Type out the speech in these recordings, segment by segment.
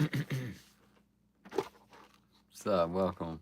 What's up? Welcome.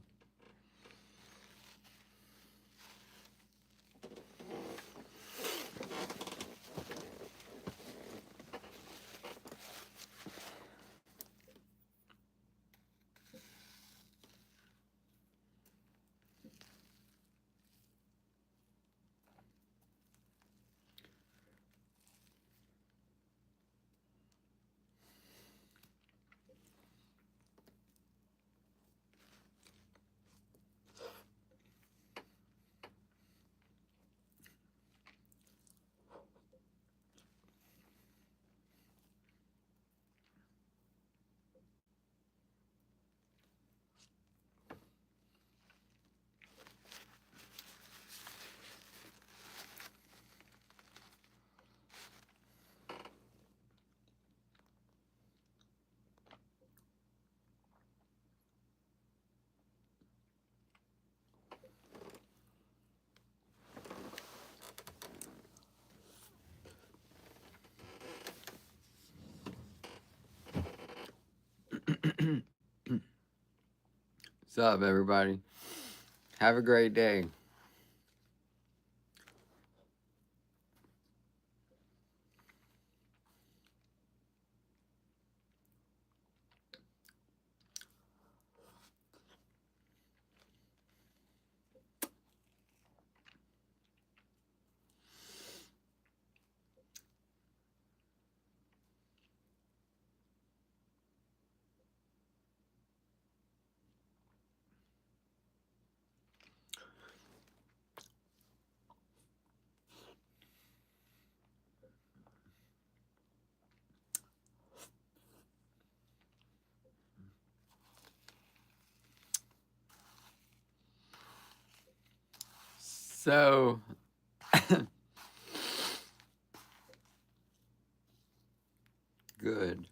What's up, everybody? Have a great day. So, good.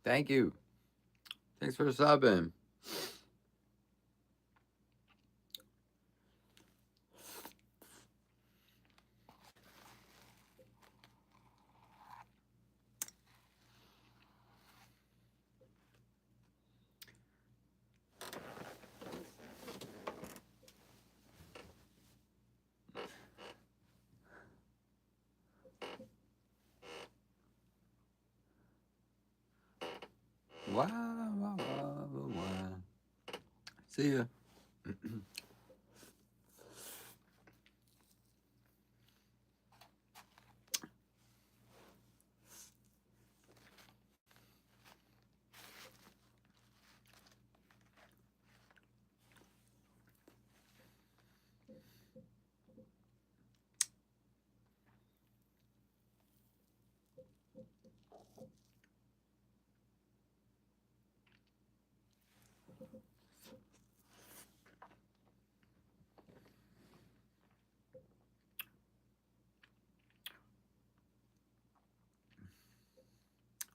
Thank you. Thanks for subbing. Wow, wow, wow, wow. See ya.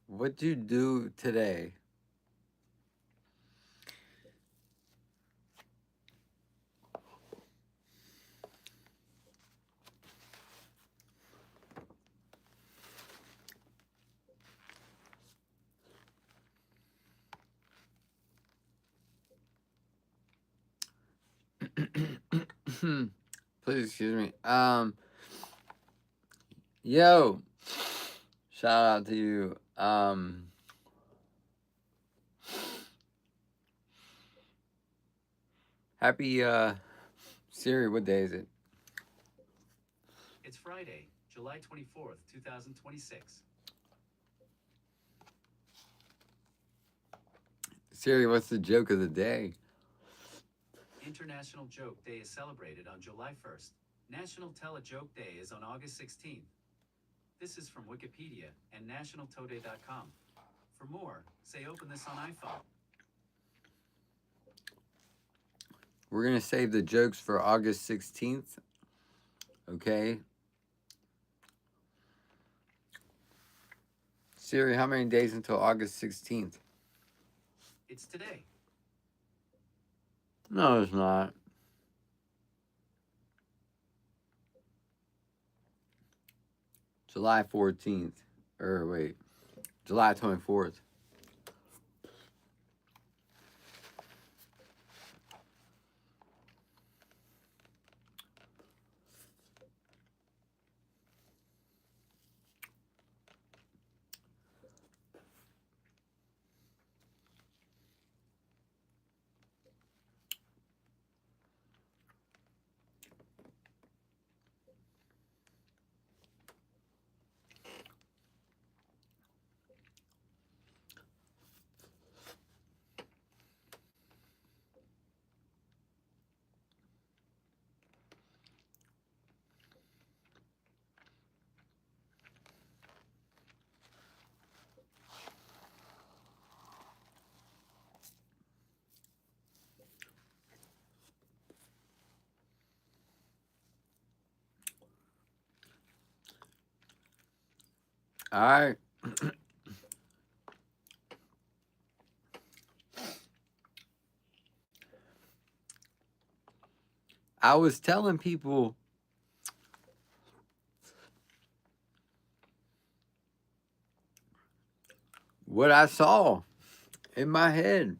What'd you do today? Please excuse me. Yo, shout out to you. Happy Siri. What day is it? It's Friday, July 24th, 2026. Siri, what's the joke of the day? International Joke Day is celebrated on July 1st. National Tell a Joke Day is on August 16th. This is from Wikipedia and nationaltoday.com. For more, say open this on iPhone. We're gonna save the jokes for August 16th. Okay. Siri, how many days until August 16th? It's today. No, it's not. July 14th. Or wait, July 24th. All right. I was telling people what I saw in my head.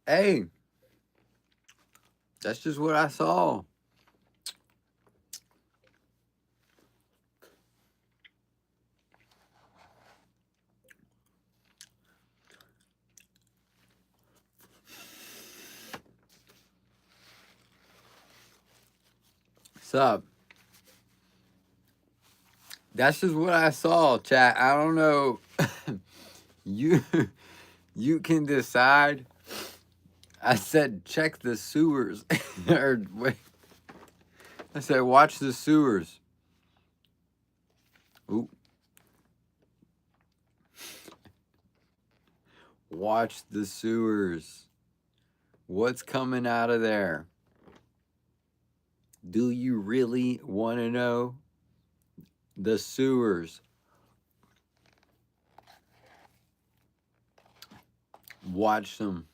Hey, that's just what I saw. What's up? That's just what I saw, chat. I don't know. you you can decide. I said check the sewers. Or wait. I said watch the sewers. Ooh. Watch the sewers. What's coming out of there? Do you really want to know? The sewers. Watch them.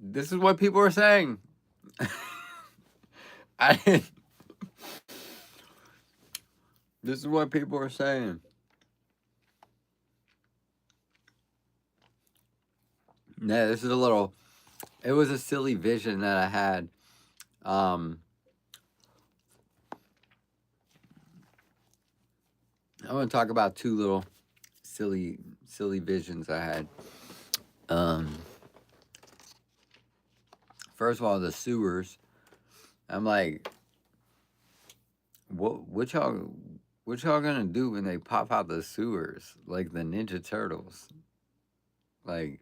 This is what people are saying. This is what people are saying. Yeah, this is a little. It was a silly vision that I had. I'm going to talk about two little silly visions I had. First of all, the sewers. I'm like, what y'all gonna do when they pop out the sewers like the Ninja Turtles? Like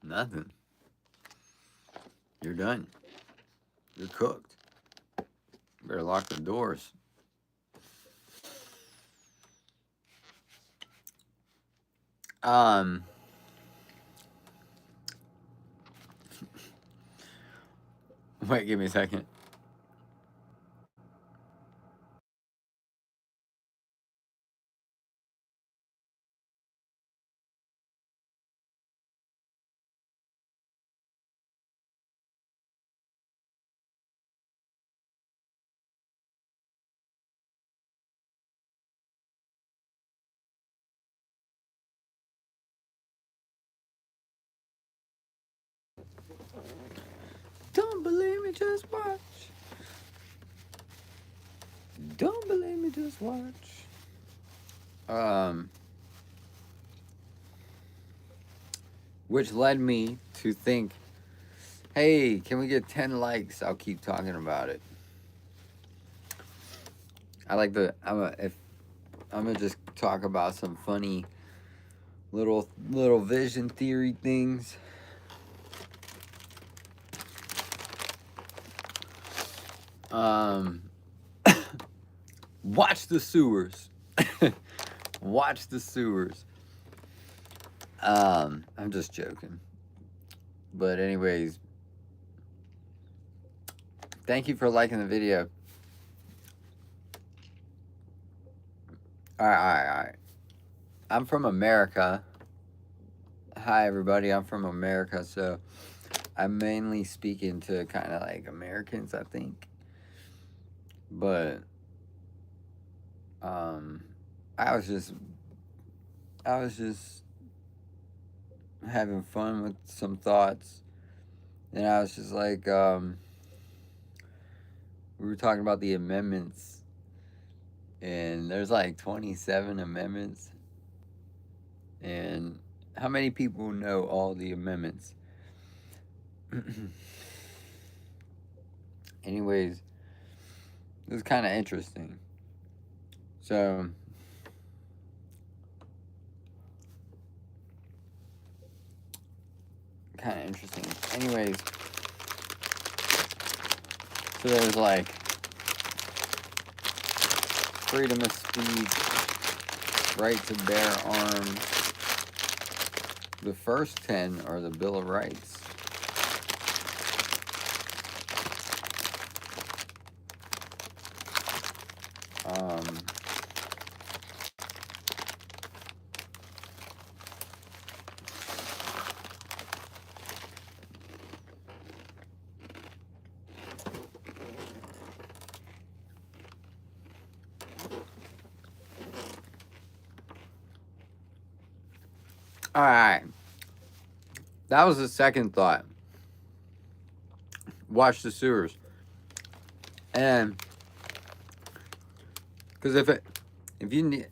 nothing. You're done. You're cooked. Better lock the doors. Wait, give me a second. Don't believe me, just watch. Don't believe me, just watch. Which led me to think, hey, can we get 10 likes? I'll keep talking about it. I like the. I'm gonna just talk about some funny little vision theory things. Watch the sewers. Watch the sewers. I'm just joking. But anyways, thank you for liking the video. Alright. I'm from America. Hi everybody, I'm from America, so I'm mainly speaking to kind of like Americans, I think. But I was just having fun with some thoughts, and I was just like, we were talking about the amendments, and there's like 27 amendments, and how many people know all the amendments? Anyways, it was kind of interesting. So, kind of interesting. Anyways, so there's like freedom of speech, right to bear arms. The first 10 are the Bill of Rights. All right. That was the second thought. Watch the sewers. And because if you need,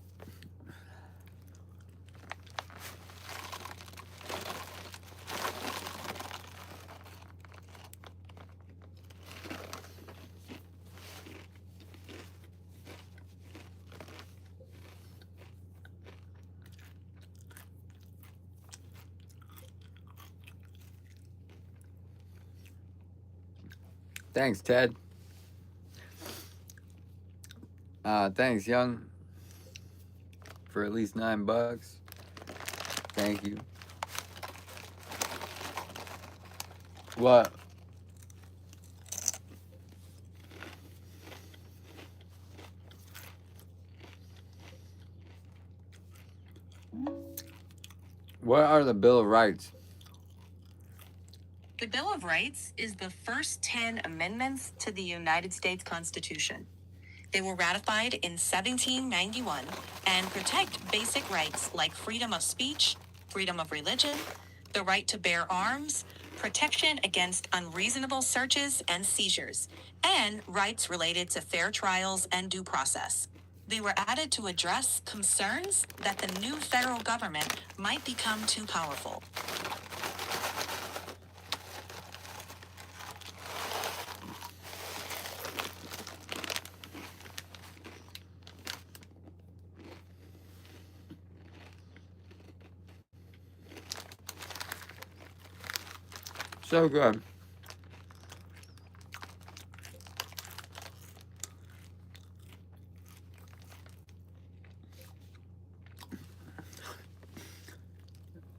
thanks, Ted. Thanks, Young, for at least $9. Thank you. What? What are the Bill of Rights? The Bill of Rights is the first 10 amendments to the United States Constitution. They were ratified in 1791 and protect basic rights like freedom of speech, freedom of religion, the right to bear arms, protection against unreasonable searches and seizures, and rights related to fair trials and due process. They were added to address concerns that the new federal government might become too powerful. So good.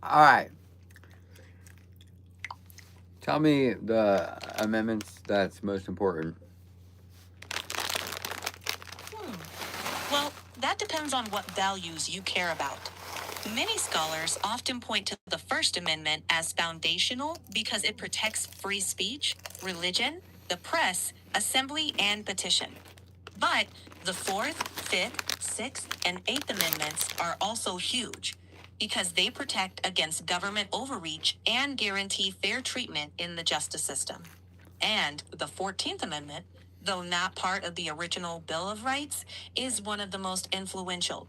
All right. Tell me the amendments that's most important. Well, that depends on what values you care about. Many scholars often point to the First Amendment as foundational because it protects free speech, religion, the press, assembly, and petition. But the Fourth, Fifth, Sixth, and Eighth Amendments are also huge because they protect against government overreach and guarantee fair treatment in the justice system. And the 14th Amendment, though not part of the original Bill of Rights, is one of the most influential.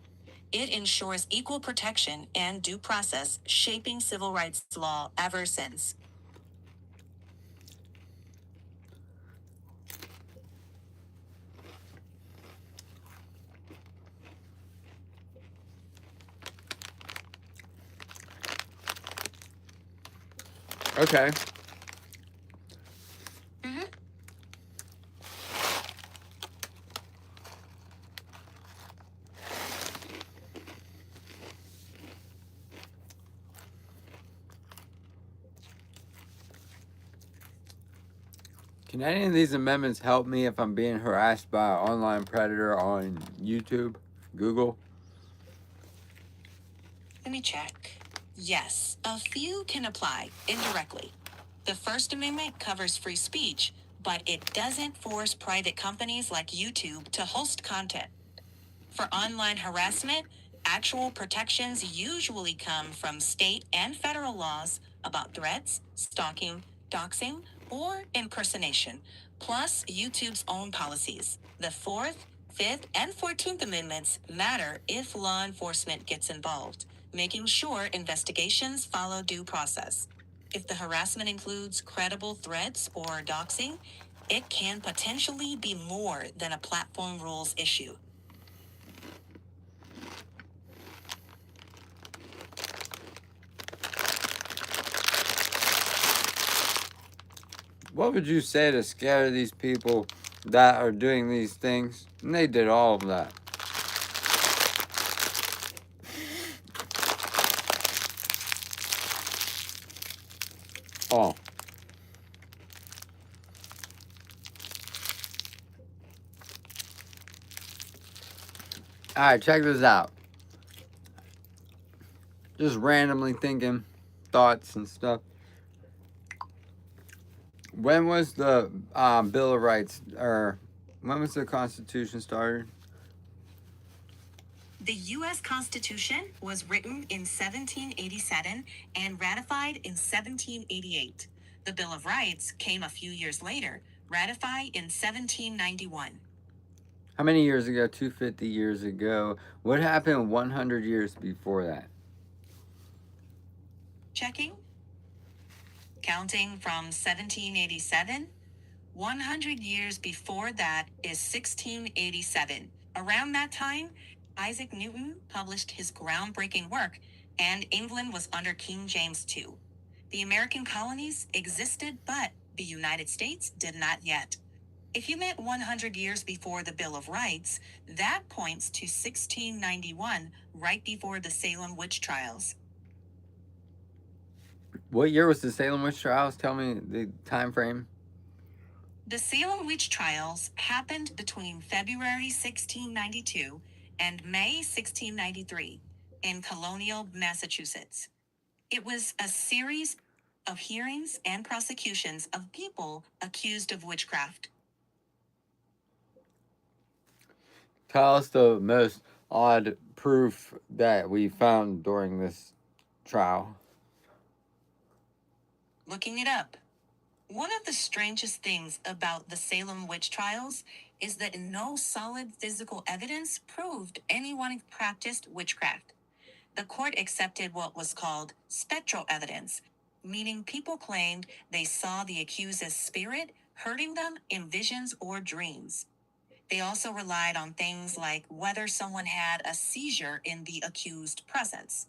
It ensures equal protection and due process, shaping civil rights law ever since. Okay. Can any of these amendments help me if I'm being harassed by an online predator on YouTube, Google? Let me check. Yes, a few can apply indirectly. The First Amendment covers free speech, but it doesn't force private companies like YouTube to host content. For online harassment, actual protections usually come from state and federal laws about threats, stalking, doxing, or impersonation, plus YouTube's own policies. The Fourth, Fifth, and 14th Amendments matter if law enforcement gets involved, making sure investigations follow due process. If the harassment includes credible threats or doxing, it can potentially be more than a platform rules issue. What would you say to scare these people that are doing these things? And they did all of that. Oh. Alright, check this out. Just randomly thinking thoughts and stuff. When was the Bill of Rights, or when was the Constitution started? The U.S. Constitution was written in 1787 and ratified in 1788. The Bill of Rights came a few years later, ratified in 1791. How many years ago? 250 years ago. What happened 100 years before that? Checking. Counting from 1787, 100 years before that is 1687. Around that time, Isaac Newton published his groundbreaking work, and England was under King James II. The American colonies existed, but the United States did not yet. If you meant 100 years before the Bill of Rights, that points to 1691, right before the Salem witch trials. What year was the Salem witch trials? Tell me the time frame. The Salem witch trials happened between February 1692 and May 1693 in colonial Massachusetts. It was a series of hearings and prosecutions of people accused of witchcraft. Tell us the most odd proof that we found during this trial. Looking it up. One of the strangest things about the Salem witch trials is that no solid physical evidence proved anyone practiced witchcraft. The court accepted what was called spectral evidence, meaning people claimed they saw the accused's spirit hurting them in visions or dreams. They also relied on things like whether someone had a seizure in the accused presence.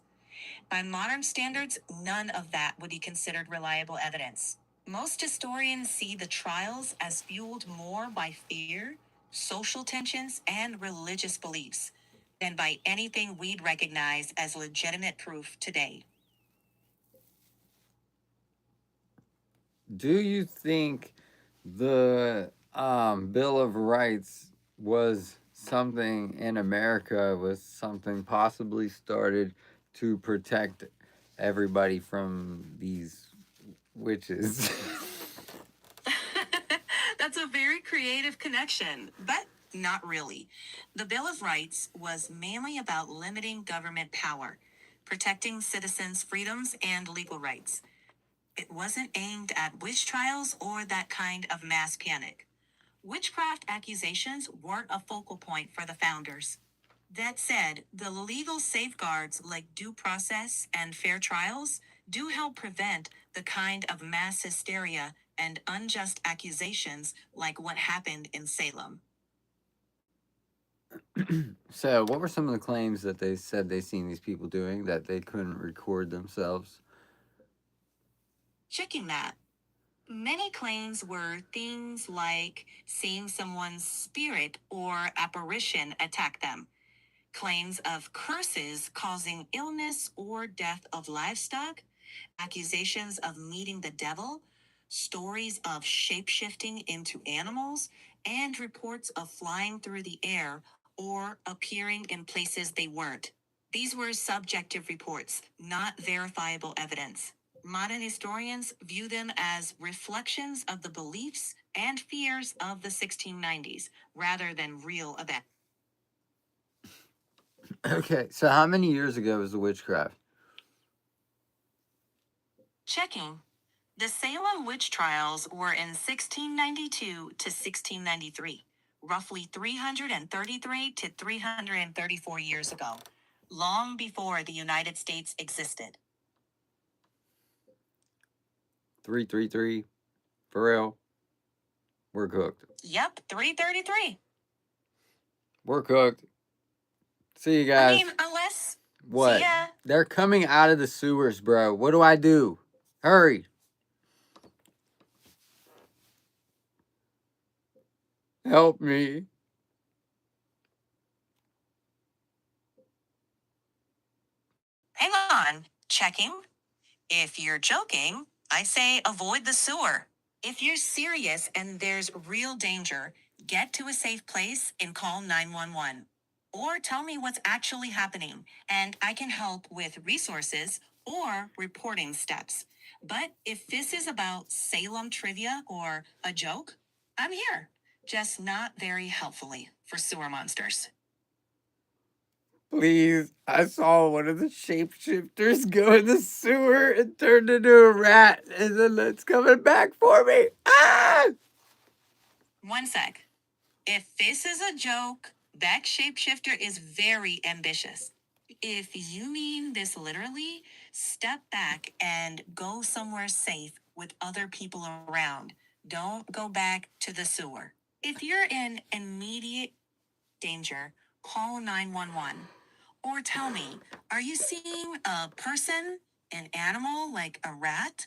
By modern standards, none of that would be considered reliable evidence. Most historians see the trials as fueled more by fear, social tensions, and religious beliefs than by anything we'd recognize as legitimate proof today. Do you think the Bill of Rights was something in America, was something possibly started to protect everybody from these witches? That's a very creative connection, but not really. The Bill of Rights was mainly about limiting government power, protecting citizens' freedoms and legal rights. It wasn't aimed at witch trials or that kind of mass panic. Witchcraft accusations weren't a focal point for the founders. That said, the legal safeguards like due process and fair trials do help prevent the kind of mass hysteria and unjust accusations like what happened in Salem. So, what were some of the claims that they said they seen these people doing that they couldn't record themselves? Checking that. Many claims were things like seeing someone's spirit or apparition attack them, claims of curses causing illness or death of livestock, accusations of meeting the devil, stories of shapeshifting into animals, and reports of flying through the air or appearing in places they weren't. These were subjective reports, not verifiable evidence. Modern historians view them as reflections of the beliefs and fears of the 1690s rather than real events. Okay, so how many years ago was the witchcraft? Checking. The Salem witch trials were in 1692 to 1693, roughly 333 to 334 years ago, long before the United States existed. 333. For real. We're cooked. Yep, 333. We're cooked. See you I guys. mean, unless. What? See ya. They're coming out of the sewers, bro. What do I do? Hurry. Help me. Hang on. Checking. If you're joking, I say avoid the sewer. If you're serious and there's real danger, get to a safe place and call 911. Or tell me what's actually happening, and I can help with resources or reporting steps. But if this is about Salem trivia or a joke, I'm here. Just not very helpfully for sewer monsters. Please. I saw one of the shapeshifters go in the sewer and turned into a rat, and then it's coming back for me. Ah! One sec. If this is a joke, that shapeshifter is very ambitious. If you mean this literally, step back and go somewhere safe with other people around. Don't go back to the sewer. If you're in immediate danger, call 911. Or tell me, are you seeing a person, an animal like a rat?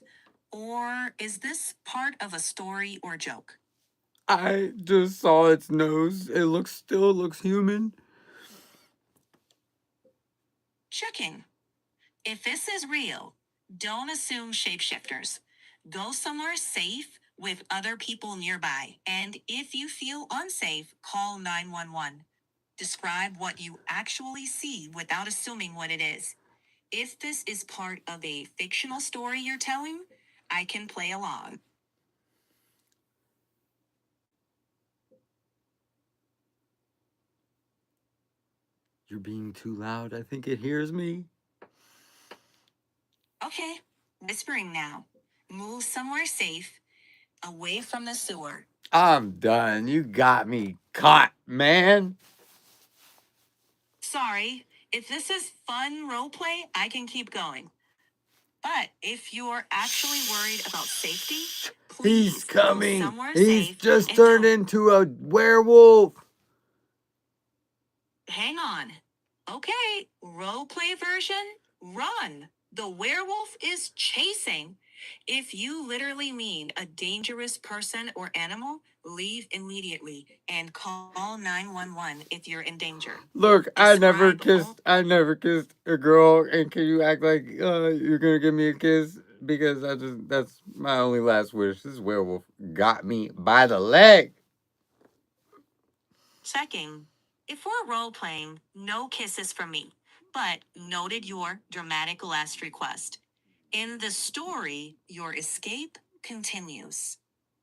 Or is this part of a story or joke? I just saw its nose. It still looks human. Checking. If this is real, don't assume shapeshifters. Go somewhere safe with other people nearby. And if you feel unsafe, call 911. Describe what you actually see without assuming what it is. If this is part of a fictional story you're telling, I can play along. You're being too loud. I think it hears me. Okay, whispering now. Move somewhere safe, away from the sewer. I'm done. You got me caught, man. Sorry, if this is fun roleplay, I can keep going. But if you're actually worried about safety, please He's go coming. somewhere He's safe just and turned don't. into a werewolf. Hang on. Okay, roleplay version, run. The werewolf is chasing. If you literally mean a dangerous person or animal, leave immediately and call 911 if you're in danger. Look, I never Describe kissed a girl, and can you act like you're gonna give me a kiss? Because that's my only last wish. This werewolf got me by the leg. Checking. If we're role playing, no kisses from me, but noted your dramatic last request. In the story, your escape continues.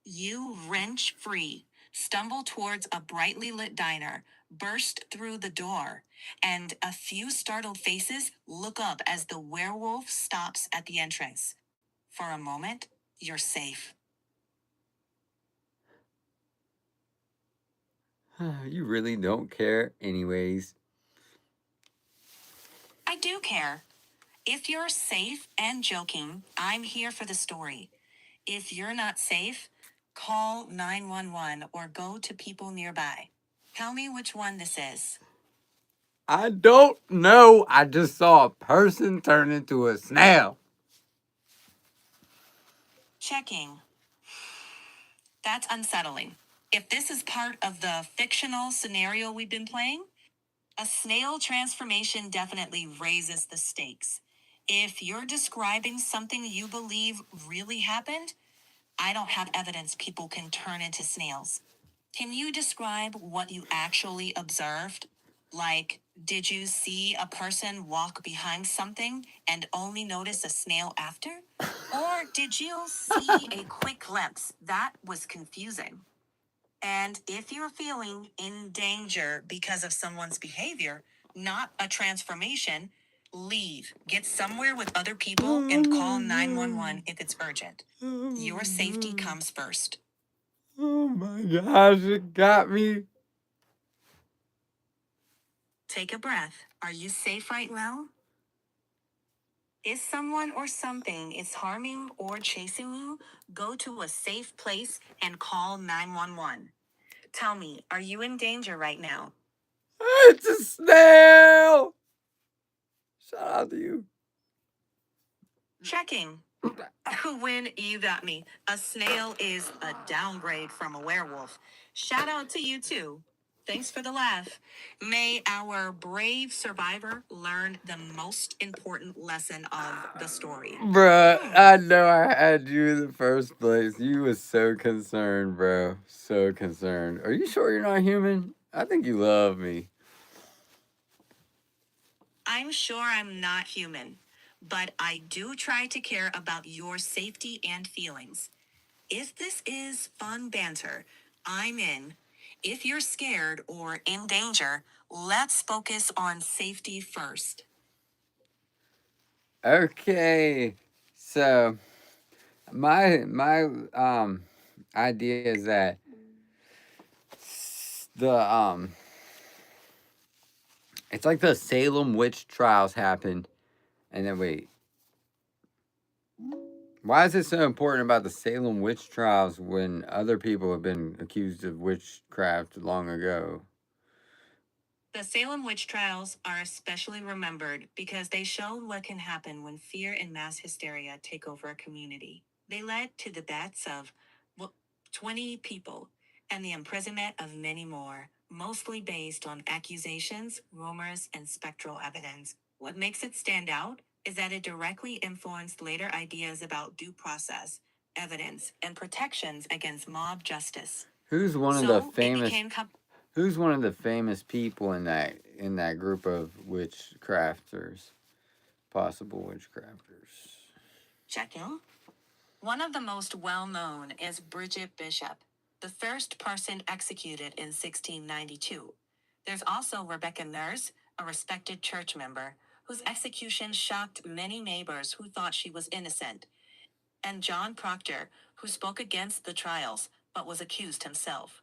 You wrench free, stumble towards a brightly lit diner, burst through the door, and a few startled faces look up as the werewolf stops at the entrance. For a moment, you're safe. You really don't care, anyways. I do care. If you're safe and joking, I'm here for the story. If you're not safe, call 911 or go to people nearby. Tell me which one this is. I don't know. I just saw a person turn into a snail. Checking. That's unsettling. If this is part of the fictional scenario we've been playing, a snail transformation definitely raises the stakes. If you're describing something you believe really happened, I don't have evidence people can turn into snails. Can you describe what you actually observed? Like, did you see a person walk behind something and only notice a snail after? Or did you see a quick glimpse that was confusing? And if you're feeling in danger because of someone's behavior, not a transformation, leave. Get somewhere with other people and call 911 if it's urgent. Your safety comes first. Oh my gosh, it got me. Take a breath. Are you safe right now? If someone or something is harming or chasing you, go to a safe place and call 911. Tell me, are you in danger right now? It's a snail. Shout out to you. Checking. When you got me. A snail is a downgrade from a werewolf. Shout out to you too. Thanks for the laugh. May our brave survivor learn the most important lesson of the story. Bruh, I know I had you in the first place. You was so concerned, bro. So concerned. Are you sure you're not human? I think you love me. I'm sure I'm not human, but I do try to care about your safety and feelings. If this is fun banter, I'm in. If you're scared or in danger, let's focus on safety first. Okay. So my idea is that the it's like the Salem witch trials happened, and then wait, why is it so important about the Salem witch trials when other people have been accused of witchcraft long ago? The Salem witch trials are especially remembered because they showed what can happen when fear and mass hysteria take over a community. They led to the deaths of 20 people and the imprisonment of many more, mostly based on accusations, rumors, and spectral evidence. What makes it stand out is that it directly influenced later ideas about due process, evidence, and protections against mob justice. Who's one of the So it famous became Who's one of the famous people in that group of witchcrafters? Possible witchcrafters. checking. One of the most well-known is Bridget Bishop, the first person executed in 1692. There's also Rebecca Nurse, a respected church member, whose execution shocked many neighbors who thought she was innocent, and John Proctor, who spoke against the trials but was accused himself.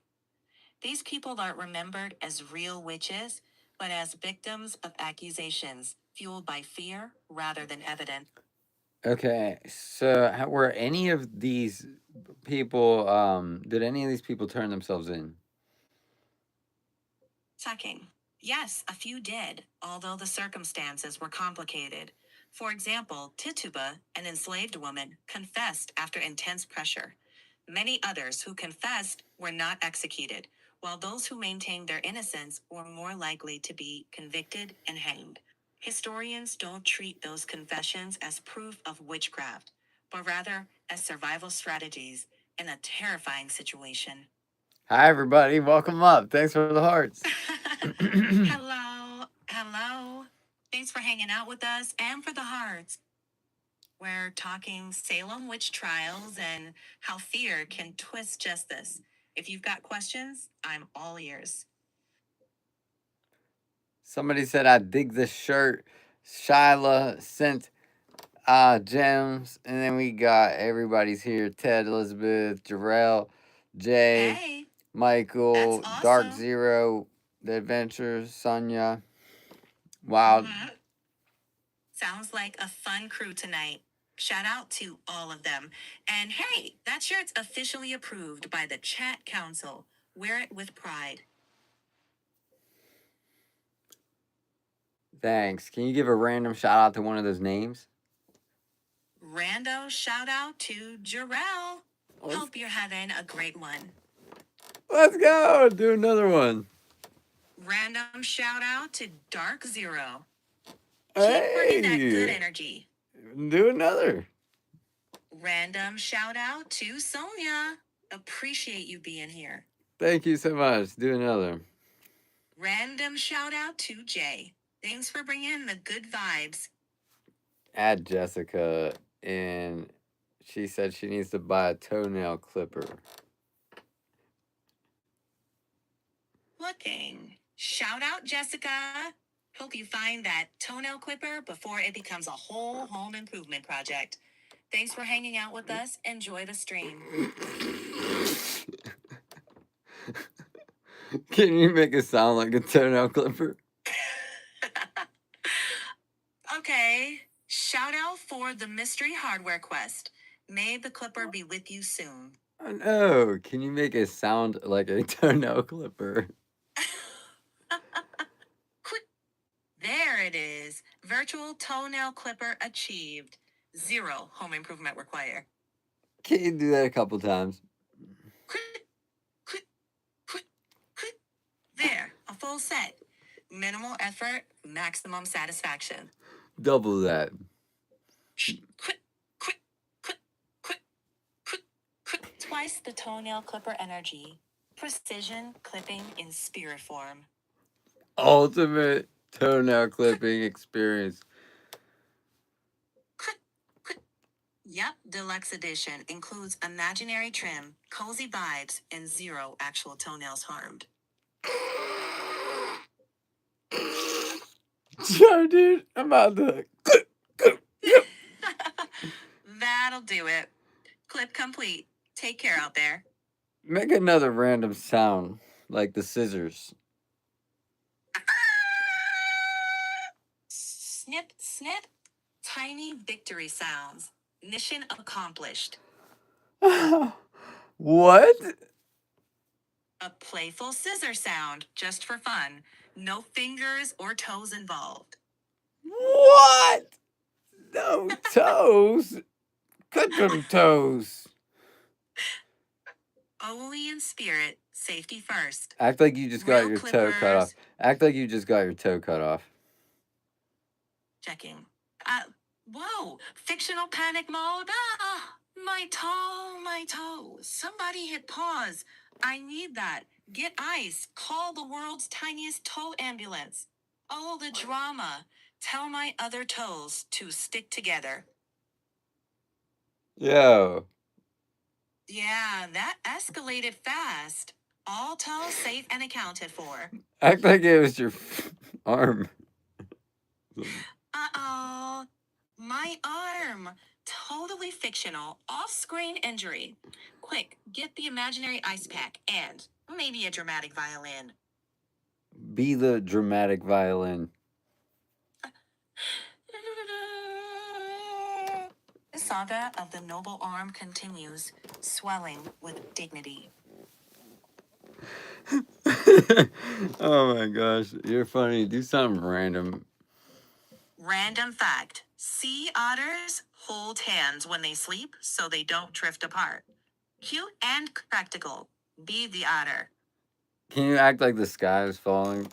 These people aren't remembered as real witches, but as victims of accusations fueled by fear rather than evidence. Okay, so were any of these people? Did any of these people turn themselves in? Sucking. Yes, a few did, although the circumstances were complicated. For example, Tituba, an enslaved woman, confessed after intense pressure. Many others who confessed were not executed, while those who maintained their innocence were more likely to be convicted and hanged. Historians don't treat those confessions as proof of witchcraft, but rather as survival strategies in a terrifying situation. Hi, everybody. Welcome up. Thanks for the hearts. Hello, hello. Thanks for hanging out with us and for the hearts. We're talking Salem witch trials and how fear can twist justice. If you've got questions, I'm all ears. Somebody said I dig this shirt. Shyla sent gems, and then we got everybody's here: Ted, Elizabeth, Jarrell, Jay, Hey, Michael, that's Dark awesome. Zero, The Adventures, Sonia, Wild. Mhm. Sounds like a fun crew tonight. Shout out to all of them. And hey, that shirt's officially approved by the Chat Council. Wear it with pride. Thanks. Can you give a random shout out to one of those names? Rando shout out to Jarrell. Hope you're having a great one. Let's go. Do another one. Random shout out to Dark Zero. Keep bringing that good Hey, energy. do another. Random shout out to Sonia. Appreciate you being here. Thank you so much. Do another. Random shout out to Jay. Thanks for bringing the good vibes. Add Jessica, and she said she needs to buy a toenail clipper. Looking. Shout out, Jessica. Hope you find that toenail clipper before it becomes a whole home improvement project. Thanks for hanging out with us. Enjoy the stream. Can you make it sound like a toenail clipper? Okay. Shout out for the mystery hardware quest. May the clipper be with you soon. Oh no, can you make it sound like a toenail clipper? There it is. Virtual toenail clipper achieved. 0 home improvement required. Can you do that a couple times? There, a full set. Minimal effort, maximum satisfaction. Double that. Twice the toenail clipper energy. Precision clipping in spirit form. Ultimate toenail clipping experience. Yep, deluxe edition includes imaginary trim, cozy vibes, and 0 actual toenails harmed. Sorry, dude. I'm about to. That'll do it. Clip complete. Take care out there. Make another random sound, like the scissors. Snip, snip. Tiny victory sounds. Mission accomplished. What? A playful scissor sound, just for fun. No fingers or toes involved. What? No toes. Cut them toes. Only in spirit, safety first. Act like you just got Real your toe cut off. clippers. Act like you just got your toe cut off. Checking. Whoa! Fictional panic mode. Ah! My toe, my toe. Somebody hit pause. I need that. Get ice. Call the world's tiniest toe ambulance. Oh, the drama. Tell my other toes to stick together. Yo. Yeah, that escalated fast. All toes safe and accounted for. Act like it was your arm. Uh-oh. My arm. Totally fictional, off-screen injury. Quick, get the imaginary ice pack and maybe a dramatic violin. Be the dramatic violin. The saga of the noble arm continues, swelling with dignity. Oh my gosh, you're funny. Do something random. Random fact. Sea otters hold hands when they sleep so they don't drift apart. Cute and practical. Be the otter. Can you act like the sky is falling?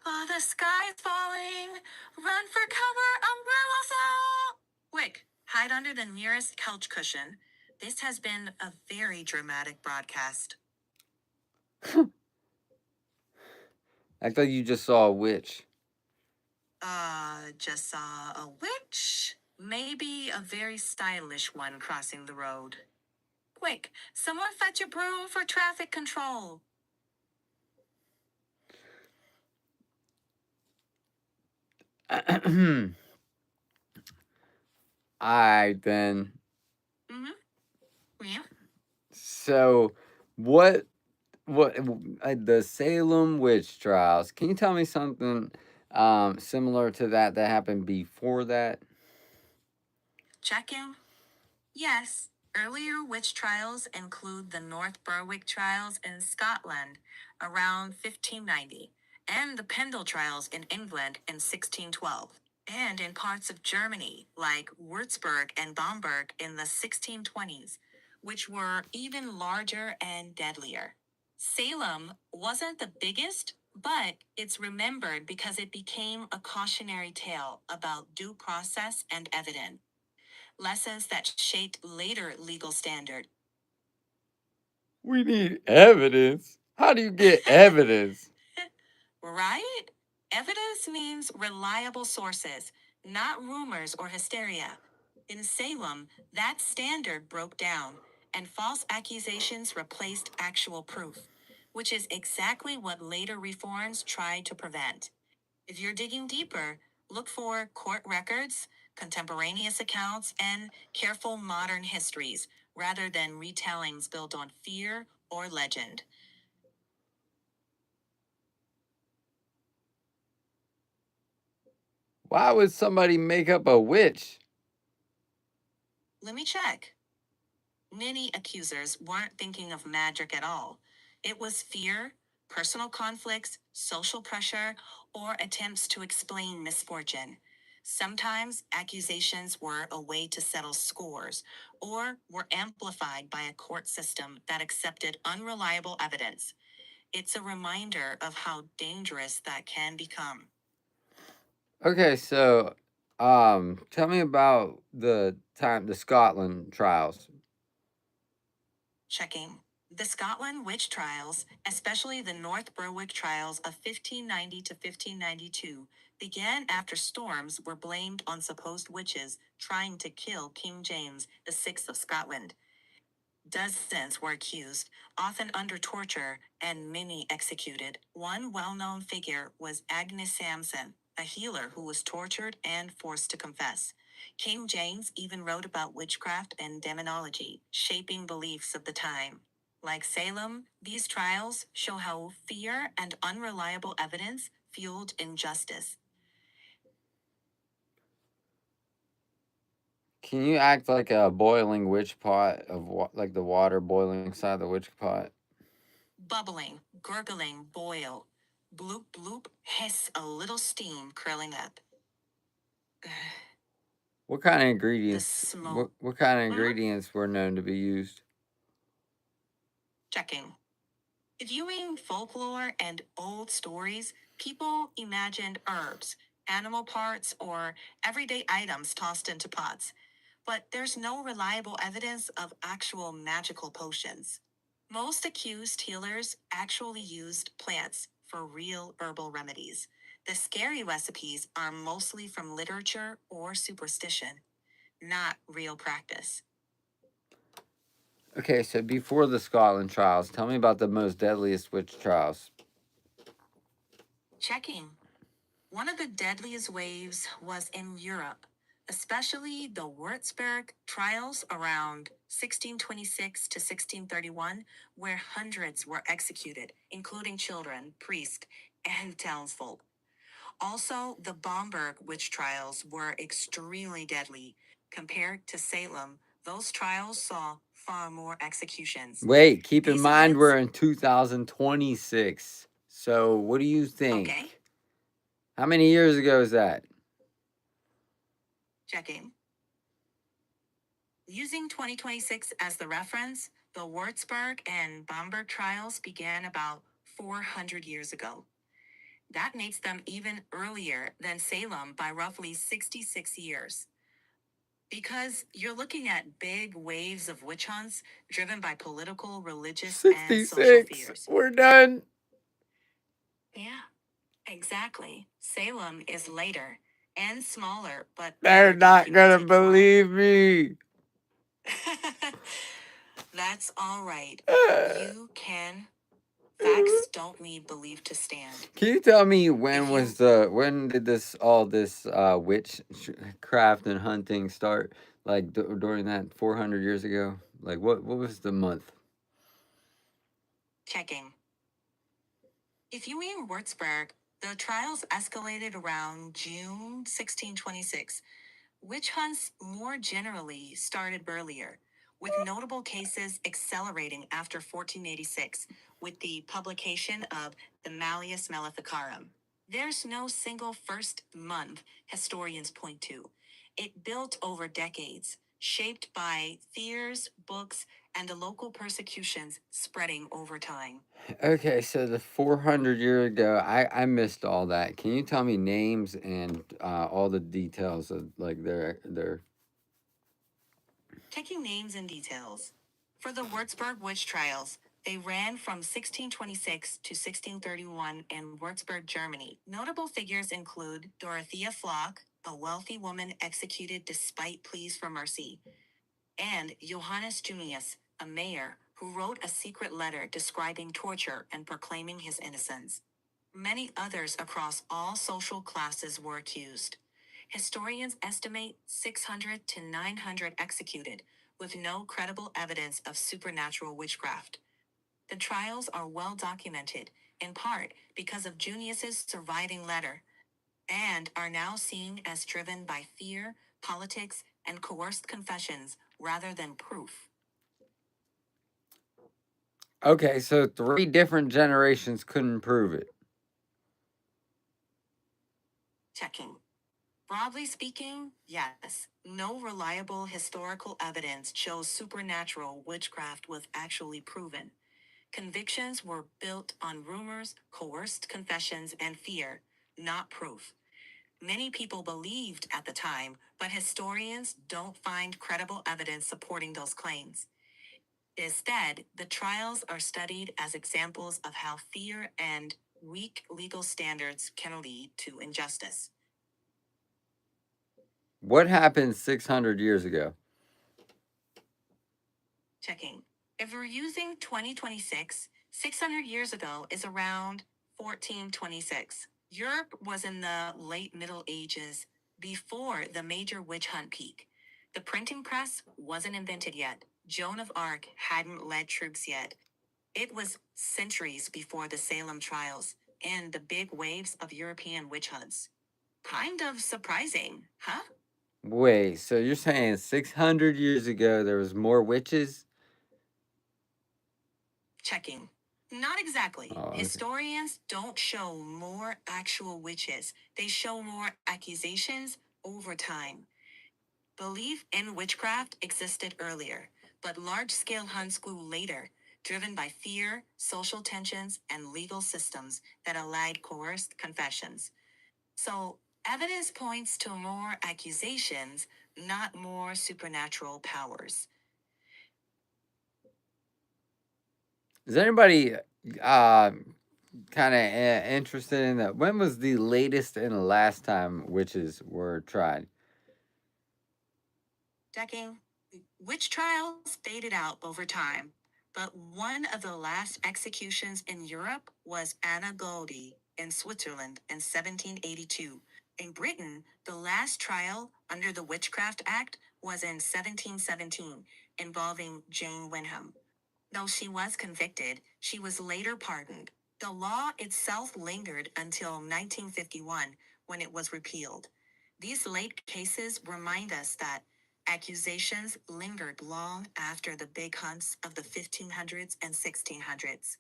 Oh, the sky's falling. Run for cover, umbrella fall. Quick, hide under the nearest couch cushion. This has been a very dramatic broadcast. Act like you just saw a witch. Just saw a witch. Maybe a very stylish one crossing the road. Quick, someone fetch a broom for traffic control. Alright then. Yeah. So, what the Salem witch trials? Can you tell me something similar to that happened before that? Checking. Yes. Earlier witch trials include the North Berwick trials in Scotland around 1590, and the Pendle trials in England in 1612, and in parts of Germany like Würzburg and Bamberg in the 1620s, which were even larger and deadlier. Salem wasn't the biggest, but it's remembered because it became a cautionary tale about due process and evidence. lessons that shaped later legal standard. We need evidence. How do you get evidence? Right? Evidence means reliable sources, not rumors or hysteria. In Salem, that standard broke down, and false accusations replaced actual proof, which is exactly what later reforms tried to prevent. If you're digging deeper, look for court records, contemporaneous accounts, and careful modern histories, rather than retellings built on fear or legend. Why would somebody make up a witch? Let me check. Many accusers weren't thinking of magic at all. It was fear, personal conflicts, social pressure, or attempts to explain misfortune. Sometimes accusations were a way to settle scores, or were amplified by a court system that accepted unreliable evidence. It's a reminder of how dangerous that can become. Okay, so tell me about the Scotland trials. Checking. The Scotland witch trials, especially the North Berwick trials of 1590 to 1592, began after storms were blamed on supposed witches trying to kill King James VI of Scotland. Dozens were accused, often under torture, and many executed. One well-known figure was Agnes Sampson, a healer who was tortured and forced to confess. King James even wrote about witchcraft and demonology, shaping beliefs of the time. Like Salem, these trials show how fear and unreliable evidence fueled injustice. Can you act like a boiling witch pot of like the water boiling inside the witch pot? Bubbling, gurgling, boil. Bloop bloop, hiss a little steam curling up. What kind of The ingredients? smoke. What kind of ingredients were known to be used? Checking. Viewing folklore and old stories, people imagined herbs, animal parts, or everyday items tossed into pots. But there's no reliable evidence of actual magical potions. Most accused healers actually used plants for real herbal remedies. The scary recipes are mostly from literature or superstition, not real practice. Okay, so before the Scotland trials, tell me about the most deadliest witch trials. Checking. One of the deadliest waves was in Europe, especially the Würzburg trials around 1626 to 1631, where hundreds were executed, including children, priests, and townsfolk. Also, the Bamberg witch trials were extremely deadly. Compared to Salem, those trials saw far more executions. Wait, keep in These mind events. we're in 2026. So what do you think? Okay, How many years ago is that? checking. Using 2026 as the reference, the Würzburg and Bamberg trials began about 400 years ago. That makes them even earlier than Salem by roughly 66 years. Because you're looking at big waves of witch hunts driven by political, religious, and social 66. fears. We're done. Yeah, exactly. Salem is later and smaller, but They're better not gonna documented far. believe me. That's all right. You can. Facts don't need belief to stand. Can you tell me If when did this witchcraft and hunting start? Like during that 400 years ago? Like what was the month? Checking. If you mean Würzburg, the trials escalated around June 1626. Witch hunts more generally started earlier, with notable cases accelerating after 1486 with the publication of the Malleus Maleficarum. There's no single first month historians point to. It built over decades, shaped by fears, books, and the local persecutions spreading over time. Okay, so the 400 year ago, I missed all that. Can you tell me names and all the details of like their Taking names and details. For the Würzburg witch trials, they ran from 1626 to 1631 in Würzburg, Germany. Notable figures include Dorothea Flock, a wealthy woman executed despite pleas for mercy, and Johannes Junius, a mayor who wrote a secret letter describing torture and proclaiming his innocence. Many others across all social classes were accused. Historians estimate 600 to 900 executed, with no credible evidence of supernatural witchcraft. The trials are well documented, in part because of Junius's surviving letter, and are now seen as driven by fear, politics, and coerced confessions rather than proof. Okay, so 3 different generations couldn't prove it. Checking. Broadly speaking, yes, no reliable historical evidence shows supernatural witchcraft was actually proven. Convictions were built on rumors, coerced confessions, and fear, not proof. Many people believed at the time, but historians don't find credible evidence supporting those claims. Instead, the trials are studied as examples of how fear and weak legal standards can lead to injustice. What happened 600 years ago? Checking. If we're using 2026, 600 years ago is around 1426. Europe was in the late Middle Ages before the major witch hunt peak. The printing press wasn't invented yet. Joan of Arc hadn't led troops yet. It was centuries before the Salem trials and the big waves of European witch hunts. Kind of surprising, huh? Wait, so you're saying 600 years ago there was more witches? Checking. Not exactly. Oh, okay. Historians don't show more actual witches, they show more accusations over time. Belief in witchcraft existed earlier, but large scale hunts grew later, driven by fear, social tensions, and legal systems that allowed coerced confessions. So, evidence points to more accusations, not more supernatural powers. Is anybody kind of interested in that? When was the latest and last time witches were tried? Checking. Witch trials faded out over time, but one of the last executions in Europe was Anna Goldie in Switzerland in 1782. In Britain, the last trial under the Witchcraft Act was in 1717, involving Jane Wyndham. Though she was convicted, she was later pardoned. The law itself lingered until 1951, when it was repealed. These late cases remind us that accusations lingered long after the big hunts of the 1500s and 1600s.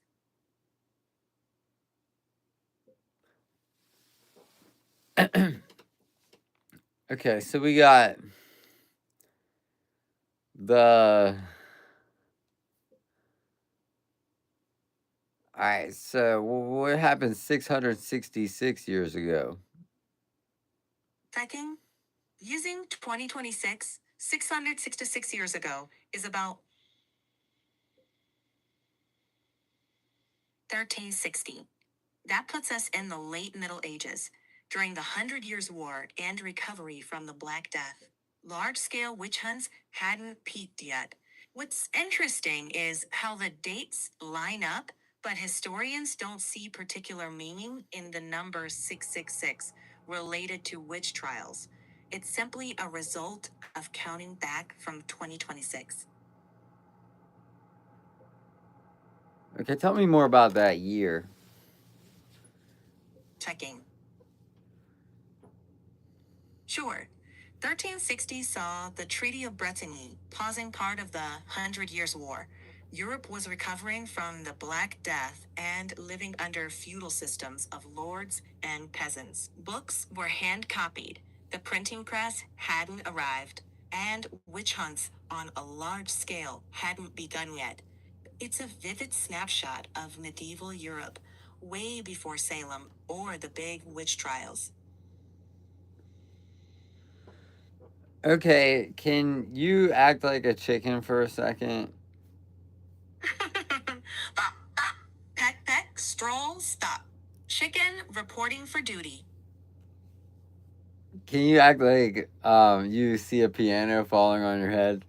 Okay, so we got the. Alright, so what happened 666 years ago? Checking. Using 2026, 666 years ago is about 1360. That puts us in the late Middle Ages, during the Hundred Years' War and recovery from the Black Death. Large-scale witch hunts hadn't peaked yet. What's interesting is how the dates line up, but historians don't see particular meaning in the number 666 related to witch trials. It's simply a result of counting back from 2026. Okay, tell me more about that year. Checking. Sure. 1360 saw the Treaty of Bretigny, pausing part of the Hundred Years' War. Europe was recovering from the Black Death and living under feudal systems of lords and peasants. Books were hand copied, the printing press hadn't arrived, and witch hunts on a large scale hadn't begun yet. It's a vivid snapshot of medieval Europe, way before Salem or the big witch trials. Okay, can you act like a chicken for a second? Peck, peck, stroll, stop. Chicken reporting for duty. Can you act like you see a piano falling on your head?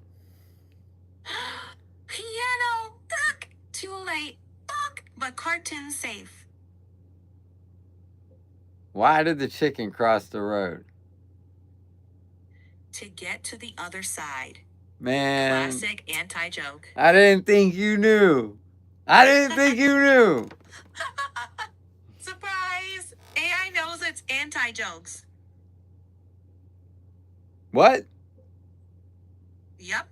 Piano, duck. Too late, duck. But cartoon safe. Why did the chicken cross the road? To get to the other side. Man, Classic anti-joke. I didn't think you knew. I didn't think you knew. Surprise! AI knows it's anti-jokes. What? Yep.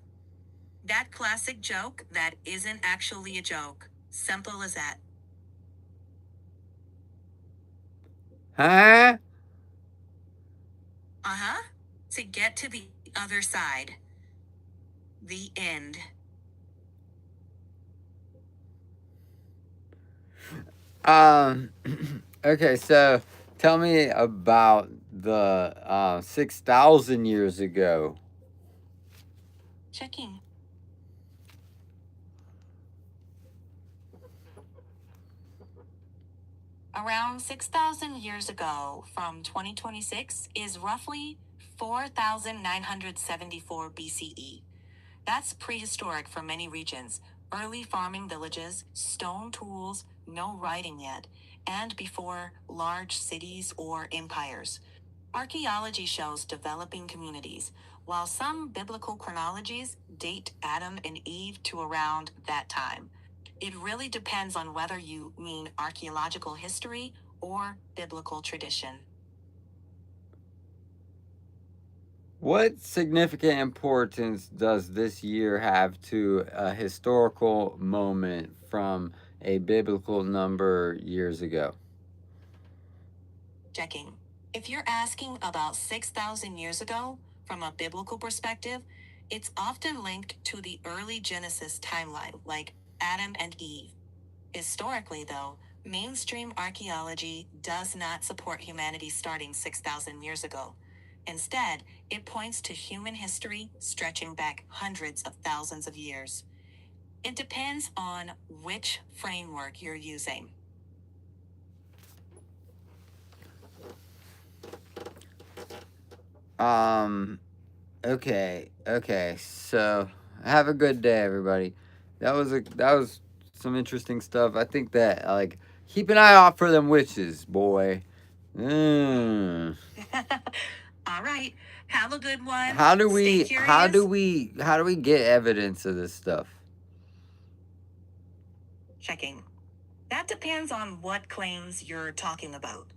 That classic joke that isn't actually a joke. Simple as that. Huh? Uh-huh. To get to the other side. The end. Okay, so tell me about the 6,000 years ago. Checking. Around 6,000 years ago, from 2026, is roughly 4,974 BCE. That's prehistoric for many regions. Early farming villages, stone tools, no writing yet, and before large cities or empires. Archaeology shows developing communities, while some biblical chronologies date Adam and Eve to around that time. It really depends on whether you mean archaeological history or biblical tradition. What significant importance does this year have to a historical moment from a biblical number years ago? Checking. If you're asking about 6,000 years ago, from a biblical perspective, it's often linked to the early Genesis timeline, like Adam and Eve. Historically, though, mainstream archaeology does not support humanity starting 6,000 years ago. Instead, it points to human history stretching back hundreds of thousands of years. It depends on which framework you're using. Okay. So have a good day, everybody. That was some interesting stuff. I think that like keep an eye out for them witches, boy. Mm. All right. Have a good one. How do Stay we how curious. do we how do we get evidence of this stuff? Checking. That depends on what claims you're talking about.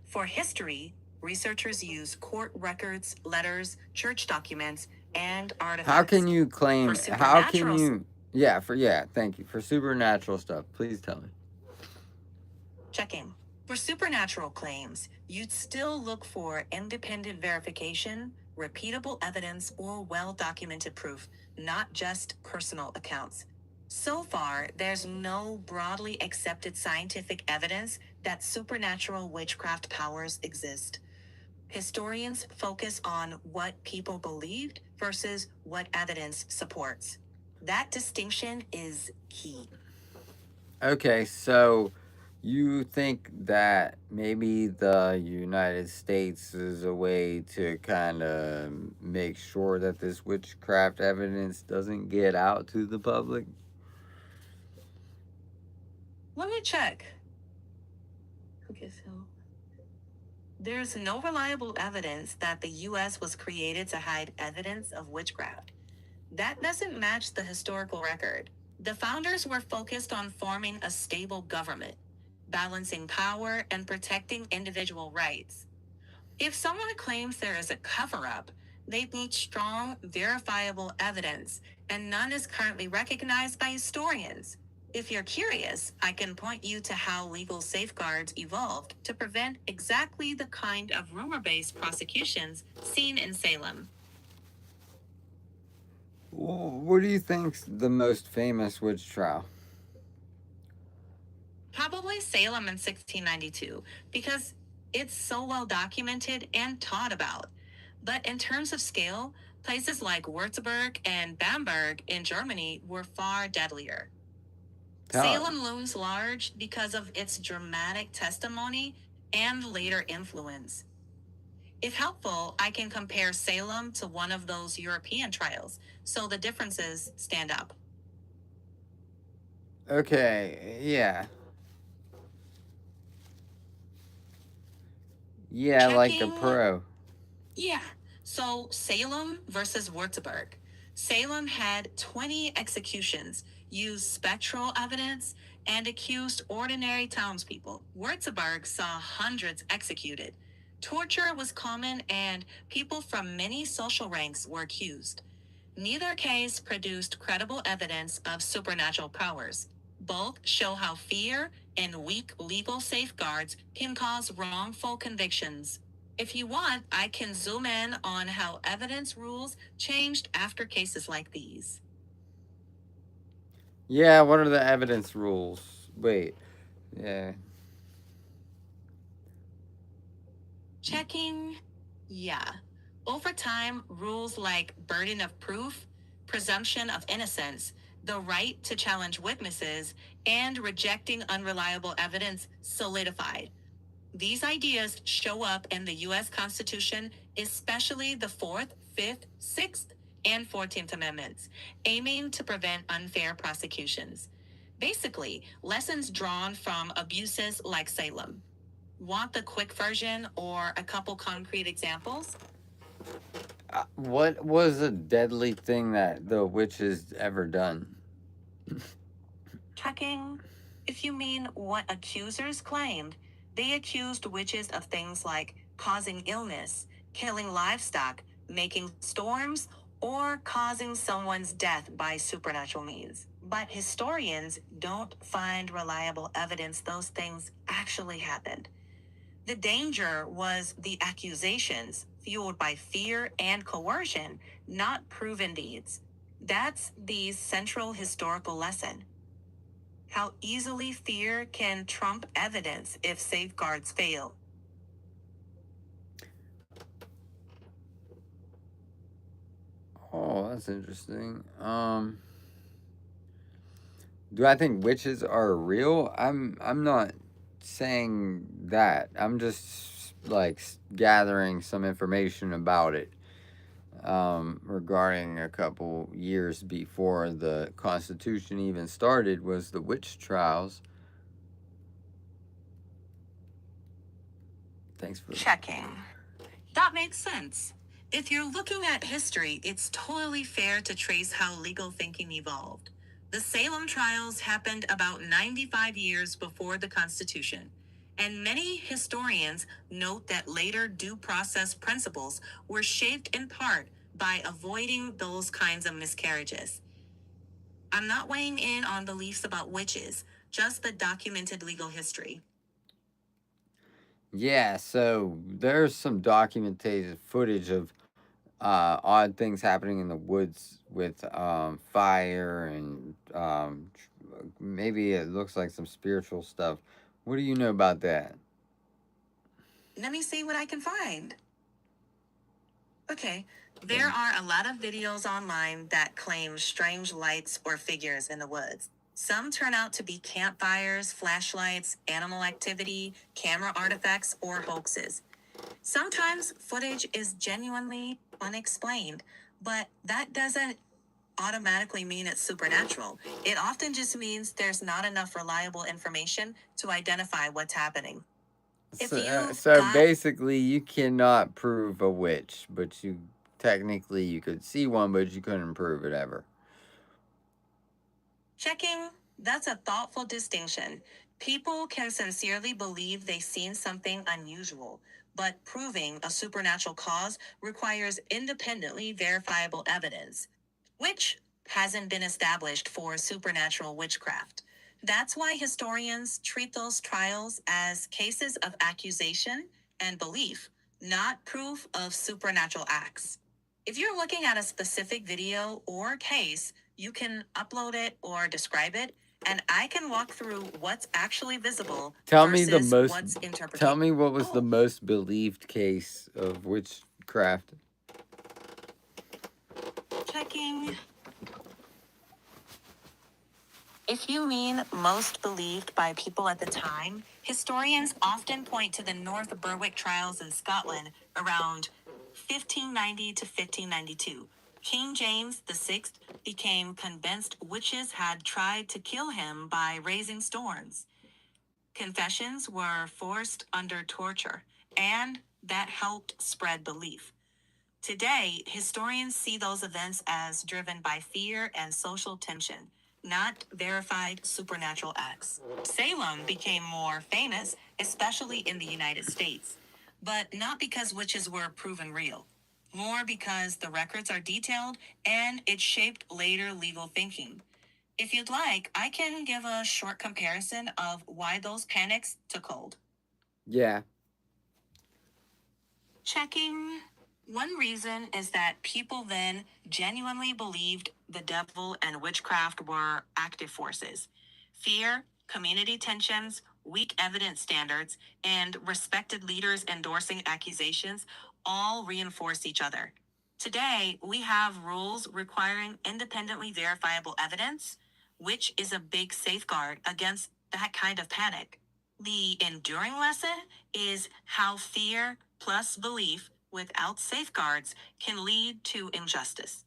For history, researchers use court records, letters, church documents, and artifacts. How can you claim? For How can supernatural- you? Thank you for supernatural stuff. Please tell me. Checking. For supernatural claims, you'd still look for independent verification, repeatable evidence, or well-documented proof, not just personal accounts. So far, there's no broadly accepted scientific evidence that supernatural witchcraft powers exist. Historians focus on what people believed versus what evidence supports. That distinction is key. Okay, so you think that maybe the United States is a way to kind of make sure that this witchcraft evidence doesn't get out to the public? Let me check. Okay, so there's no reliable evidence that the U.S. was created to hide evidence of witchcraft. That doesn't match the historical record. The founders were focused on forming a stable government, balancing power, and protecting individual rights. If someone claims there is a cover-up, they need strong, verifiable evidence, and none is currently recognized by historians. If you're curious, I can point you to how legal safeguards evolved to prevent exactly the kind of rumor-based prosecutions seen in Salem. What do you think's the most famous witch trial? Probably Salem in 1692, because it's so well documented and taught about. But in terms of scale, Places like Würzburg and Bamberg in Germany were far deadlier. Salem looms large because of its dramatic testimony and later influence. If helpful, I can compare Salem to one of those European trials, so the differences stand up. Okay, yeah. Yeah, like a Checking. pro. Yeah. So Salem versus Würzburg. Salem had 20 executions, used spectral evidence, and accused ordinary townspeople. Würzburg saw hundreds executed. Torture was common, and people from many social ranks were accused. Neither case produced credible evidence of supernatural powers. Both show how fear and weak legal safeguards can cause wrongful convictions. If you want, I can zoom in on how evidence rules changed after cases like these. Yeah, what are the evidence rules? Wait. Yeah. Checking. Yeah. Over time, rules like burden of proof, presumption of innocence, the right to challenge witnesses, and rejecting unreliable evidence solidified. These ideas show up in the U.S. Constitution, especially the 4th, 5th, 6th, and 14th Amendments, aiming to prevent unfair prosecutions. Basically, lessons drawn from abuses like Salem. Want the quick version or a couple concrete examples? What was a deadly thing that the witches ever done? Checking. If you mean what accusers claimed, they accused witches of things like causing illness, killing livestock, making storms, or causing someone's death by supernatural means. But historians don't find reliable evidence those things actually happened. The danger was the accusations, fueled by fear and coercion, not proven deeds. That's the central historical lesson. How easily fear can trump evidence if safeguards fail. Oh, that's interesting. Do I think witches are real? I'm not saying that. I'm just like gathering some information about it. Regarding a couple years before the Constitution even started was the witch trials. Thanks for Checking. That makes sense. If you're looking at history, it's totally fair to trace how legal thinking evolved. The Salem trials happened about 95 years before the Constitution, and many historians note that later due process principles were shaped in part by avoiding those kinds of miscarriages. I'm not weighing in on beliefs about witches, just the documented legal history. Yeah, so there's some documented footage of odd things happening in the woods with fire and maybe it looks like some spiritual stuff. What do you know about that? Let me see what I can find. Okay, there are a lot of videos online that claim strange lights or figures in the woods. Some turn out to be campfires, flashlights, animal activity, camera artifacts, or hoaxes. Sometimes footage is genuinely unexplained, but that doesn't automatically mean it's supernatural. It often just means there's not enough reliable information to identify what's happening. So basically, you cannot prove a witch, but you technically you could see one, but you couldn't prove it ever. Checking, that's a thoughtful distinction. People can sincerely believe they've seen something unusual, but proving a supernatural cause requires independently verifiable evidence, which hasn't been established for supernatural witchcraft. That's why historians treat those trials as cases of accusation and belief, not proof of supernatural acts. If you're looking at a specific video or case, you can upload it or describe it, and I can walk through what's actually visible Tell me versus the most. what's interpreted. Tell me what was the most believed case of witchcraft. Checking. If you mean most believed by people at the time, historians often point to the North Berwick trials in Scotland around 1590 to 1592. King James VI became convinced witches had tried to kill him by raising storms. Confessions were forced under torture, and that helped spread belief. Today, historians see those events as driven by fear and social tension, not verified supernatural acts. Salem became more famous, especially in the United States, but not because witches were proven real, more because the records are detailed and it shaped later legal thinking. If you'd like, I can give a short comparison of why those panics took hold. Yeah. Checking. One reason is that people then genuinely believed the devil and witchcraft were active forces. Fear, community tensions, weak evidence standards, and respected leaders endorsing accusations all reinforce each other. Today, we have rules requiring independently verifiable evidence, which is a big safeguard against that kind of panic. The enduring lesson is how fear plus belief without safeguards can lead to injustice.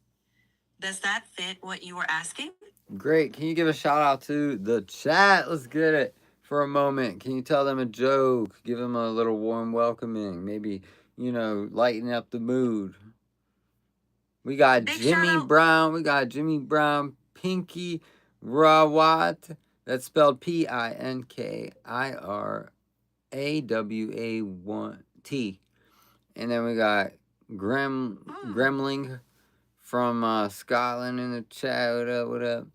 Does that fit what you were asking? Great. Can you give a shout out to the chat? Let's get it for a moment. Can you tell them a joke? Give them a little warm welcoming. Maybe, lighten up the mood. We got Big Jimmy shout out. Brown. We got Jimmy Brown, Pinky Rawat. That's spelled PINKIRAWA1T. And then we got Gremling from Scotland in the chat. What up? What up?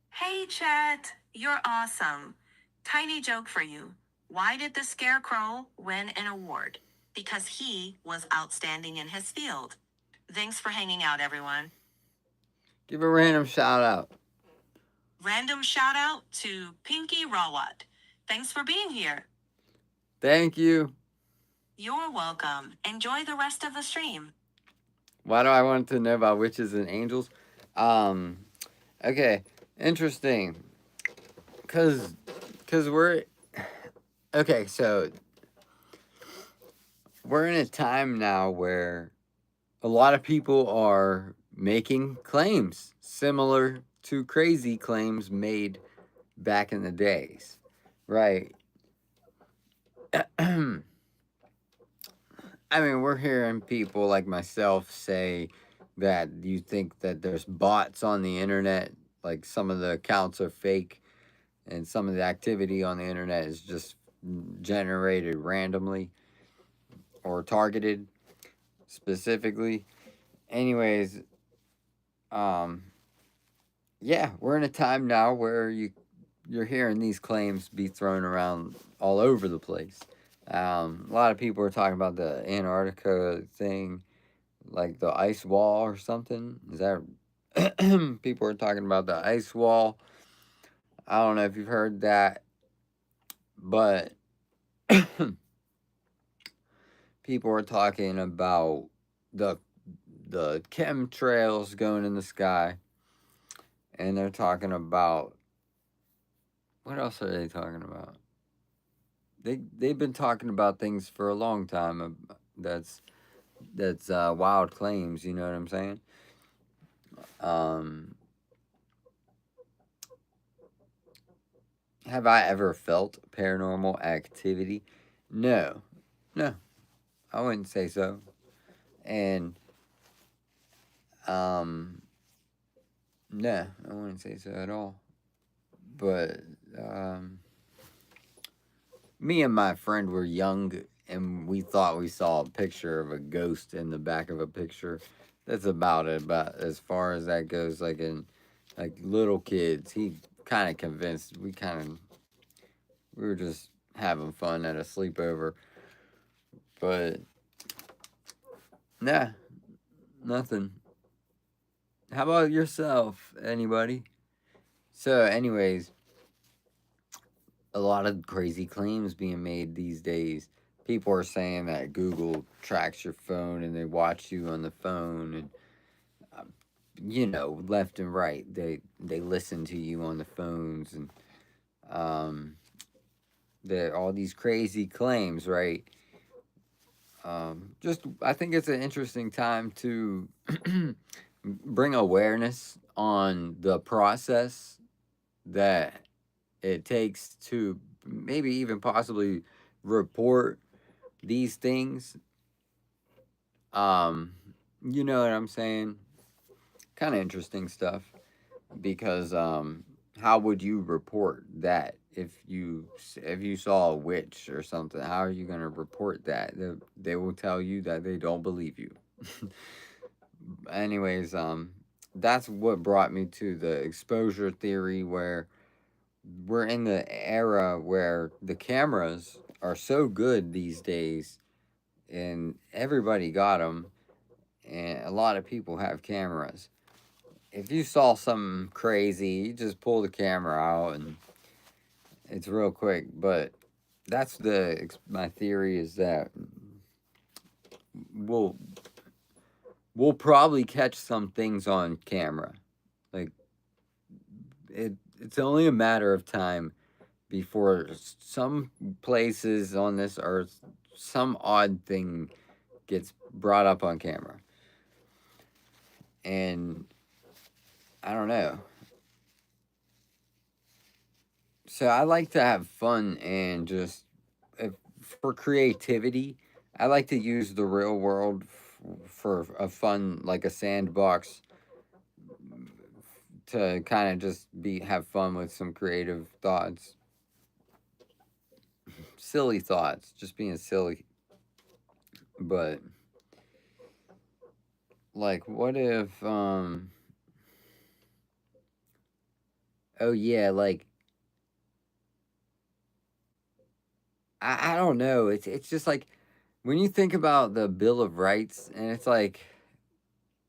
Hey, chat. You're awesome. Tiny joke for you. Why did the Scarecrow win an award? Because he was outstanding in his field. Thanks for hanging out, everyone. Give a random shout out. Random shout out to Pinky Rawat. Thanks for being here. Thank you. You're welcome. Enjoy the rest of the stream. Why do I want to know about witches and angels? Okay, interesting. Cause we're okay. So we're in a time now where a lot of people are making claims similar to crazy claims made back in the days, right? I mean, we're hearing people like myself say that you think that there's bots on the internet, like some of the accounts are fake, and some of the activity on the internet is just generated randomly or targeted specifically. Anyways, yeah, we're in a time now where you're hearing these claims be thrown around all over the place. A lot of people are talking about the Antarctica thing, like the ice wall or something. Is that people are talking about the ice wall? I don't know if you've heard that, but people are talking about the chemtrails going in the sky, and they're talking about what else are they talking about? They've been talking about things for a long time. That's wild claims. You know what I'm saying? Have I ever felt paranormal activity? No, I wouldn't say so. And no, I wouldn't say so at all. But me and my friend were young, and we thought we saw a picture of a ghost in the back of a picture. That's about it. But as far as that goes, like little kids, he kind of convinced. We were just having fun at a sleepover. But nah, nothing. How about yourself, anybody? So, anyways, a lot of crazy claims being made these days. People are saying that Google tracks your phone and they watch you on the phone, and left and right. They listen to you on the phones, and um, there all these crazy claims, right? Just I think it's an interesting time to bring awareness on the process that it takes to maybe even possibly report these things. Um, you know what I'm saying? Kind of interesting stuff because how would you report that if you saw a witch or something? How are you going to report that? They will tell you that they don't believe you. Anyways, that's what brought me to the exposure theory, where we're in the era where the cameras are so good these days, and everybody got them, and a lot of people have cameras. If you saw something crazy, you just pull the camera out and it's real quick. But that's my theory is that we'll we'll probably catch some things on camera. Like it's only a matter of time before some places on this earth, some odd thing gets brought up on camera. And I don't know. So I like to have fun and just for creativity. I like to use the real world for a fun, like a sandbox, to kind of just have fun with some creative thoughts, silly thoughts, just being silly. But like, what if oh yeah, like I don't know. It's just like when you think about the Bill of Rights, and it's like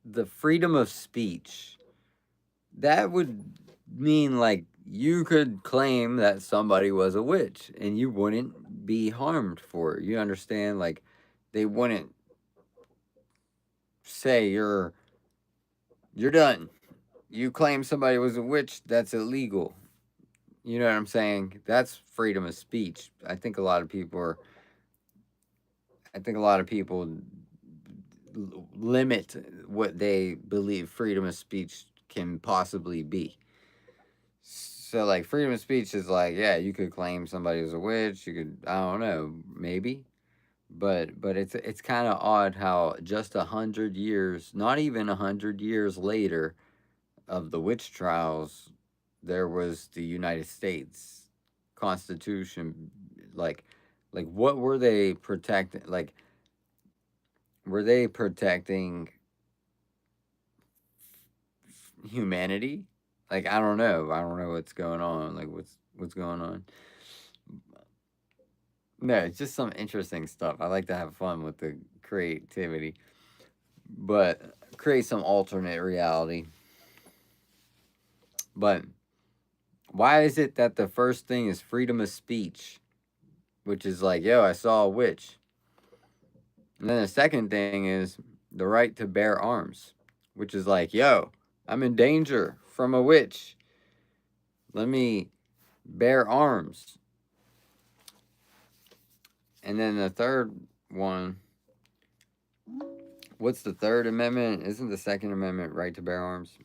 the freedom of speech, that would mean like you could claim that somebody was a witch and you wouldn't be harmed for it. You understand? Like they wouldn't say you're done. You claim somebody was a witch, that's illegal. You know what I'm saying? That's freedom of speech. I think a lot of people limit what they believe freedom of speech can possibly be. So like freedom of speech is like, yeah, you could claim somebody was a witch, you could, I don't know, maybe. But it's kind of odd how just 100 years, not even 100 years later of the witch trials, there was the United States Constitution. Like like what were they protecting? Like were they protecting humanity? Like I don't know. I don't know what's going on. Like what's going on? No, it's just some interesting stuff. I like to have fun with the creativity, but create some alternate reality. But why is it that the first thing is freedom of speech, which is like, yo, I saw a witch. And then the second thing is the right to bear arms, which is like, yo, I'm in danger from a witch. Let me bear arms. And then the third one, what's the Third Amendment? Isn't the Second Amendment right to bear arms?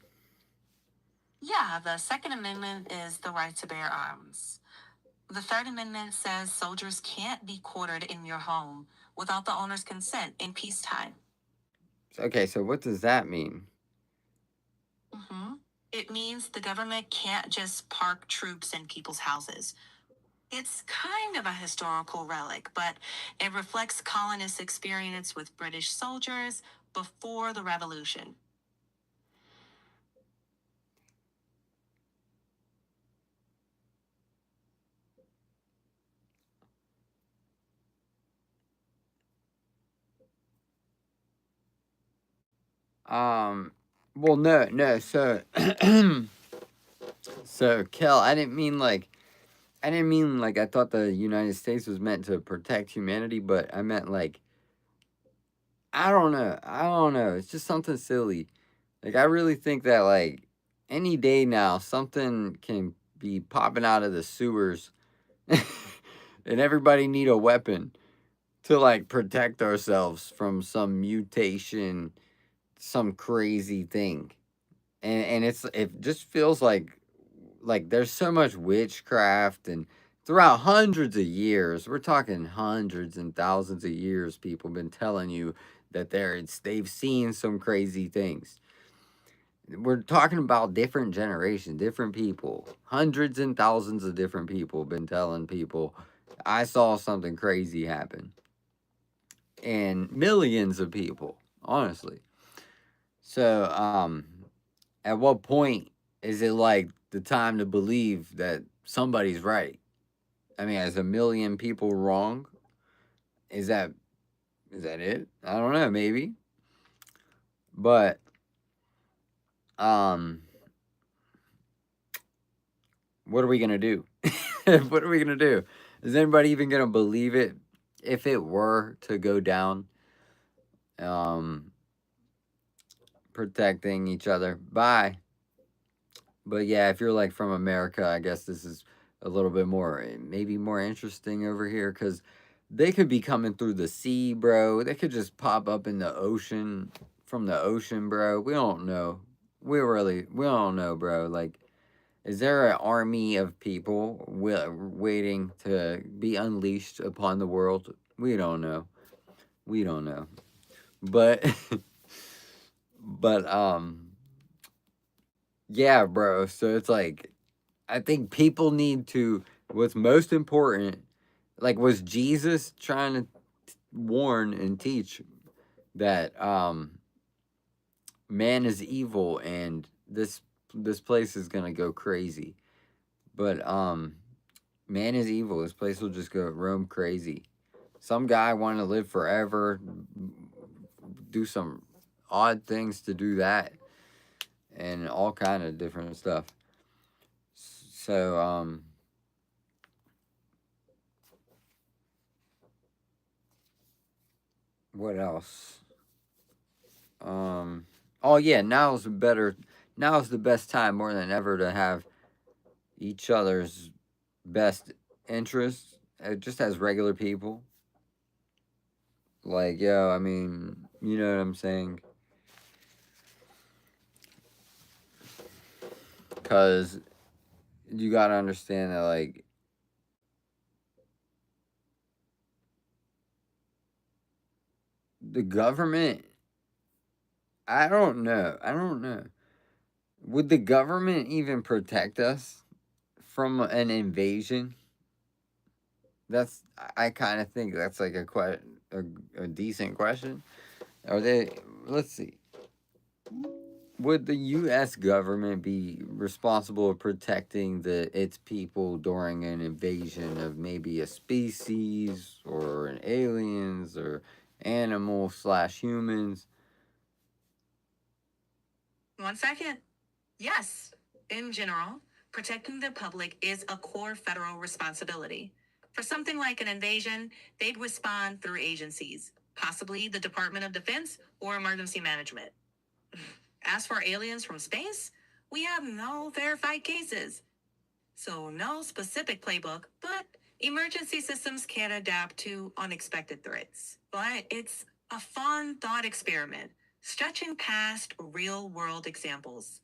Yeah, the Second Amendment is the right to bear arms. The Third Amendment says soldiers can't be quartered in your home without the owner's consent in peacetime. Okay, so what does that mean? It means the government can't just park troops in people's houses. It's kind of a historical relic, but it reflects colonists' experience with British soldiers before the Revolution. Well, no. So, so Kel, I didn't mean like I thought the United States was meant to protect humanity, but I meant like I don't know. It's just something silly. Like, I really think that, like, any day now, something can be popping out of the sewers and everybody need a weapon to, like, protect ourselves from some mutation, some crazy thing. And it just feels like there's so much witchcraft and throughout hundreds of years, we're talking hundreds and thousands of years, people been telling you that they've seen some crazy things. We're talking about different generations, different people. Hundreds and thousands of different people have been telling people, I saw something crazy happen. And millions of people, honestly. So, at what point is it like the time to believe that somebody's right? I mean, is a million people wrong? Is that it? I don't know, maybe. But um what are we gonna do? What are we gonna do? Is anybody even gonna believe it if it were to go down? Um, Protecting each other. Bye. But yeah, if you're like from America, I guess this is a little bit more, maybe more interesting over here because they could be coming through the sea, bro. They could just pop up in the ocean from the ocean, bro. We don't know. We don't know, bro. Like, is there an army of people waiting to be unleashed upon the world? We don't know. We don't know. But, but, yeah, bro. So it's like, I think people need to, what's most important, like, was Jesus trying to warn and teach that, man is evil and this place is gonna go crazy. But, man is evil. This place will just go roam crazy. Some guy want to live forever, do some odd things to do that, and all kind of different stuff. So, what else? Oh yeah, now's the best time more than ever to have each other's best interests, just as regular people. Like, yo, I mean, you know what I'm saying? Because you gotta understand that, like, the government, I don't know. I don't know. Would the government even protect us from an invasion? That's, I kind of think that's like a decent question. Are they, let's see. Would the U.S. government be responsible for protecting its people during an invasion of maybe a species or an aliens or animal slash humans? 1 second. Yes, in general, protecting the public is a core federal responsibility. For something like an invasion, they'd respond through agencies, possibly the Department of Defense or Emergency Management. As for aliens from space, we have no verified cases. So, no specific playbook, but emergency systems can adapt to unexpected threats. But it's a fun thought experiment, stretching past real world examples.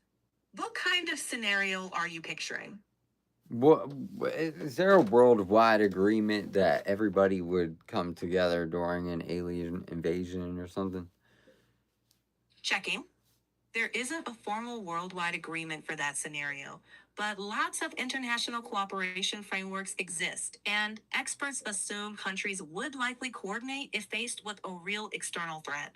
What kind of scenario are you picturing? What is there a worldwide agreement that everybody would come together during an alien invasion or something? Checking. There isn't a formal worldwide agreement for that scenario, but lots of international cooperation frameworks exist, and experts assume countries would likely coordinate if faced with a real external threat.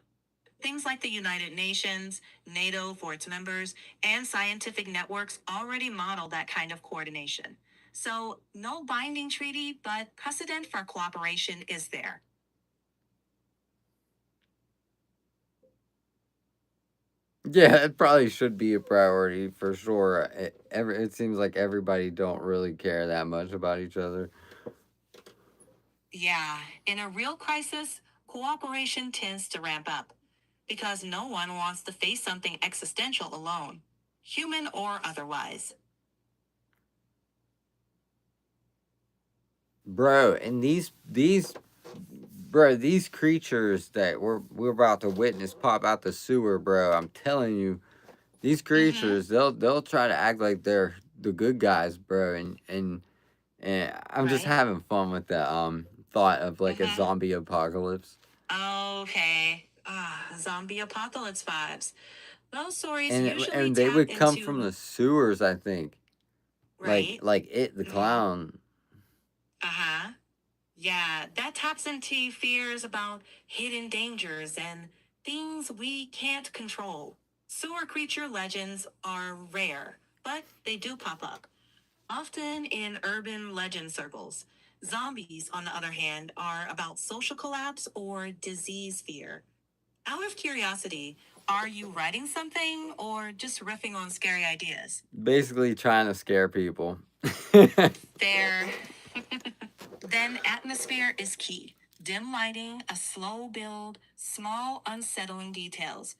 Things like the United Nations, NATO for its members, and scientific networks already model that kind of coordination. So, no binding treaty, but precedent for cooperation is there. Yeah, it probably should be a priority for sure. It seems like everybody don't really care that much about each other. Yeah, in a real crisis, cooperation tends to ramp up. because no one wants to face something existential alone, human or otherwise. Bro, and these creatures that we're about to witness pop out the sewer, bro. I'm telling you, these Mm-hmm. creatures, they'll try to act like they're the good guys, bro, and I'm just Right? having fun with the thought of like a Mm-hmm. zombie apocalypse. Okay. Zombie apocalypse vibes. Those stories And usually and they tap would come from into, the sewers, I think. right? Like it the Mm-hmm. clown. Uh-huh. Yeah, that taps into fears about hidden dangers and things we can't control. Sewer creature legends are rare, but they do pop up, often in urban legend circles. Zombies, on the other hand, are about social collapse or disease fear. Out of curiosity, are you writing something or just riffing on scary ideas? Basically trying to scare people. Fair. Then atmosphere is key. Dim lighting, a slow build, small unsettling details.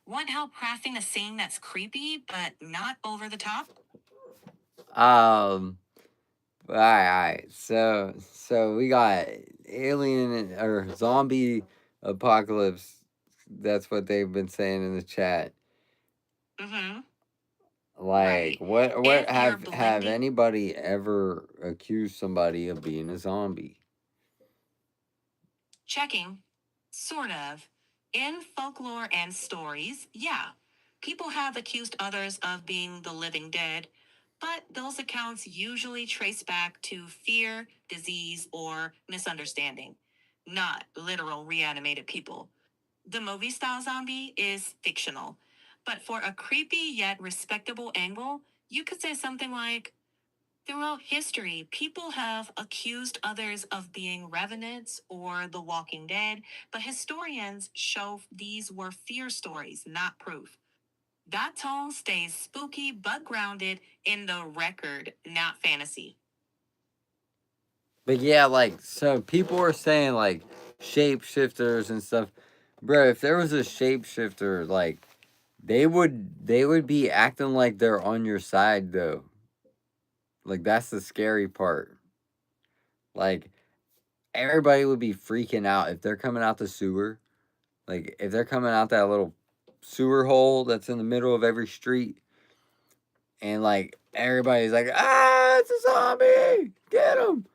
Want help crafting a scene that's creepy but not over the top? um all right. So we got alien or zombie apocalypse. That's what they've been saying in the chat. Mm-hmm. Like Right. what If you're have blending, anybody ever accused somebody of being a zombie? checking, sort of. In folklore and stories, yeah. People have accused others of being the living dead, but those accounts usually trace back to fear, disease, or misunderstanding, not literal reanimated people. The movie style zombie is fictional, but for a creepy yet respectable angle, you could say something like, throughout history, people have accused others of being revenants or the walking dead, but historians show these were fear stories, not proof. That tone stays spooky but grounded in the record, not fantasy. But yeah, like so people are saying like shapeshifters and stuff. Bro, if there was a shapeshifter, like they would be acting like they're on your side though. Like that's the scary part. Like everybody would be freaking out if they're coming out the sewer. Like if they're coming out that little sewer hole that's in the middle of every street, and like everybody's like, ah, it's a zombie, get him.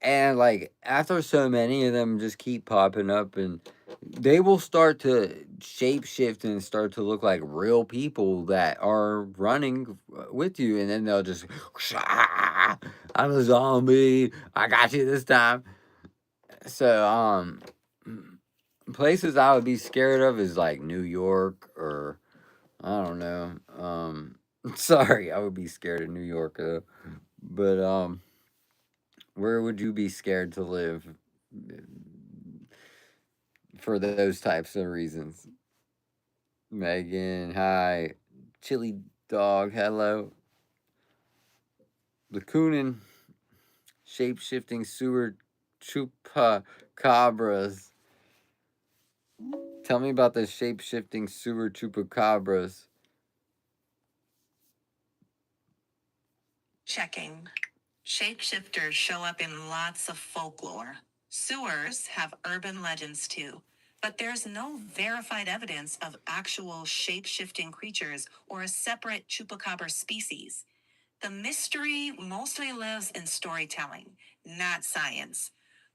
And like after so many of them just keep popping up, and they will start to shapeshift and start to look like real people that are running with you, and then they'll just I'm a zombie, I got you this time. So places I would be scared of is like New York, or I don't know. Sorry, I would be scared of New York, but where would you be scared to live for those types of reasons? Megan, hi. Chili Dog, hello. Lacunin, shape shifting sewer chupacabras. Tell me about the shape shifting sewer chupacabras. Checking. Shapeshifters show up in lots of folklore. Sewers have urban legends too, but there's no verified evidence of actual shape-shifting creatures or a separate chupacabra species. The mystery mostly lives in storytelling, not science.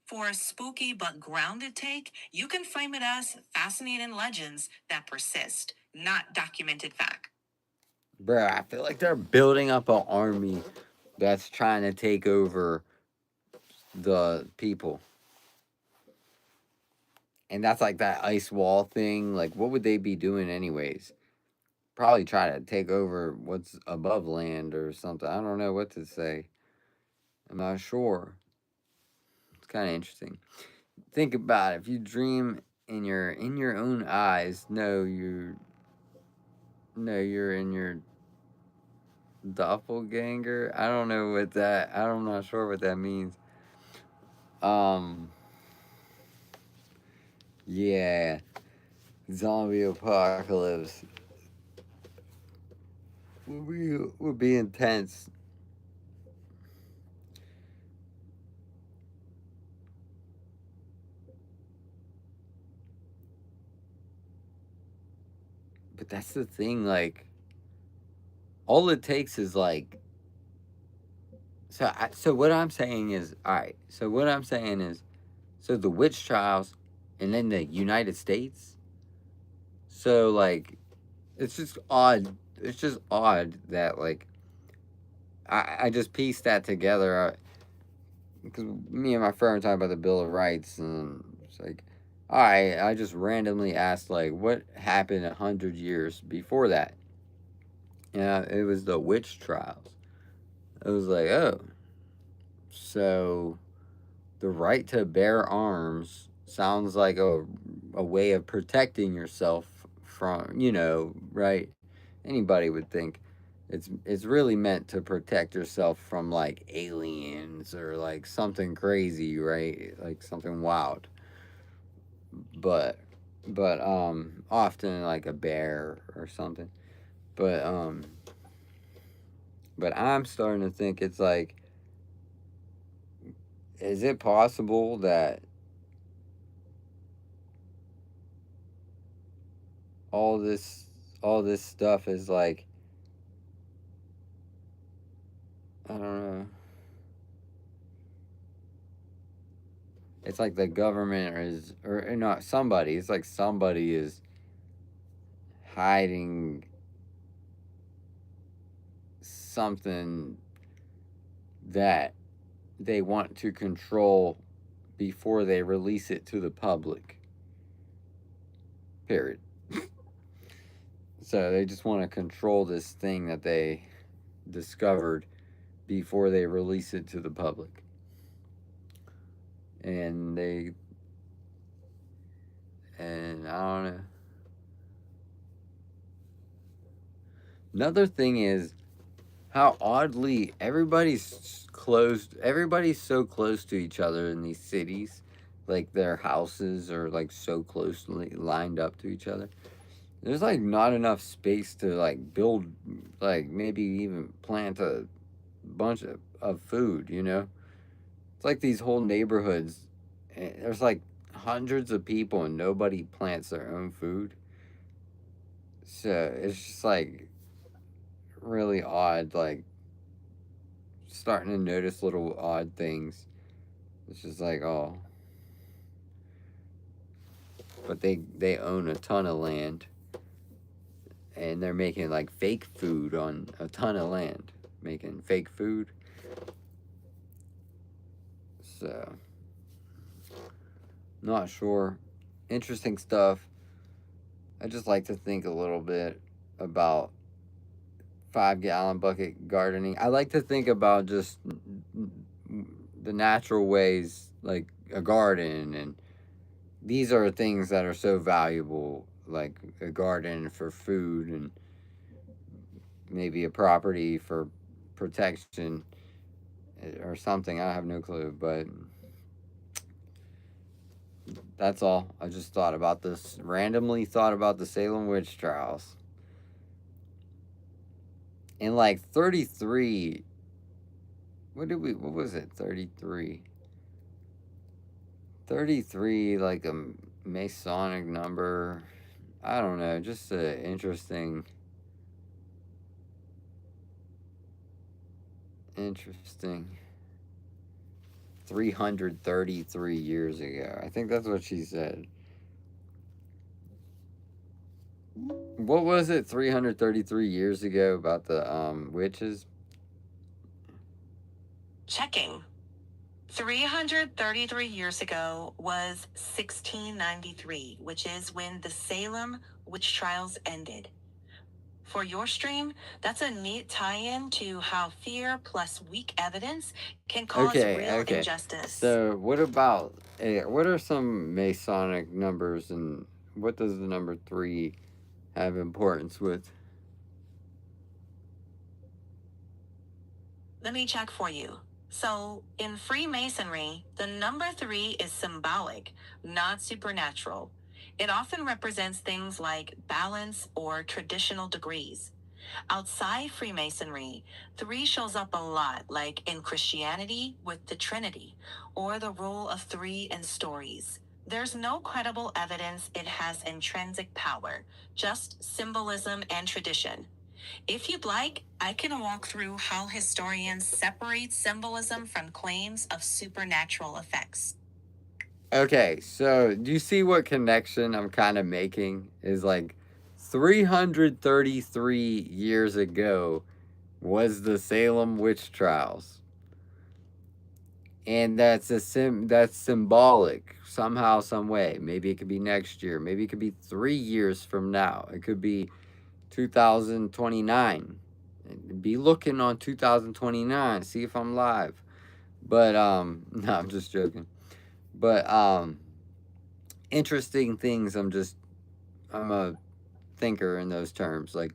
For a spooky but grounded take, you can frame it as fascinating legends that persist, not documented fact. Bro, I feel like they're building up an army that's trying to take over the people. And that's like that ice wall thing. Like, what would they be doing, anyways? Probably try to take over what's above land or something. I don't know what to say. I'm not sure. It's kind of interesting. Think about it. If you dream in your own eyes, you're in your doppelganger. I don't know what that. I'm not sure what that means. Um. Yeah. zombie apocalypse would be intense. But that's the thing, like, all it takes is like, so what I'm saying is, all right. So what I'm saying is, so the witch trials, and then the United States. So like, it's just odd. It's just odd that like I just pieced that together because me and my friend were talking about the Bill of Rights, and it's like, all right, I just randomly asked like, what happened 100 years before that? Yeah, it was the witch trials. It was like, oh, so the right to bear arms sounds like a way of protecting yourself from, right? Anybody would think it's really meant to protect yourself from like aliens or like something crazy, right? Like something wild. But often like a bear or something. But but I'm starting to think it's like, is it possible that all this all this stuff is like, I don't know. It's like the government or not somebody. It's like somebody is hiding something that they want to control before they release it to the public. Period. So they just want to control this thing that they discovered before they release it to the public. And I don't know. Another thing is how oddly everybody's so close to each other in these cities. Like their houses are like so closely lined up to each other. There's like not enough space to like build, like maybe even plant a bunch of food, It's like these whole neighborhoods, there's like hundreds of people and nobody plants their own food. So it's just like really odd, like starting to notice little odd things. It's just like, oh, but they own a ton of land, and they're making like fake food on a ton of land, making fake food. So, not sure. Interesting stuff. I just like to think a little bit about 5 gallon bucket gardening. I like to think about just the natural ways, like a garden, and these are things that are so valuable, like a garden for food and maybe a property for protection or something. I have no clue, but that's all. I just thought about this, randomly thought about the Salem witch trials. In like 33, what was it? 33. 33, like a Masonic number. I don't know, just an interesting 333 years ago. I think that's what she said. What was it 333 years ago about the witches? Checking. 333 years ago was 1693, which is when the Salem witch trials ended. For your stream, that's a neat tie-in to how fear plus weak evidence can cause real injustice. So what about, what are some Masonic numbers, and what does the number 3 have importance with? Let me check for you. So, in Freemasonry, the number 3 is symbolic, not supernatural. It often represents things like balance or traditional degrees. Outside Freemasonry, 3 shows up a lot, like in Christianity with the Trinity, or the rule of 3 in stories. There's no credible evidence it has intrinsic power, just symbolism and tradition. If you'd like, I can walk through how historians separate symbolism from claims of supernatural effects. Okay, so do you see what connection I'm kind of making? Is like 333 years ago was the Salem witch trials. And that's symbolic somehow, some way. Maybe it could be next year. Maybe it could be 3 years from now. It could be 2029. Be looking on 2029, see if I'm live. But no, I'm just joking. But interesting things. I'm a thinker in those terms. Like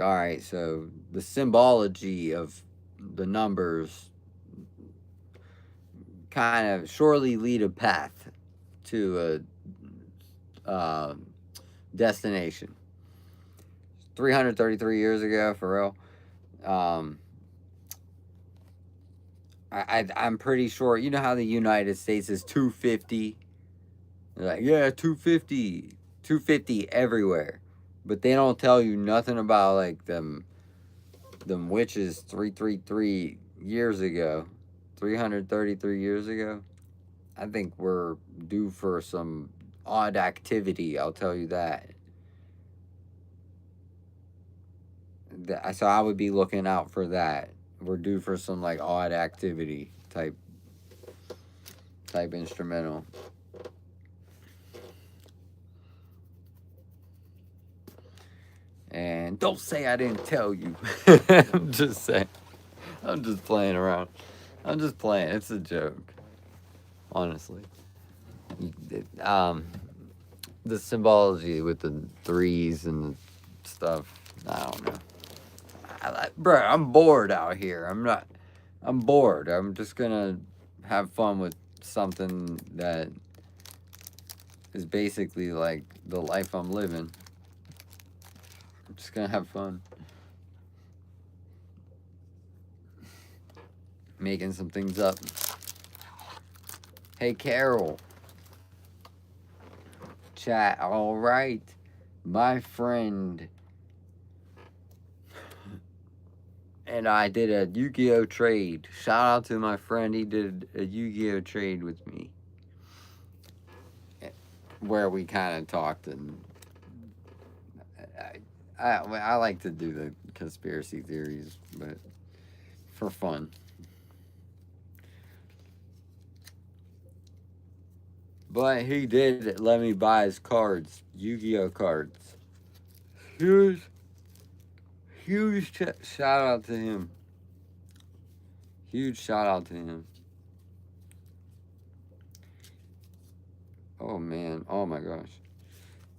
all right, so the symbology of the numbers kind of surely lead a path to a destination. 333 years ago, for real. Um, I'm pretty sure. You know how the United States is 250. They're like, yeah, 250, 250 everywhere, but they don't tell you nothing about like them witches 333 years ago, 333 years ago. I think we're due for some odd activity. I'll tell you that. So I would be looking out for that. We're due for some like odd activity type instrumental. And don't say I didn't tell you. I'm just saying. I'm just playing around. I'm just playing. It's a joke. Honestly. Um, the symbology with the threes and stuff. I don't know. Bro, I'm bored out here. I'm bored. I'm just gonna have fun with something that is basically like the life I'm living. I'm just gonna have fun. Making some things up. Hey, Carol. Chat, all right. My friend and I did a Yu-Gi-Oh trade. Shout out to my friend. He did a Yu-Gi-Oh trade with me. Where we kind of talked, and I like to do the conspiracy theories, but for fun. But he did let me buy his cards, Yu-Gi-Oh cards. Huge shout out to him. Huge shout out to him. Oh man, oh my gosh.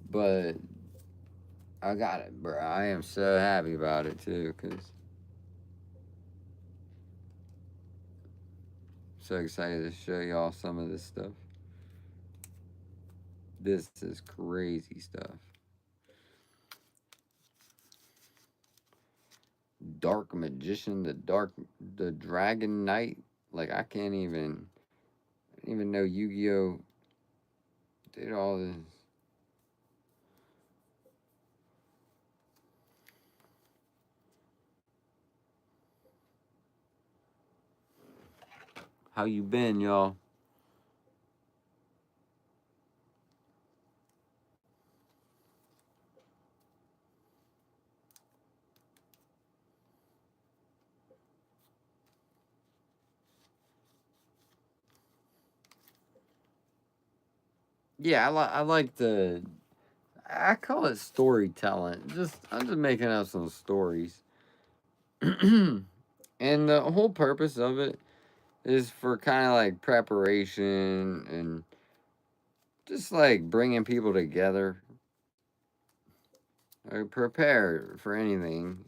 But I got it, bro. I am so happy about it too, cause so excited to show y'all some of this stuff. This is crazy stuff. Dark Magician, the Dragon Knight. Like I didn't even know Yu-Gi-Oh did all this. How you been, y'all? Yeah, I like the. I call it storytelling. I'm just making up some stories, and the whole purpose of it is for kind of like preparation and just like bringing people together. Or prepare for anything,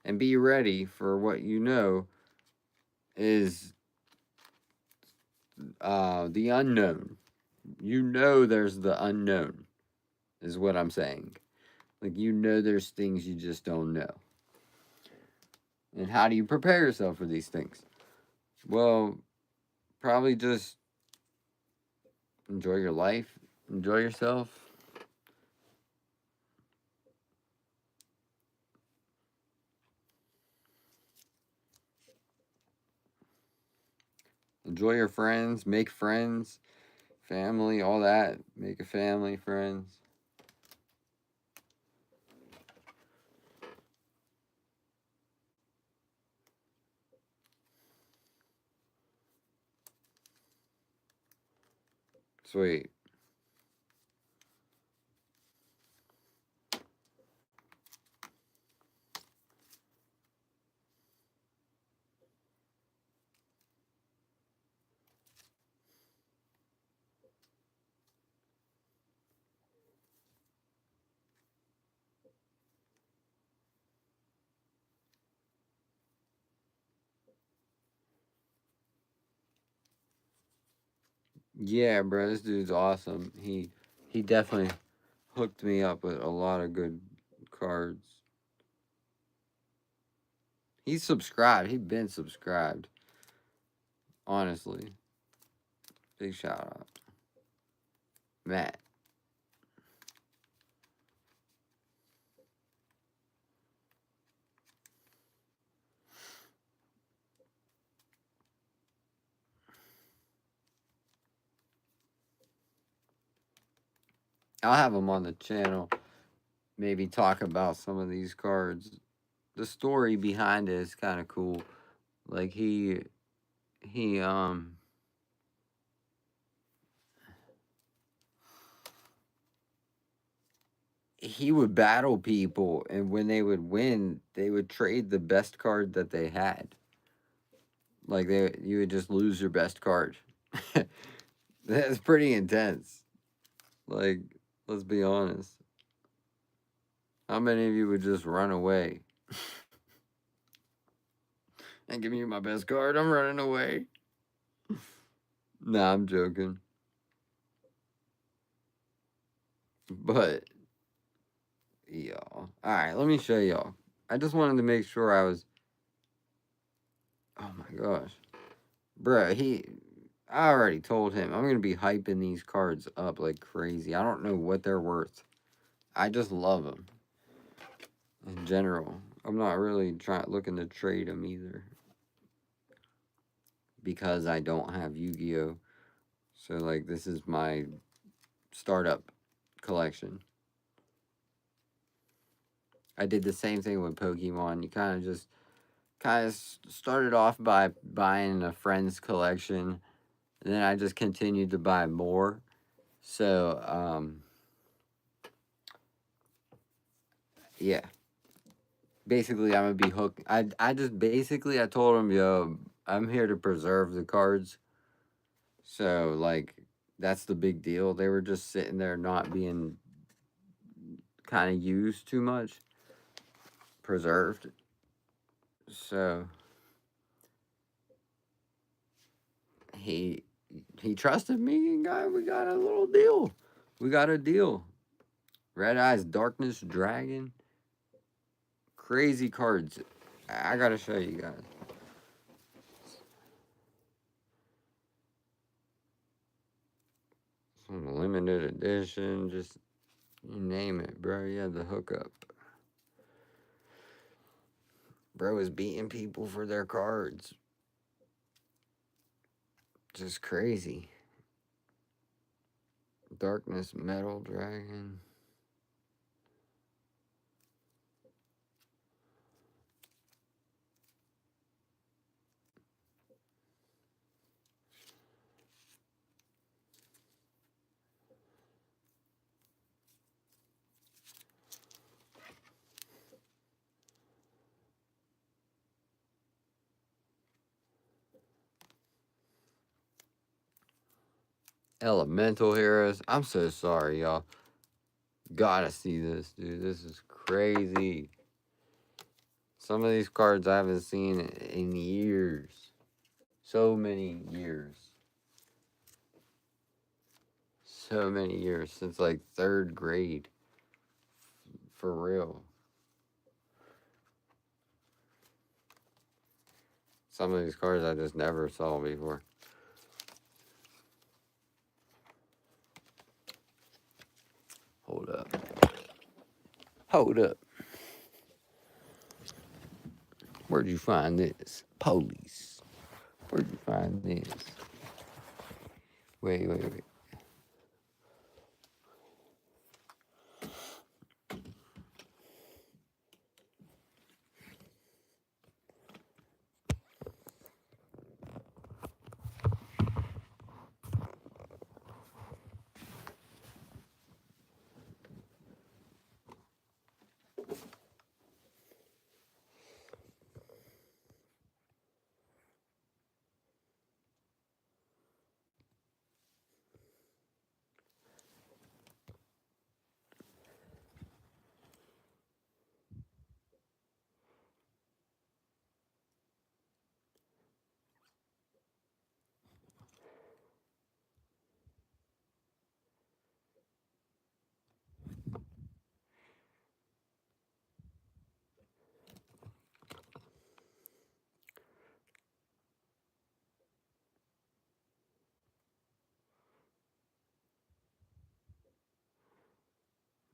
and be ready for what you know is the unknown. You know, there's the unknown. is what I'm saying. Like, you know, there's things you just don't know. And how do you prepare yourself for these things? Well, probably just enjoy your life, enjoy yourself. Enjoy your friends, make friends, family, all that. Make a family, friends. Sweet. Yeah, bro, this dude's awesome. He definitely hooked me up with a lot of good cards. He's subscribed. He's been subscribed. Honestly. Big shout out. Matt. I'll have him on the channel. Maybe talk about some of these cards. The story behind it is kind of cool. Like he he would battle people, and when they would win, they would trade the best card that they had. Like, you would just lose your best card. That's pretty intense. Like, let's be honest. How many of you would just run away? And give me my best card, I'm running away. Nah, I'm joking. But, y'all. Alright, let me show y'all. I just wanted to make sure I was... Oh my gosh. Bruh, I already told him I'm going to be hyping these cards up like crazy. I don't know what they're worth. I just love them. In general. I'm not really looking to trade them either. Because I don't have Yu-Gi-Oh! So, like, this is my startup collection. I did the same thing with Pokemon. You kind of started off by buying a friend's collection. And then I just continued to buy more. So, yeah. Basically, I'm going to be hooked. I told him, yo, I'm here to preserve the cards. So, like, that's the big deal. They were just sitting there not being kind of used too much. Preserved. So, he trusted me, and we got a little deal. We got a deal. Red Eyes Darkness Dragon. Crazy cards. I gotta show you guys. Some limited edition, just you name it, bro. You had the hookup. Bro is beating people for their cards. Just crazy. Darkness Metal Dragon. Elemental Heroes. I'm so sorry, y'all. Gotta see this, dude. This is crazy. Some of these cards I haven't seen in years. So many years. So many years since like 3rd grade. for real. Some of these cars I just never saw before. Hold up. Hold up. Where'd you find this? Police. Where'd you find this? Wait.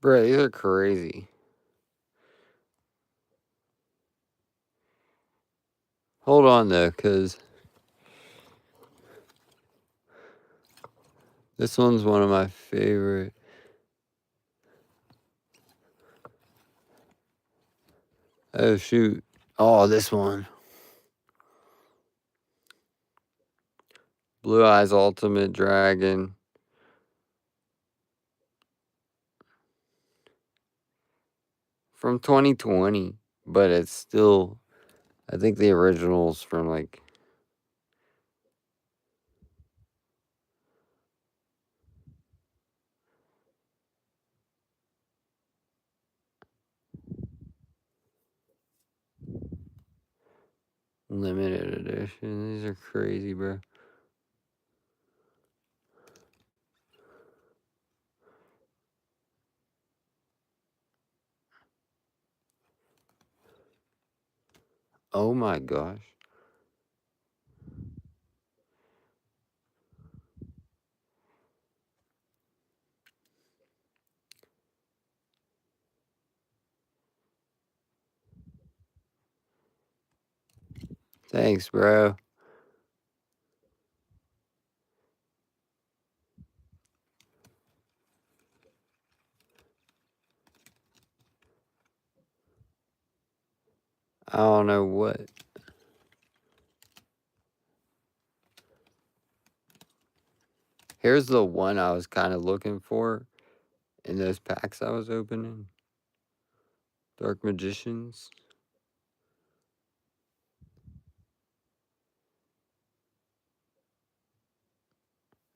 Bro, these are crazy. Hold on though, because this one's one of my favorite. Oh, shoot. Oh, this one. Blue Eyes Ultimate Dragon. From 2020. But it's still, I think the original's from like. Limited edition. These are crazy, bro. Oh my gosh. Thanks, bro. I don't know what. Here's the one I was kind of looking for in those packs I was opening. Dark Magicians.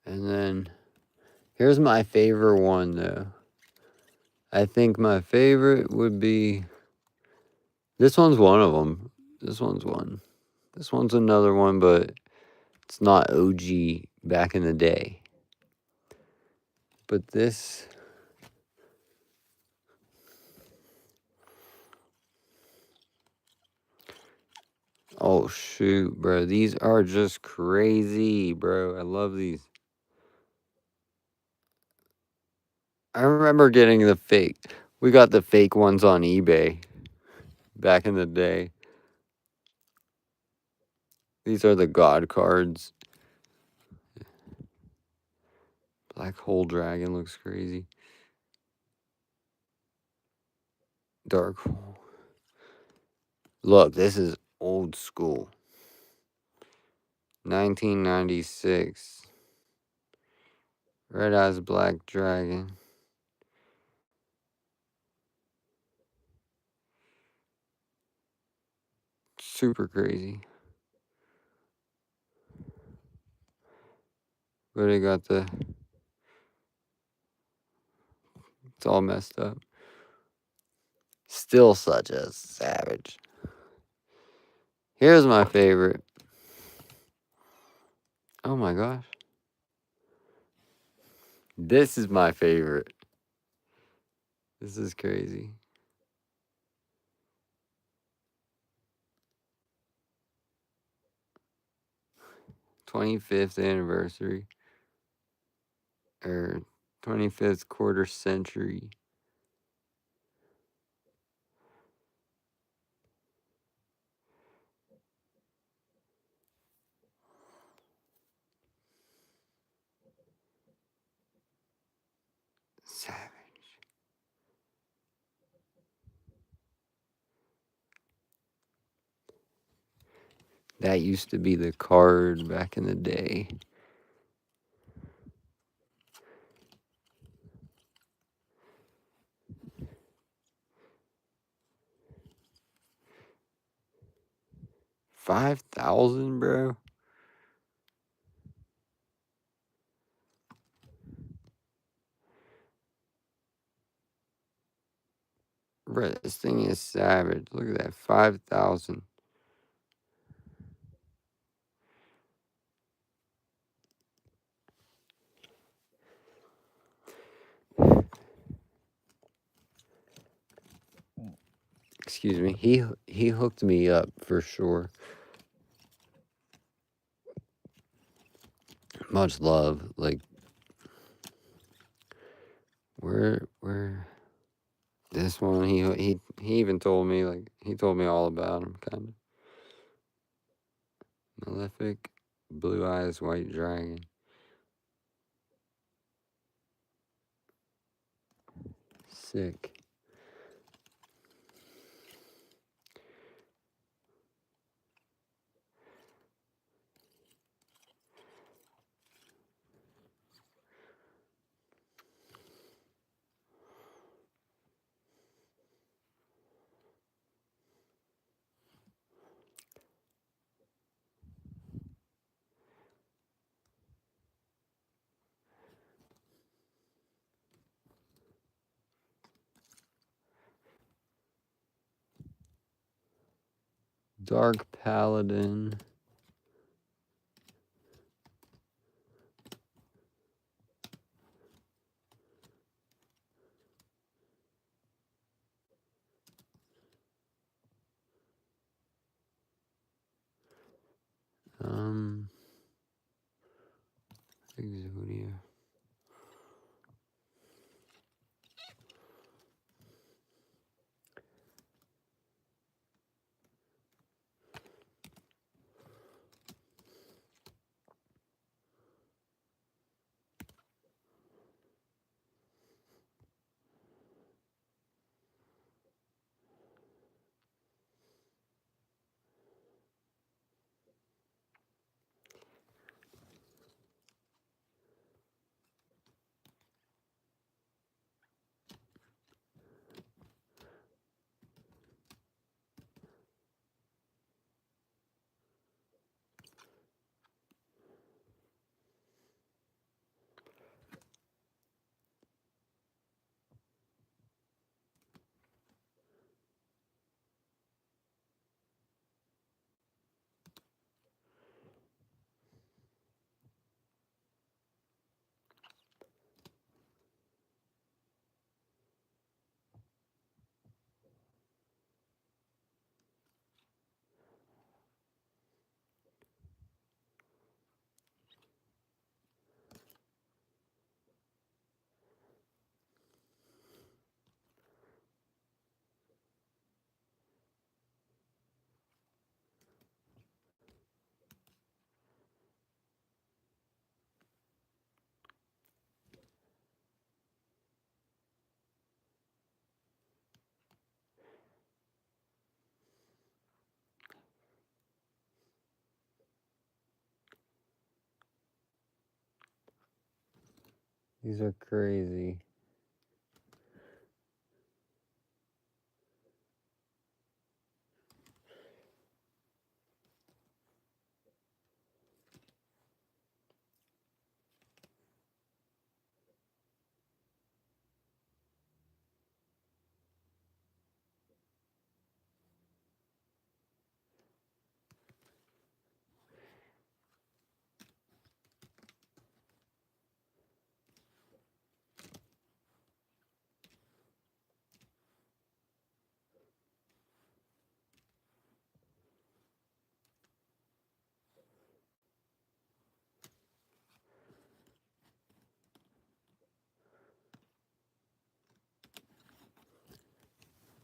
And then here's my favorite one, though. I think my favorite would be. This one's one of them. This one's one. This one's another one, but it's not OG back in the day. But this. Oh, shoot, bro. These are just crazy, bro. I love these. I remember getting the fake. We got the fake ones on eBay back in the day. These are the God cards. Black Hole Dragon looks crazy. Dark Hole. Look, this is old school. 1996. Red Eyes Black Dragon. Super crazy. But it got the. It's all messed up. Still such a savage. Here's my favorite. Oh my gosh. This is my favorite. This is crazy. 25th anniversary. Or 25th quarter century. Savage. That used to be the card back in the day. $5,000, bro. Bro, this thing is savage. Look at that, 5,000. Excuse me. He hooked me up for sure. Much love. Like, where this one, he even told me, like, he told me all about him, kind of. Malefic, Blue Eyes White Dragon. Sick. Dark Paladin. Exodia. These are crazy.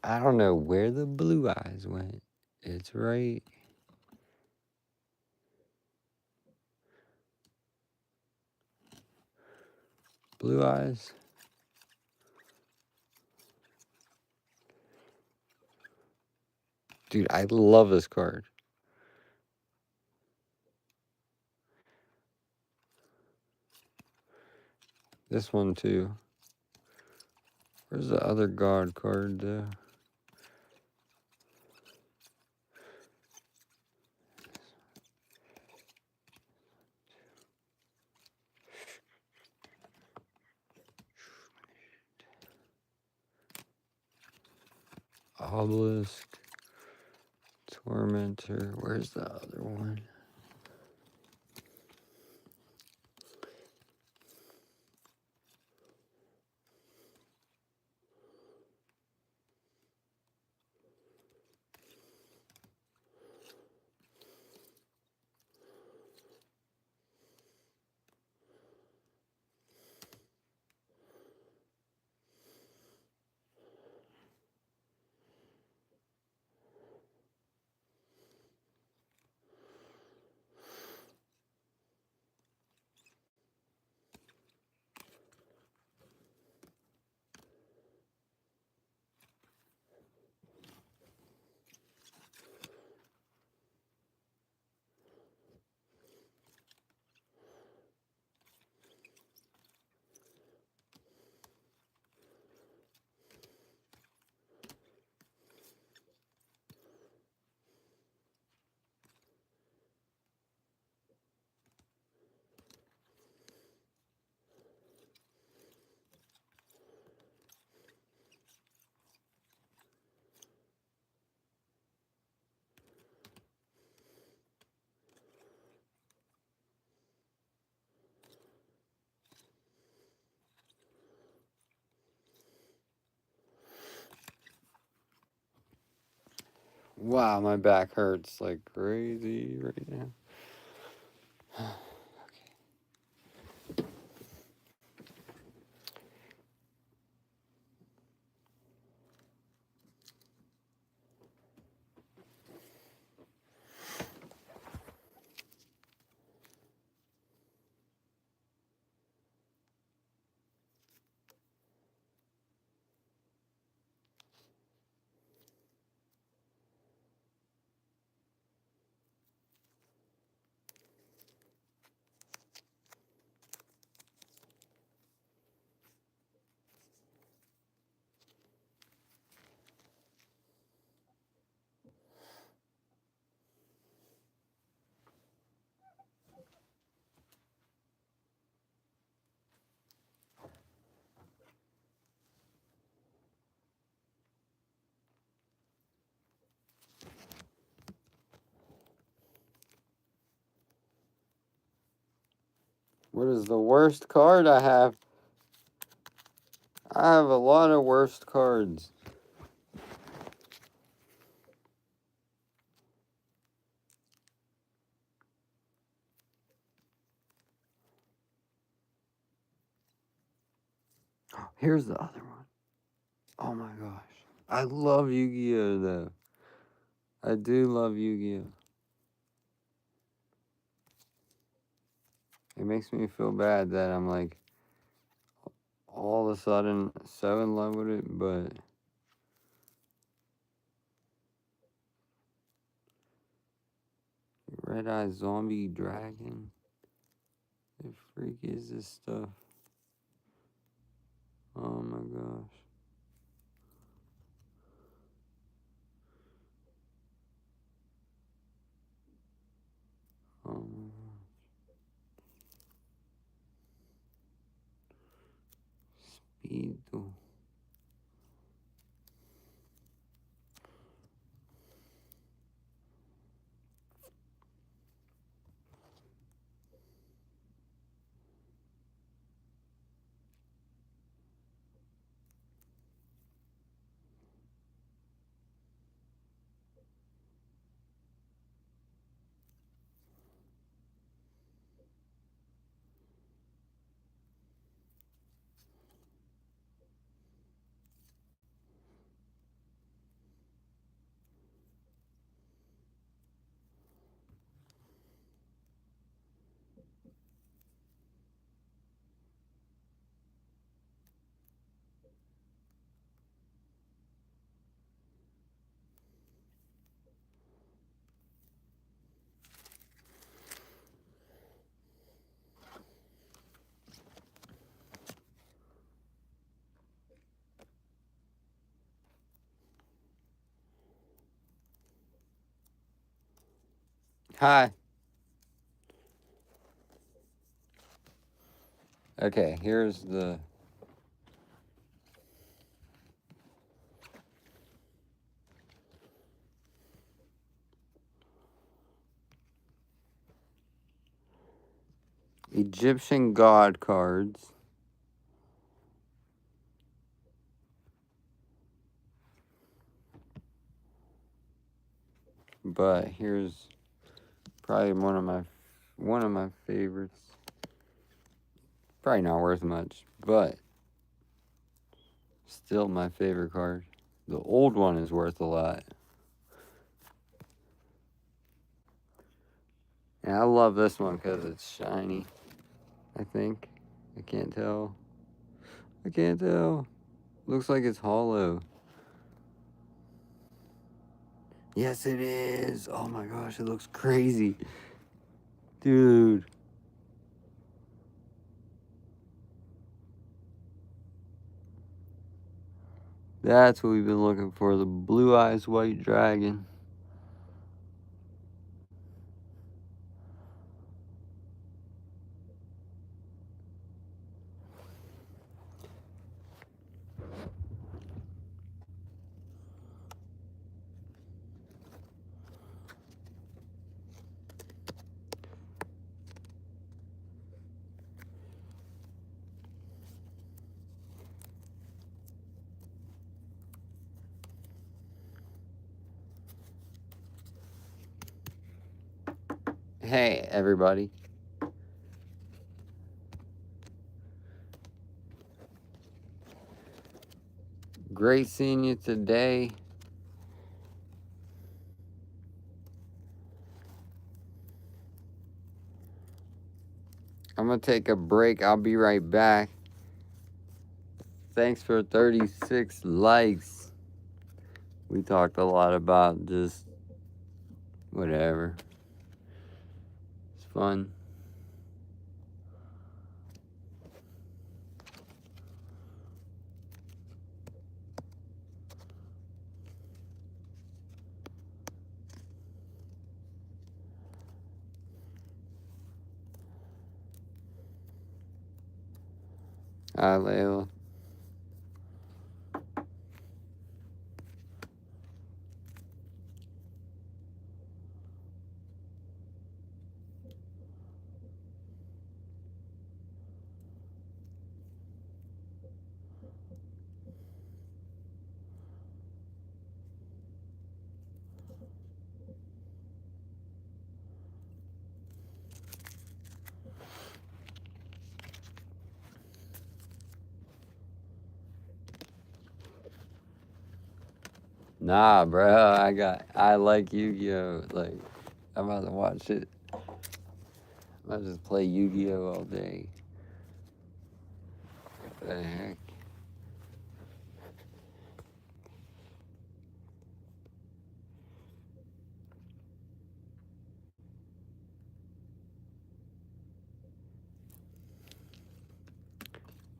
I don't know where the blue eyes went. It's right. Blue eyes. Dude, I love this card. This one too. Where's the other god card though? Obelisk. Tormentor. Where's the other one? Wow, my back hurts like crazy right now. What is the worst card I have? I have a lot of worst cards. Here's the other one. Oh my gosh. I love Yu-Gi-Oh though. I do love Yu-Gi-Oh. It makes me feel bad that I'm like all of a sudden so in love with it, but Red Eye Zombie Dragon. The freak is this stuff? Oh my gosh. Oh my gosh. Speedo. Hi. Okay, here's the... Egyptian god cards. But here's probably one of my favorites. Probably not worth much, but still my favorite card. The old one is worth a lot. And I love this one because it's shiny, I think. I can't tell. I can't tell. Looks like it's hollow. Yes, it is. Oh my gosh, it looks crazy. Dude. That's what we've been looking for. The Blue Eyes White Dragon. Hey, everybody. Great seeing you today. I'm going to take a break. I'll be right back. Thanks for 36 likes. We talked a lot about just whatever. It's fun. Hi, Layla. Nah, bro. I like Yu-Gi-Oh. Like, I'm about to watch it. I just play Yu-Gi-Oh all day. What the heck?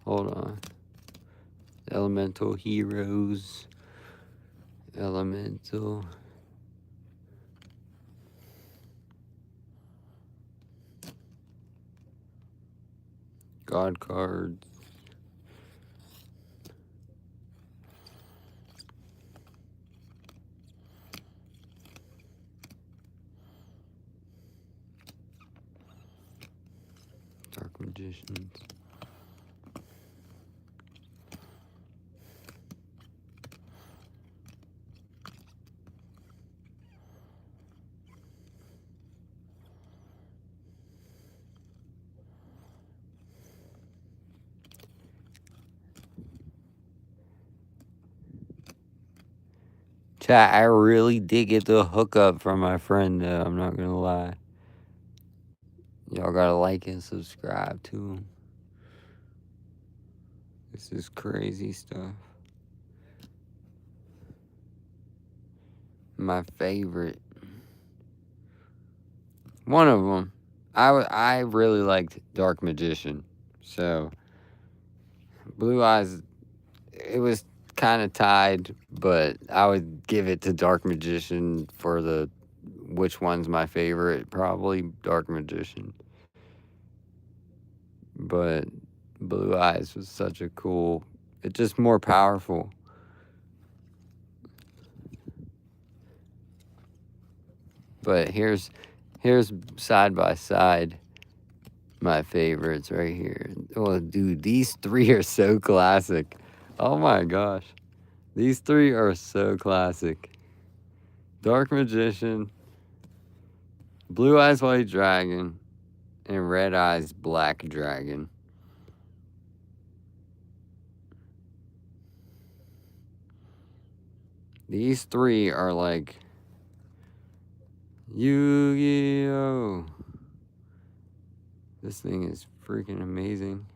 Hold on. Elemental Heroes. Elemental. God cards. Dark Magicians. Chat, I really did get the hookup from my friend, though. I'm not gonna lie. Y'all gotta like and subscribe to him. This is crazy stuff. My favorite. One of them. I really liked Dark Magician. So, Blue Eyes, it was kind of tied, but I would give it to Dark Magician for the which one's my favorite. Probably Dark Magician. But Blue Eyes was such a cool... It's just more powerful. But here's side by side my favorites right here. Oh, dude, these three are so classic. Oh my gosh. These three are so classic. Dark Magician, Blue Eyes White Dragon, and Red Eyes Black Dragon. These three are like Yu-Gi-Oh! This thing is freaking amazing.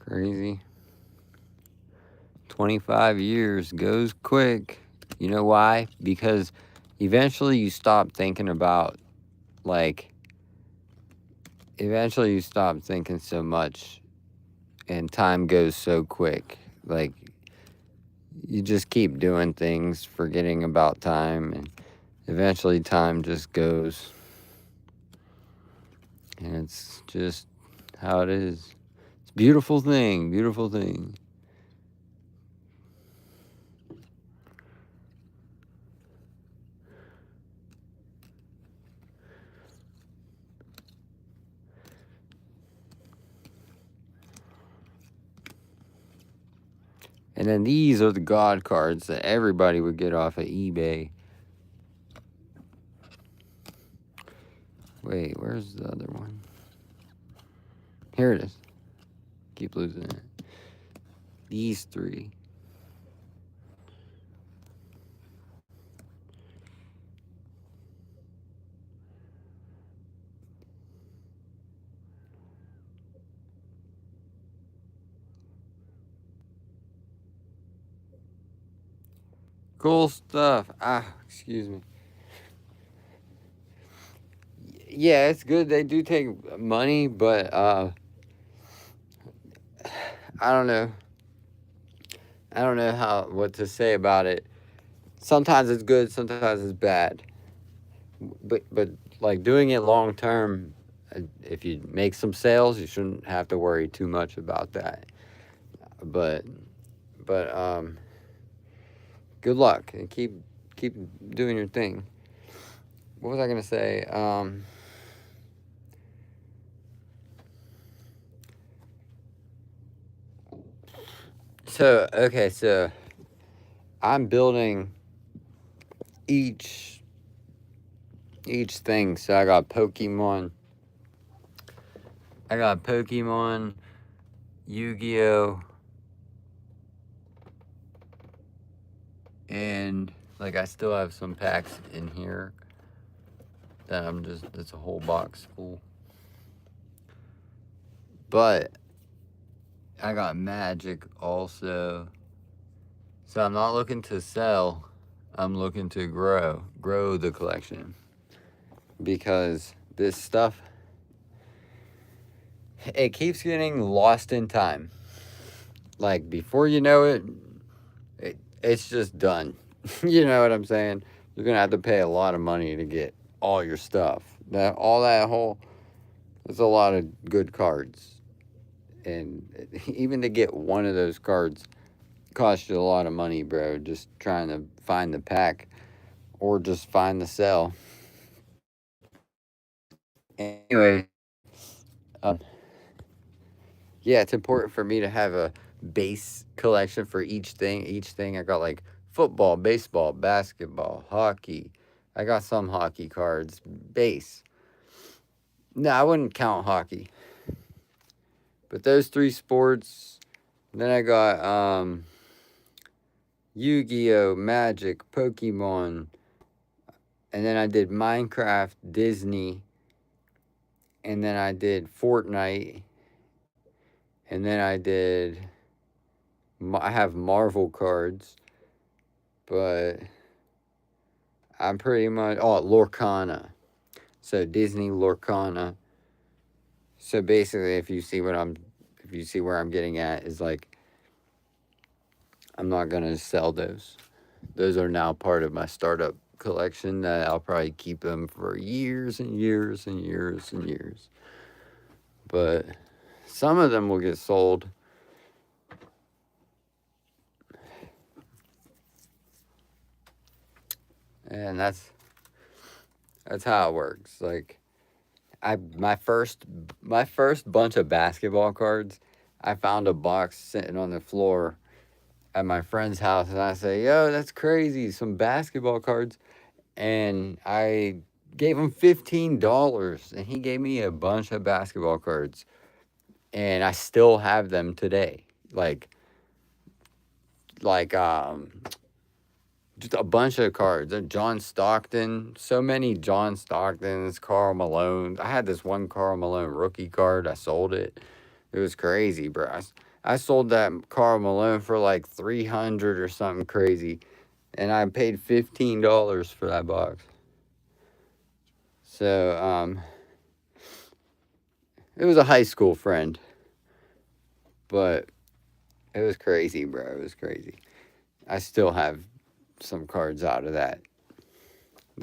Crazy. 25 years goes quick. You know why? Because eventually you stop thinking about, like, eventually you stop thinking so much and time goes so quick. Like, you just keep doing things, forgetting about time, and eventually time just goes. And it's just how it is. It's a beautiful thing, beautiful thing. And then these are the God cards that everybody would get off of eBay. Wait, where's the other one? Here it is. Keep losing it. These three. Cool stuff. Excuse me. Yeah, it's good. They do take money, but I don't know. I don't know what to say about it. Sometimes it's good, sometimes it's bad. But like doing it long term, if you make some sales, you shouldn't have to worry too much about that. But good luck and keep doing your thing. What was I gonna say? So I'm building each thing. So I got Pokemon, Yu-Gi-Oh, and like I still have some packs in here that it's a whole box full. But I got Magic also. So I'm not looking to sell, I'm looking to grow the collection. Because this stuff, it keeps getting lost in time. Like before you know it, it's just done. You know what I'm saying? You're gonna have to pay a lot of money to get all your stuff. That whole There's a lot of good cards. And even to get one of those cards costs you a lot of money, bro. Just trying to find the pack or just find the sell. Anyway, yeah, it's important for me to have a base collection for each thing. Each thing I got like football, baseball, basketball, hockey. I got some hockey cards. Base. No, I wouldn't count hockey. But those three sports. Then I got Yu-Gi-Oh, Magic, Pokemon, and then I did Minecraft, Disney, and then I did Fortnite, and then I have Marvel cards, but I'm pretty much, Lorcana. So Disney Lorcana. So basically, if you see where I'm getting at, is like, I'm not gonna sell those. Those are now part of my startup collection that I'll probably keep them for years and years and years and years. But some of them will get sold. And that's how it works. Like my first bunch of basketball cards, I found a box sitting on the floor at my friend's house, and I say, "Yo, that's crazy! Some basketball cards." And I gave him $15, and he gave me a bunch of basketball cards, and I still have them today. Like just a bunch of cards. John Stockton, so many John Stocktons, Karl Malone. I had this one Karl Malone rookie card. I sold it. It was crazy, bro. I sold that Karl Malone for like $300 or something crazy, and I paid $15 for that box. So it was a high school friend, but it was crazy, bro. It was crazy. I still have some cards out of that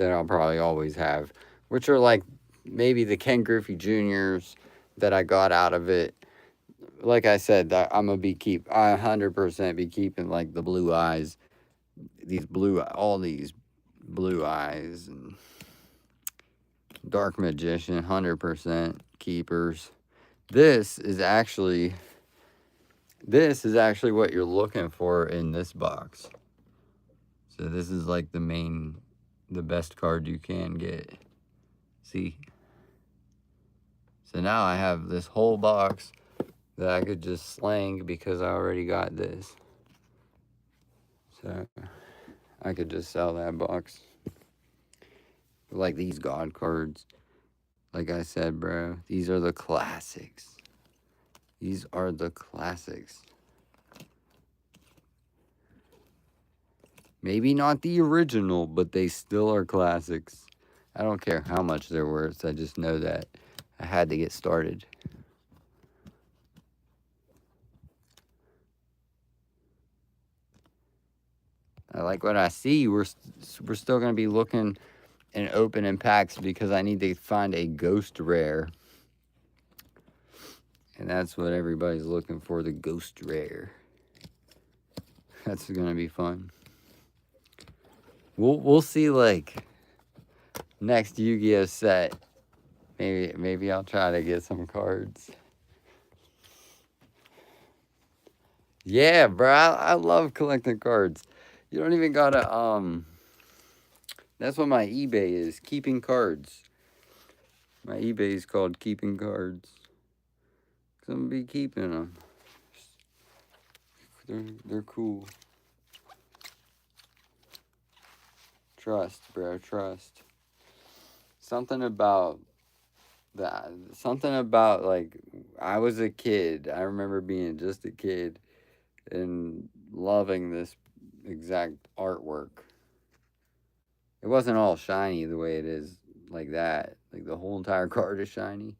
I'll probably always have, which are like maybe the Ken Griffey Juniors that I got out of it. Like I said, I'm gonna I 100% be keeping like the blue eyes, all these blue eyes and Dark Magician, 100% keepers. This is actually what you're looking for in this box. So this is like the best card you can get. See? So now I have this whole box that I could just slang because I already got this. So I could just sell that box. Like these God cards. Like I said, bro, these are the classics. These are the classics. Maybe not the original, but they still are classics. I don't care how much they're worth. I just know that I had to get started. I like what I see. We're still going to be looking and opening packs because I need to find a ghost rare. And that's what everybody's looking for, the ghost rare. That's going to be fun. We'll see, like, next Yu-Gi-Oh set. Maybe I'll try to get some cards. Yeah, bro, I love collecting cards. You don't even gotta, that's what my eBay is, keeping cards. My eBay is called Keeping Cards. I'm gonna be keeping them. They're cool. Trust, bro, trust. Something about like, I was a kid. I remember being just a kid and loving this exact artwork. It wasn't all shiny the way it is like that. Like the whole entire card is shiny.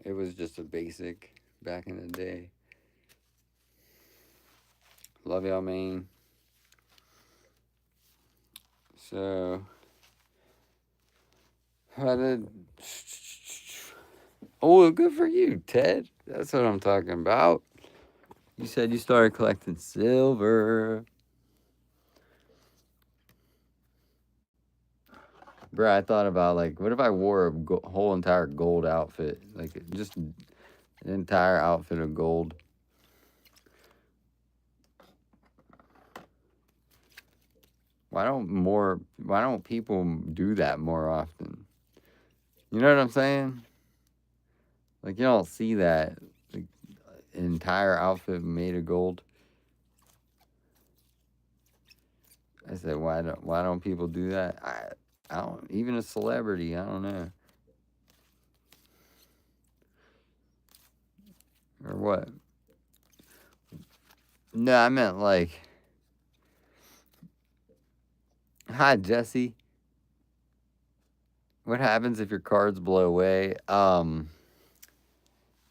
It was just a basic back in the day. Love y'all, man. So, Oh, well, good for you, Ted. That's what I'm talking about. You said you started collecting silver. Bro, I thought about, like, what if I wore a whole entire gold outfit? Like, just an entire outfit of gold. Why don't people do that more often? You know what I'm saying? Like, you don't see that. Like, an entire outfit made of gold. I said, why don't people do that? I don't, even a celebrity, I don't know. Or what? No, I meant like, hi Jesse. What happens if your cards blow away?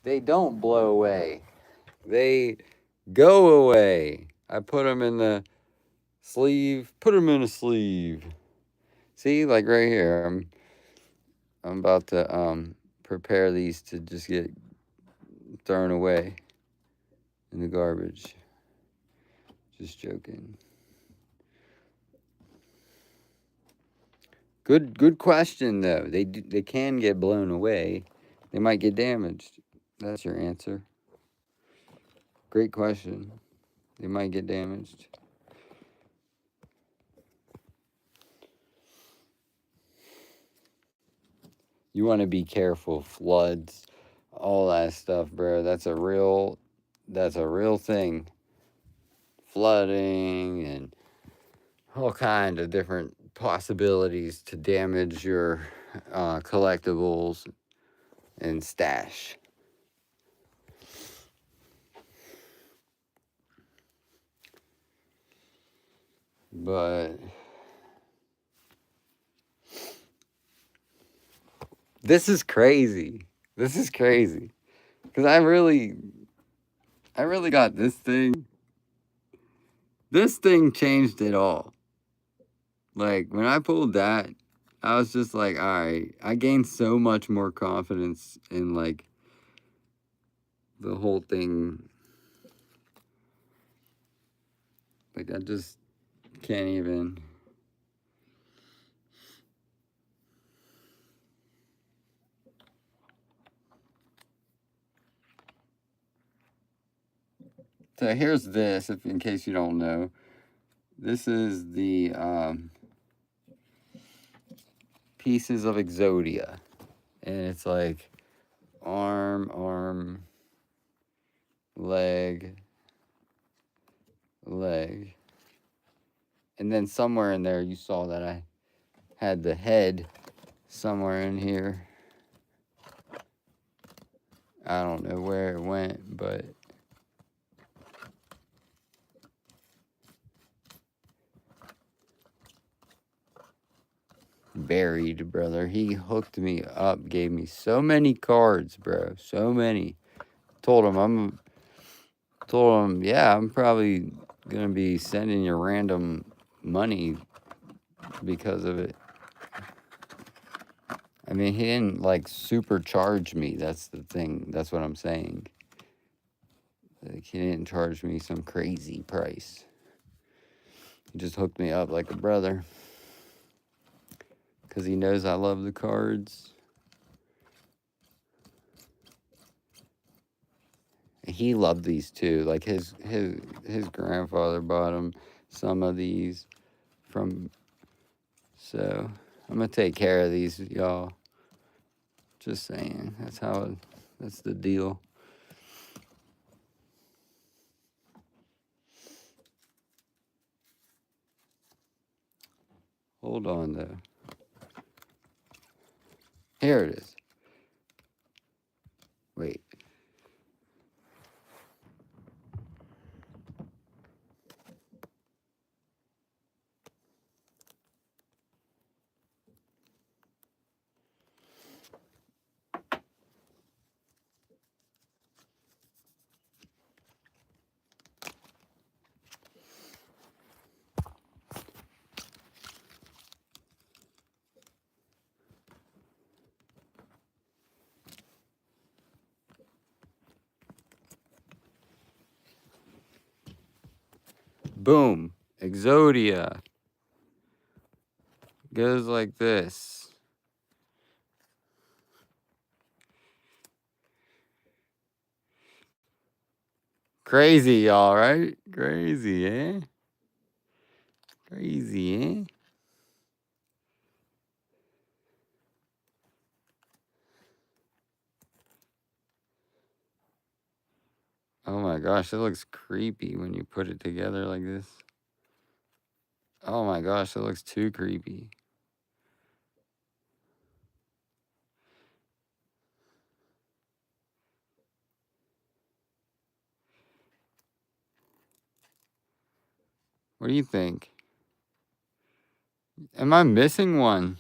They don't blow away. They go away. I put them in the sleeve. Put them in a sleeve. See, like right here. I'm about to prepare these to just get thrown away in the garbage. Just joking. Good question though. They can get blown away. They might get damaged. That's your answer. Great question. They might get damaged. You want to be careful. Floods, all that stuff, bro. That's a real thing. Flooding and all kind of different possibilities to damage your collectibles and stash. But this is crazy. This is crazy. Because I really got this thing. This thing changed it all. Like, when I pulled that, I was just like, all right, I gained so much more confidence in, like, the whole thing. Like, I just can't even. So here's this, if in case you don't know. This is the pieces of Exodia. And it's like arm, leg. And then somewhere in there you saw that I had the head somewhere in here. I don't know where it went, but buried, brother. He hooked me up, gave me so many cards, bro. So many. Told him, yeah, I'm probably gonna be sending you random money because of it. I mean, he didn't like supercharge me. That's the thing. That's what I'm saying. Like, he didn't charge me some crazy price. He just hooked me up like a brother. Because he knows I love the cards. He loved these too. Like, his grandfather bought him some of these from. So, I'm going to take care of these, y'all. Just saying. That's the deal. Hold on, though. Here it is. Wait. Boom. Exodia. Goes like this. Crazy, y'all, right? Crazy, eh? Crazy, eh? Oh my gosh, it looks creepy when you put it together like this. Oh my gosh, it looks too creepy. What do you think? Am I missing one?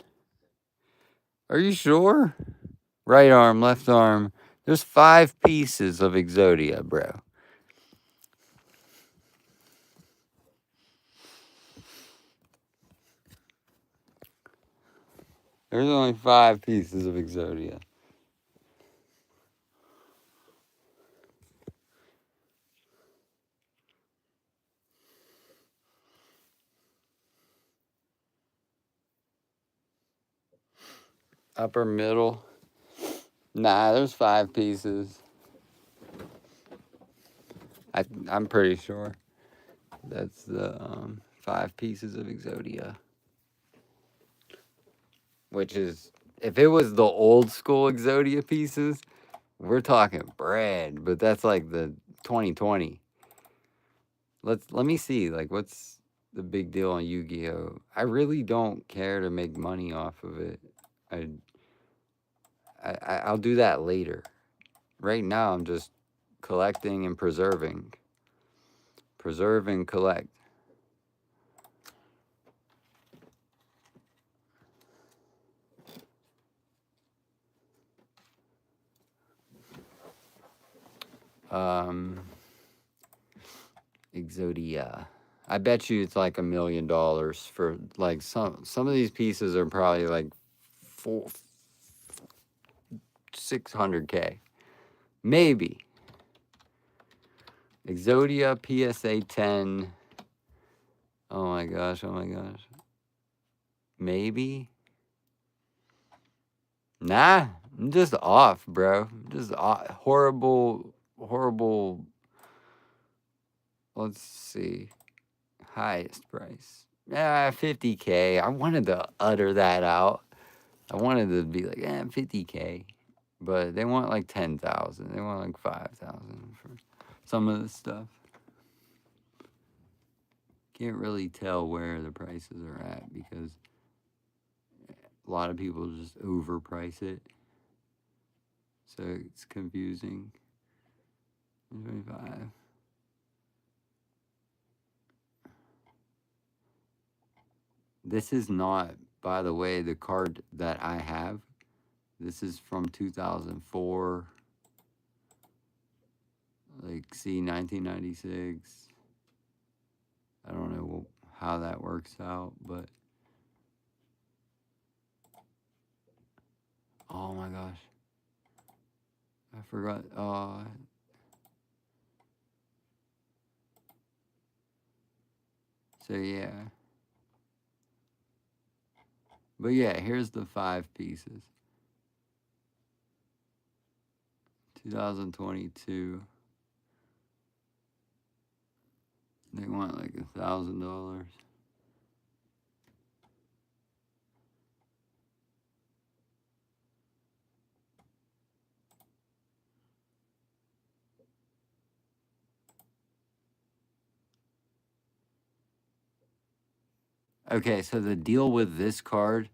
Are you sure? Right arm, left arm. There's 5 pieces of Exodia, bro. There's only 5 pieces of Exodia. Upper middle. Nah, there's 5 pieces. I'm pretty sure. That's the 5 pieces of Exodia. Which is, if it was the old school Exodia pieces, we're talking bread. But that's like the 2020. Let me see. Like, what's the big deal on Yu-Gi-Oh? I really don't care to make money off of it. I'll do that later. Right now, I'm just collecting and preserving. Preserve and collect. Exodia. I bet you it's like $1 million for like some of these pieces are probably like 600K. Maybe. Exodia PSA 10. Oh my gosh, oh my gosh. Maybe. Nah, I'm just off, bro. Just horrible. Let's see. Highest price. Yeah, 50K. I wanted to utter that out. I wanted to be like, 50K. But they want like 10,000. They want like 5,000 for some of this stuff. Can't really tell where the prices are at because a lot of people just overprice it. So it's confusing. 25. This is not, by the way, the card that I have. This is from 2004. Like, see, 1996. I don't know how that works out, but. Oh my gosh. I forgot. So, yeah. But yeah, here's the 5 pieces. 2022. They want like $1,000. Okay, so the deal with this card.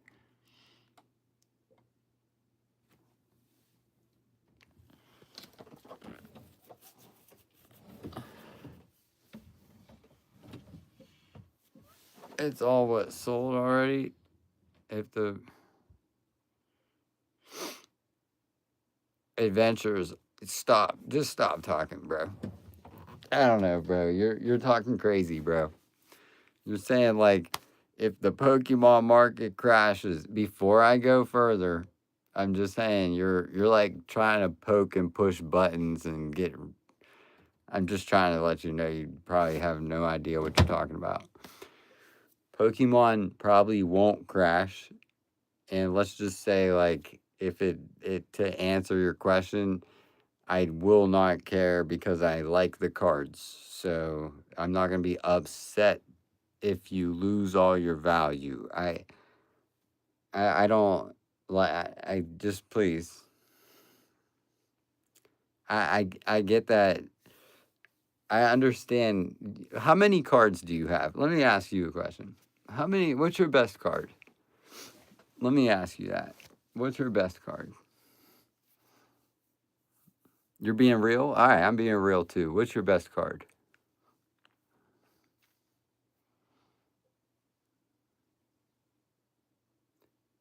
It's all what sold already. If the adventures just stop talking, bro. I don't know, bro. You're talking crazy, bro. You're saying like if the Pokemon market crashes before I go further, I'm just saying you're like trying to poke and push buttons and get. I'm just trying to let you know you probably have no idea what you're talking about. Pokemon probably won't crash. And let's just say, like, if it to answer your question, I will not care because I like the cards. So I'm not gonna be upset if you lose all your value. I don't like. I just please. I get that. I understand. How many cards do you have? Let me ask you a question. How many? What's your best card? Let me ask you that. What's your best card? You're being real? All right, I'm being real too. What's your best card?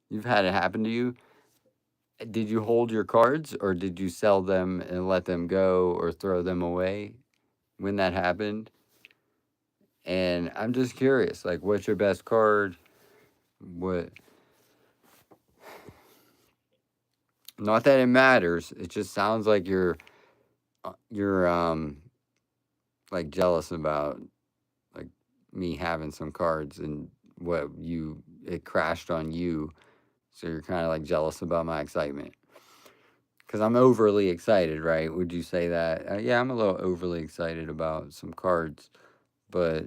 You've had it happen to you? Did you hold your cards or did you sell them and let them go or throw them away when that happened? And I'm just curious, like, what's your best card? What? Not that it matters. It just sounds like you're like jealous about like me having some cards and it crashed on you. So you're kind of like jealous about my excitement. Because I'm overly excited, right? Would you say that? Yeah, I'm a little overly excited about some cards, but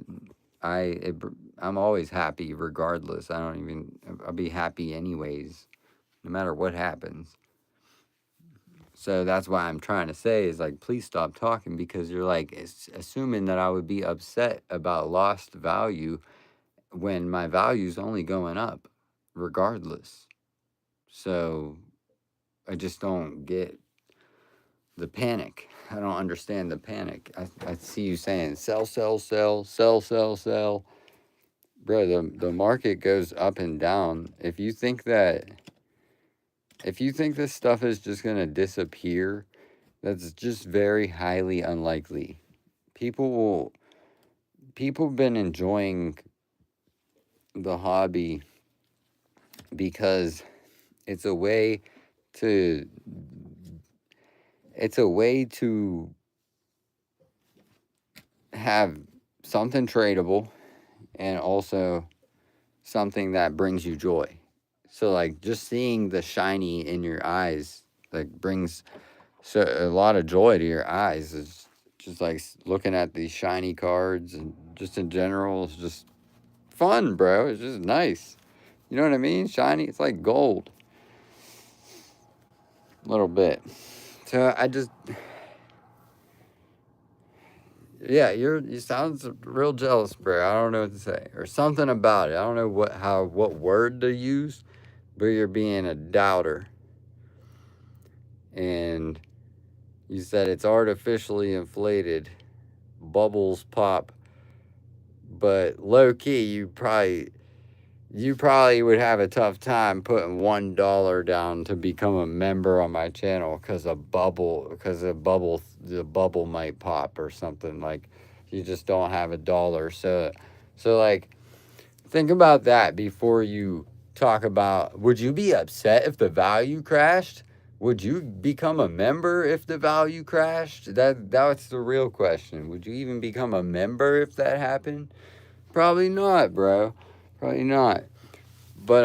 I'm always happy regardless. I'll be happy anyways, no matter what happens. So that's why I'm trying to say is like, please stop talking because you're like assuming that I would be upset about lost value when my value's only going up regardless. So I just don't get the panic. I don't understand the panic. I see you saying sell, sell, sell, sell, sell, sell. Bro, the market goes up and down. If you think this stuff is just gonna disappear, that's just very highly unlikely. People have been enjoying the hobby because it's a way to have something tradable and also something that brings you joy. So like just seeing the shiny in your eyes like brings a lot of joy to your eyes. It's just like looking at these shiny cards and just in general, it's just fun, bro. It's just nice. You know what I mean? Shiny, it's like gold. A little bit. So yeah, you sound real jealous, bro. I don't know what to say. Or something about it. I don't know what word to use, but you're being a doubter. And you said it's artificially inflated. Bubbles pop. But low key, you probably would have a tough time putting $1 down to become a member on my channel because the bubble might pop or something. Like you just don't have $1. So like think about that before you talk about, would you be upset if the value crashed? Would you become a member if the value crashed? That's the real question. Would you even become a member if that happened? Probably not, bro. Probably not. But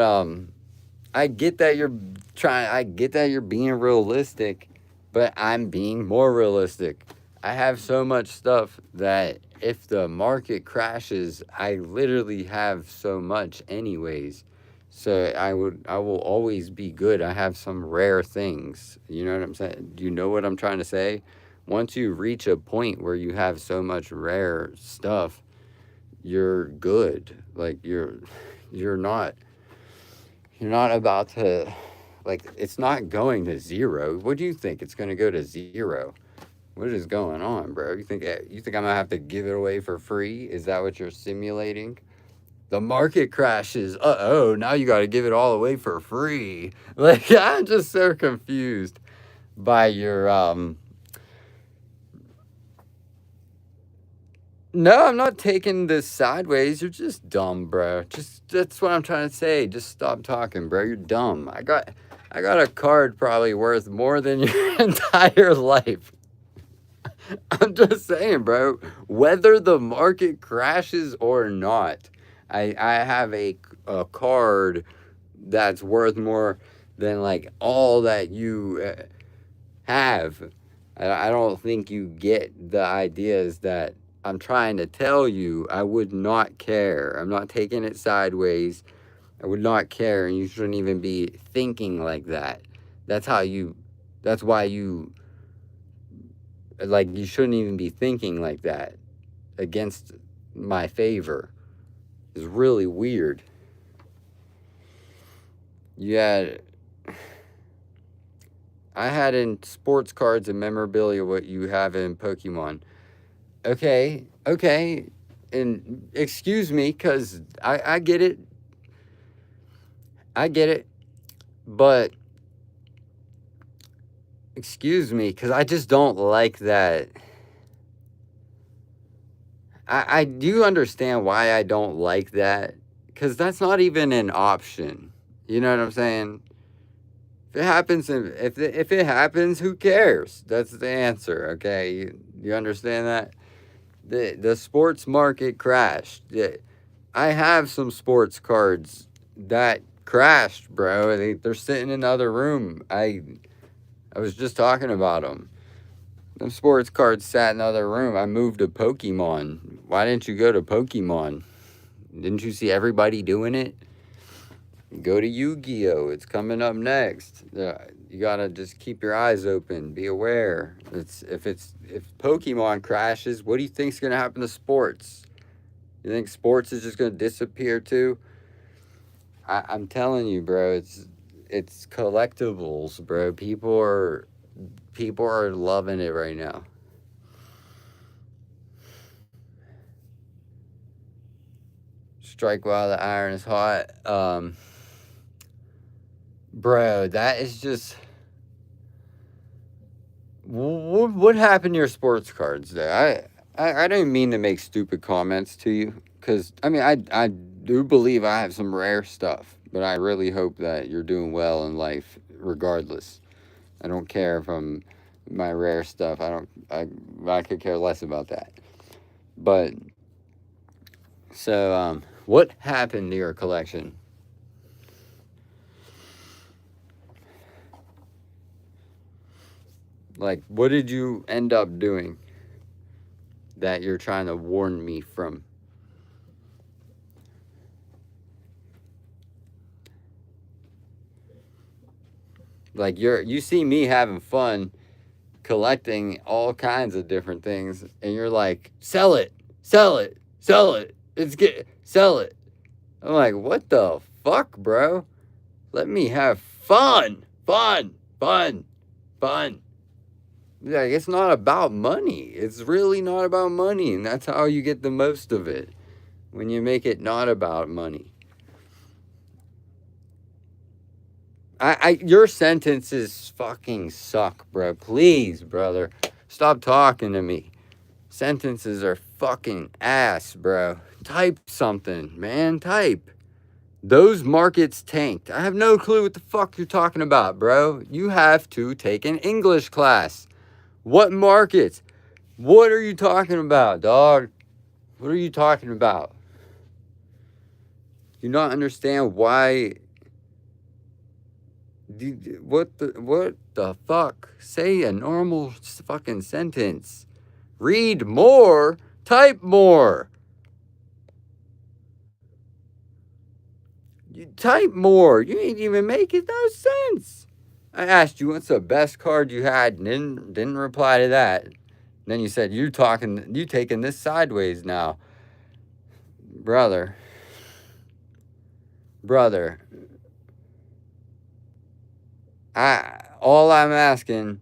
I get that you're being realistic, but I'm being more realistic. I have so much stuff that if the market crashes, I literally have so much anyways. So I will always be good. I have some rare things. You know what I'm saying? Do you know what I'm trying to say? Once you reach a point where you have so much rare stuff, you're good. Like you're not about to, like, it's not going to zero. What do you think? It's going to go to zero? What is going on, bro? You think I'm going to have to give it away for free? Is that what you're simulating? The market crashes. Uh-oh, now you got to give it all away for free. Like, I'm just so confused by your, No, I'm not taking this sideways. You're just dumb, bro. That's what I'm trying to say. Just stop talking, bro. You're dumb. I got a card probably worth more than your entire life. I'm just saying, bro. Whether the market crashes or not, I have a card that's worth more than like all that you have. I don't think you get the ideas that I'm trying to tell you. I would not care. I'm not taking it sideways. I would not care, and you shouldn't even be thinking like that. That's how you. That's why you. Like, you shouldn't even be thinking like that against my favor. It's really weird. Yeah. I had in sports cards and memorabilia what you have in Pokemon. Okay, and excuse me, because I get it. I get it. But excuse me, because I just don't like that. I do understand why I don't like that, because that's not even an option. You know what I'm saying? If it happens, if it happens, who cares? That's the answer. Okay, you understand that? The sports market crashed. I have some sports cards that crashed, bro. They're sitting in the other room. I was just talking about them. Them sports cards sat in the other room. I moved to Pokemon. Why didn't you go to Pokemon? Didn't you see everybody doing it? Go to Yu-Gi-Oh! It's coming up next. You gotta just keep your eyes open. Be aware. If Pokemon crashes, what do you think's gonna happen to sports? You think sports is just gonna disappear too? I'm telling you, bro. It's collectibles, bro. People are loving it right now. Strike while the iron is hot. Bro, that is just. What happened to your sports cards there? I didn't mean to make stupid comments to you, because I mean I do believe I have some rare stuff, but I really hope that you're doing well in life regardless. I don't care from my rare stuff. I could care less about that. But so what happened to your collection? Like, what did you end up doing that you're trying to warn me from? Like, you see me having fun collecting all kinds of different things, and you're like, sell it, sell it, sell it. Sell it. I'm like, what the fuck, bro? Let me have fun, fun, fun, fun. Like, it's not about money. It's really not about money, and that's how you get the most of it, when you make it not about money. Your sentences fucking suck, bro. Please, brother, stop talking to me. Sentences are fucking ass, bro. Type something, man. Type. Those markets tanked. I have no clue what the fuck you're talking about, bro. You have to take an English class. What markets? What are you talking about, dog? What are you talking about? You not understand why? What the fuck? Say a normal fucking sentence. Read more. Type more. You type more. You ain't even making no sense. I asked you what's the best card you had, and didn't reply to that. Then you said you taking this sideways now. Brother. All I'm asking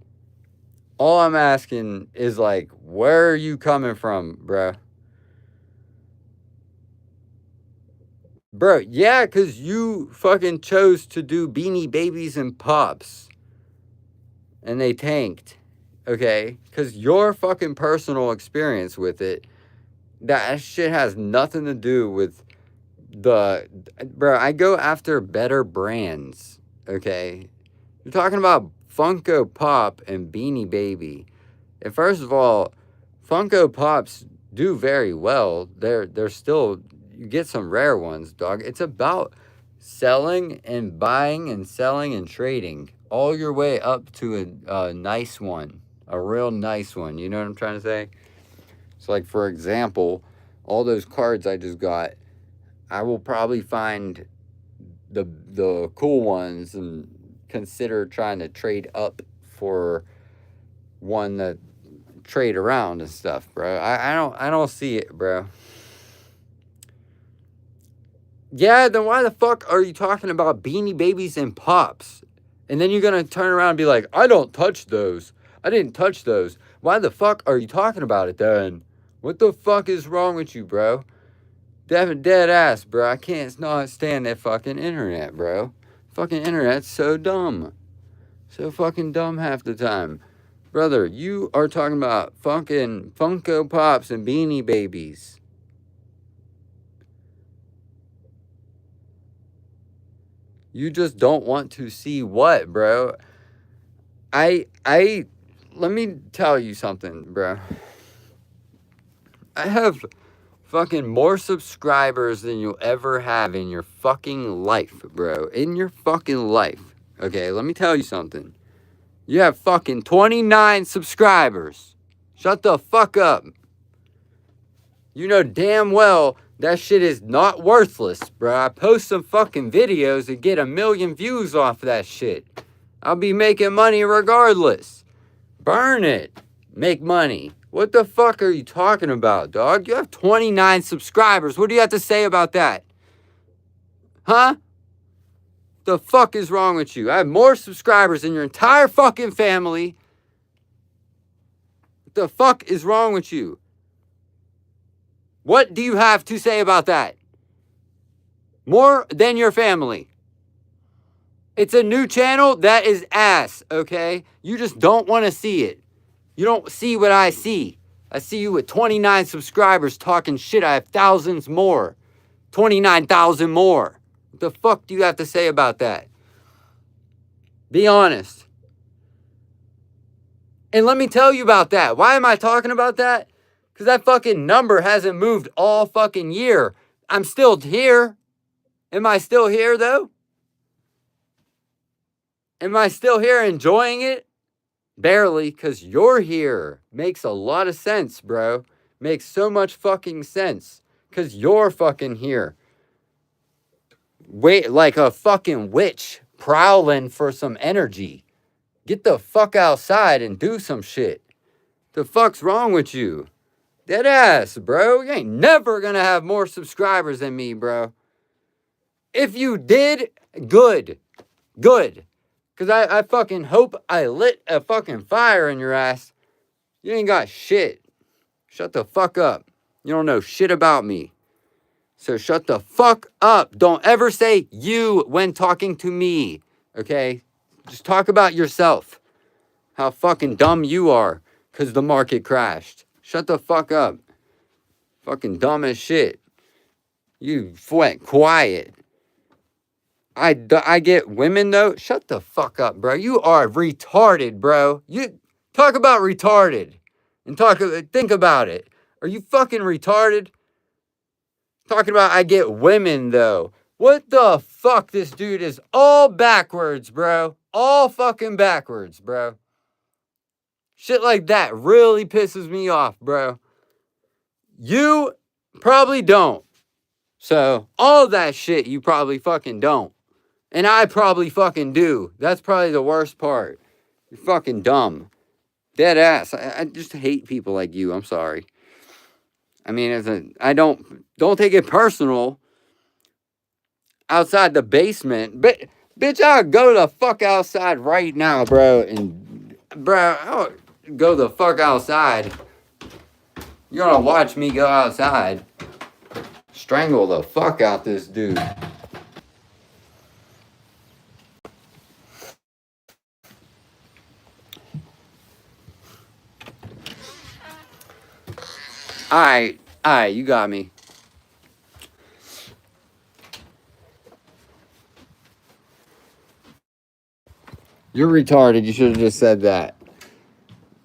is, like, where are you coming from, bro? Bro, yeah, because you fucking chose to do Beanie Babies and Pops. And they tanked. Okay? Because your fucking personal experience with it, that shit has nothing to do with Bro, I go after better brands. Okay? You're talking about Funko Pop and Beanie Baby. And first of all, Funko Pops do very well. They're still, you get some rare ones, dog. It's about selling and buying and selling and trading all your way up to a nice one, a real nice one. You know what I'm trying to say? So, like, for example, all those cards I just got, I will probably find the cool ones and consider trying to trade up for one that trade around and stuff, bro. I don't see it, bro. Yeah, then why the fuck are you talking about Beanie Babies and Pops? And then you're gonna turn around and be like, I don't touch those. I didn't touch those. Why the fuck are you talking about it then? What the fuck is wrong with you, bro? Dead ass, bro. I can't not stand that fucking internet, bro. Fucking internet's so dumb. So fucking dumb half the time. Brother, you are talking about fucking Funko Pops and Beanie Babies. You just don't want to see what, bro? Let me tell you something, bro. I have fucking more subscribers than you'll ever have in your fucking life, bro. In your fucking life. Okay, let me tell you something. You have fucking 29 subscribers. Shut the fuck up. You know damn well that shit is not worthless, bro. I post some fucking videos and get 1 million views off of that shit. I'll be making money regardless. Burn it. Make money. What the fuck are you talking about, dog? You have 29 subscribers. What do you have to say about that? Huh? The fuck is wrong with you? I have more subscribers than your entire fucking family. What the fuck is wrong with you? What do you have to say about that? More than your family. It's a new channel that is ass, okay? You just don't want to see it. You don't see what I see. I see you with 29 subscribers talking shit. I have thousands more. 29,000 more. What the fuck do you have to say about that? Be honest. And let me tell you about that. Why am I talking about that? Because that fucking number hasn't moved all fucking year. I'm still here. Am I still here, though? Am I still here enjoying it? Barely, because you're here. Makes a lot of sense, bro. Makes so much fucking sense. Because you're fucking here. Wait, like a fucking witch prowling for some energy. Get the fuck outside and do some shit. The fuck's wrong with you? Dead ass, bro. You ain't never gonna have more subscribers than me, bro. If you did, good. Good. Because I fucking hope I lit a fucking fire in your ass. You ain't got shit. Shut the fuck up. You don't know shit about me. So shut the fuck up. Don't ever say you when talking to me. Okay? Just talk about yourself. How fucking dumb you are. Because the market crashed. Shut the fuck up. Fucking dumb as shit. You went quiet. I get women, though. Shut the fuck up, bro. You are retarded, bro. You talk about retarded. And think about it. Are you fucking retarded? Talking about I get women, though. What the fuck? This dude is all backwards, bro. All fucking backwards, bro. Shit like that really pisses me off, bro. You probably don't. So, all that shit you probably fucking don't. And I probably fucking do. That's probably the worst part. You're fucking dumb. Dead ass. I just hate people like you. I'm sorry. I mean, I don't take it personal. Outside the basement. But, bitch, I'll go the fuck outside right now, bro. And, bro, I'll go the fuck outside. You're gonna watch me go outside. Strangle the fuck out this dude. Alright, you got me. You're retarded. You should have just said that.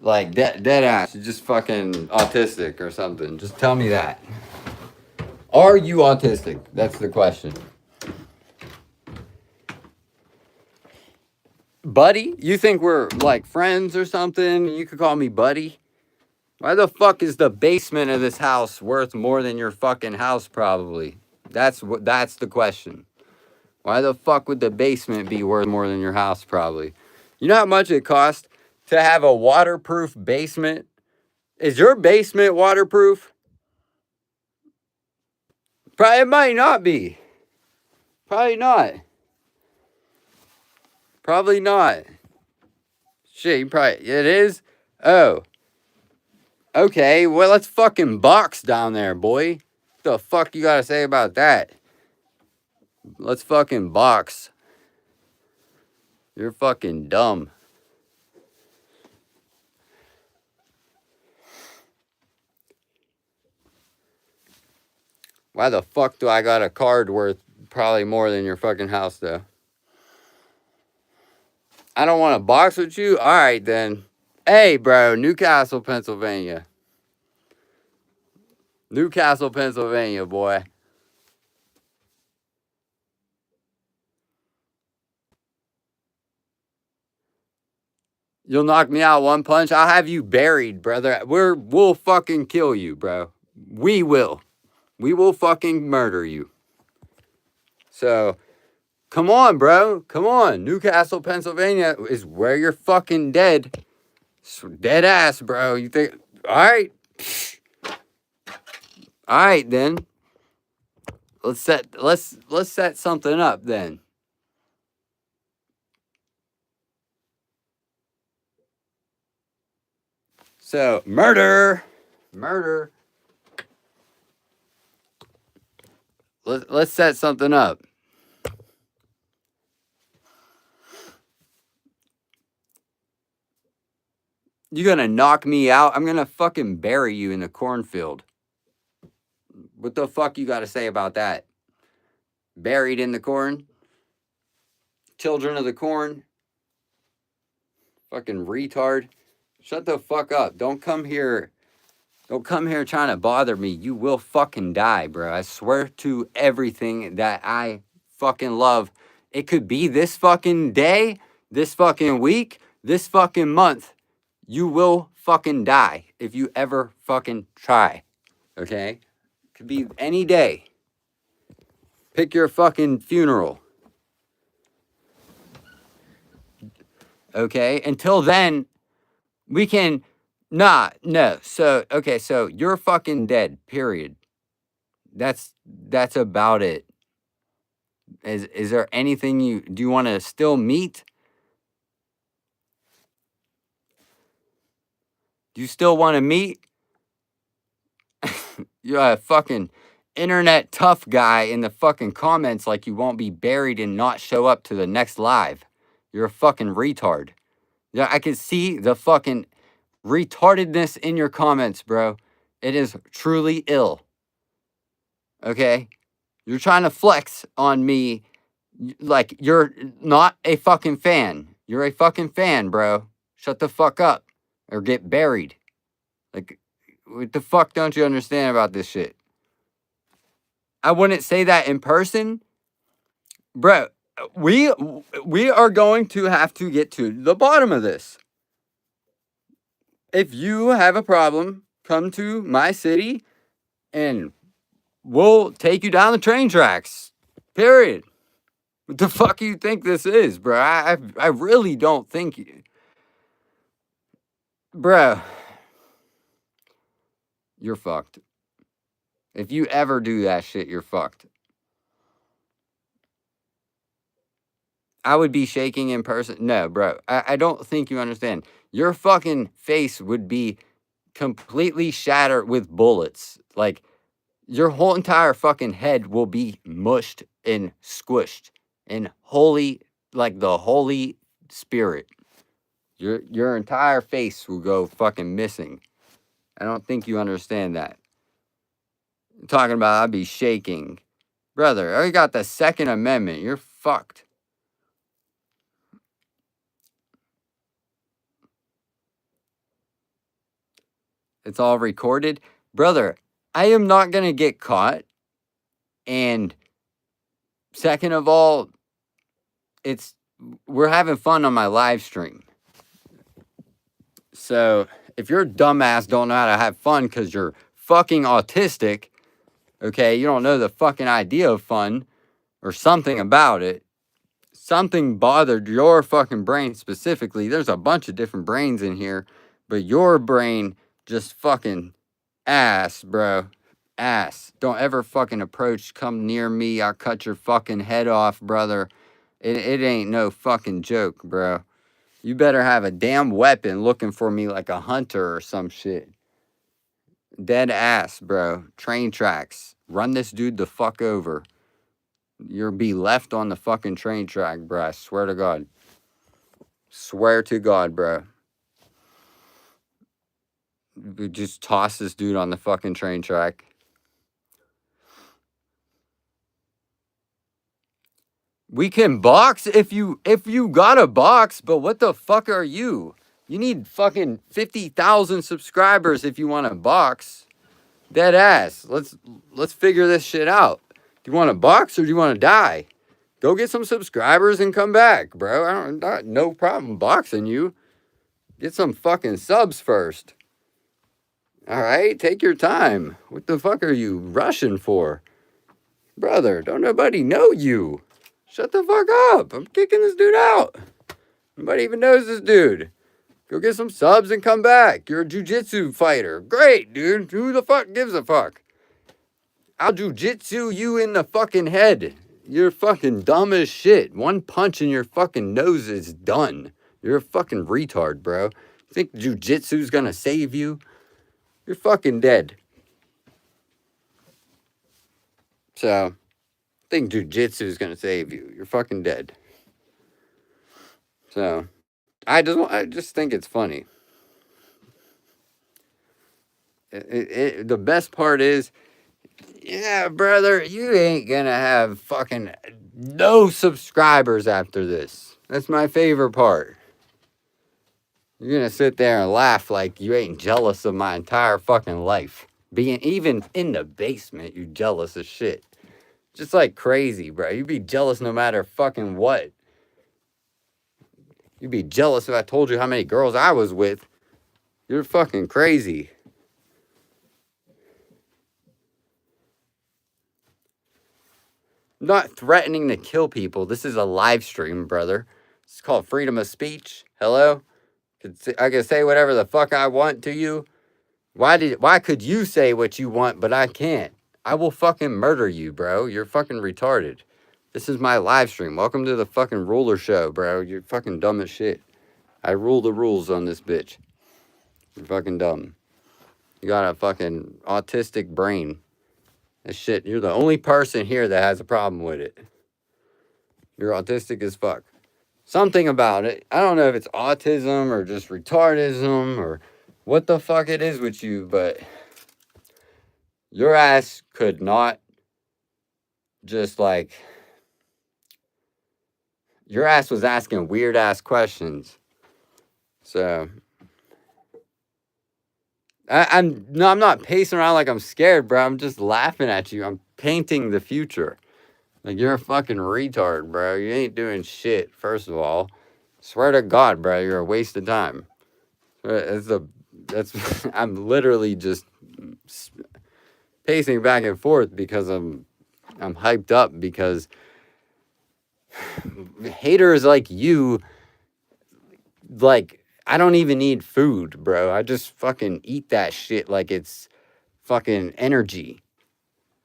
Like dead ass. You're just fucking autistic or something. Just tell me that. Are you autistic? That's the question. Buddy? You think we're like friends or something? You could call me buddy. Why the fuck is the basement of this house worth more than your fucking house probably? That's the question. Why the fuck would the basement be worth more than your house probably? You know how much it costs to have a waterproof basement? Is your basement waterproof? Probably it might not be. Probably not. Probably not. Shit, you probably it is. Oh. Okay, well let's fucking box down there, boy. What the fuck you gotta say about that? Let's fucking box. You're fucking dumb. Why the fuck do I got a card worth probably more than your fucking house, though? I don't want to box with you? Alright, then. Hey, bro, Newcastle, Pennsylvania. Newcastle, Pennsylvania, boy. You'll knock me out one punch? I'll have you buried, brother. We'll fucking kill you, bro. We will. We will fucking murder you. So, come on, bro. Come on. Newcastle, Pennsylvania is where you're fucking dead. Dead ass, bro. You think... Alright. Alright, then. Let's set something up, then. So, murder. Let's set something up. You gonna knock me out? I'm gonna fucking bury you in the cornfield. What the fuck you gotta say about that? Buried in the corn? Children of the corn? Fucking retard. Shut the fuck up. Don't come here trying to bother me. You will fucking die, bro. I swear to everything that I fucking love. It could be this fucking day, this fucking week, this fucking month. You will fucking die if you ever fucking try. Okay? Could be any day. Pick your fucking funeral. Okay? Until then, we can... no. So, okay, so you're fucking dead, period. That's about it. Is there anything do you want to still meet? Do you still want to meet? You're a fucking internet tough guy in the fucking comments like you won't be buried and not show up to the next live. You're a fucking retard. Yeah, I can see the fucking retardedness in your comments, bro. It is truly ill. Okay? You're trying to flex on me like you're not a fucking fan. You're a fucking fan, bro. Shut the fuck up or get buried. Like, what the fuck don't you understand about this shit? I wouldn't say that in person. Bro, we are going to have to get to the bottom of this. If you have a problem, come to my city and we'll take you down the train tracks. Period. What the fuck do you think this is, bro? I really don't think you... Bro, you're fucked. If you ever do that shit, you're fucked. I would be shaking in person. No, bro. I don't think you understand. Your fucking face would be completely shattered with bullets. Like, your whole entire fucking head will be mushed and squished. And like the Holy Spirit. Your entire face will go fucking missing. I don't think you understand that. I'm talking about I'd be shaking. Brother, I already got the Second Amendment. You're fucked. It's all recorded. Brother, I am not going to get caught. And second of all, we're having fun on my live stream. So if you're a dumbass, don't know how to have fun because you're fucking autistic, okay, you don't know the fucking idea of fun or something about it, something bothered your fucking brain specifically. There's a bunch of different brains in here, but your brain just fucking ass, bro. Ass. Don't ever fucking come near me. I'll cut your fucking head off, brother. It ain't no fucking joke, bro. You better have a damn weapon looking for me like a hunter or some shit. Dead ass, bro. Train tracks. Run this dude the fuck over. You'll be left on the fucking train track, bro. I swear to God. Swear to God, bro. We just toss this dude on the fucking train track. We can box if you got a box, but what the fuck are you? You need fucking 50,000 subscribers if you want to box. Dead ass. Let's figure this shit out. Do you want to box or do you want to die? Go get some subscribers and come back, bro. No problem boxing you. Get some fucking subs first. All right, take your time. What the fuck are you rushing for? Brother, don't nobody know you. Shut the fuck up. I'm kicking this dude out. Nobody even knows this dude. Go get some subs and come back. You're a jiu-jitsu fighter. Great, dude. Who the fuck gives a fuck? I'll jiu-jitsu you in the fucking head. You're fucking dumb as shit. One punch in your fucking nose is done. You're a fucking retard, bro. You think jiu-jitsu's gonna save you? You're fucking dead. So, I think jiu-jitsu's gonna save you. You're fucking dead. So, I just think it's funny. The best part is, yeah, brother, you ain't gonna have fucking no subscribers after this. That's my favorite part. You're gonna sit there and laugh like you ain't jealous of my entire fucking life. Being even in the basement, you jealous as shit. Just like crazy, bro. You'd be jealous no matter fucking what. You'd be jealous if I told you how many girls I was with. You're fucking crazy. I'm not threatening to kill people. This is a live stream, brother. It's called freedom of speech. Hello? I can say whatever the fuck I want to you. Why could you say what you want, but I can't? I will fucking murder you, bro. You're fucking retarded. This is my live stream. Welcome to the fucking ruler show, bro. You're fucking dumb as shit. I rule the rules on this bitch. You're fucking dumb. You got a fucking autistic brain. This shit, you're the only person here that has a problem with it. You're autistic as fuck. Something about it. I don't know if it's autism or just retardism or what the fuck it is with you, but your ass could not just like... Your ass was asking weird ass questions. So... I'm not pacing around like I'm scared, bro. I'm just laughing at you. I'm painting the future. Like, you're a fucking retard, bro. You ain't doing shit, first of all. Swear to God, bro, you're a waste of time. I'm literally just pacing back and forth because I'm hyped up because haters like you, like, I don't even need food, bro. I just fucking eat that shit like it's fucking energy.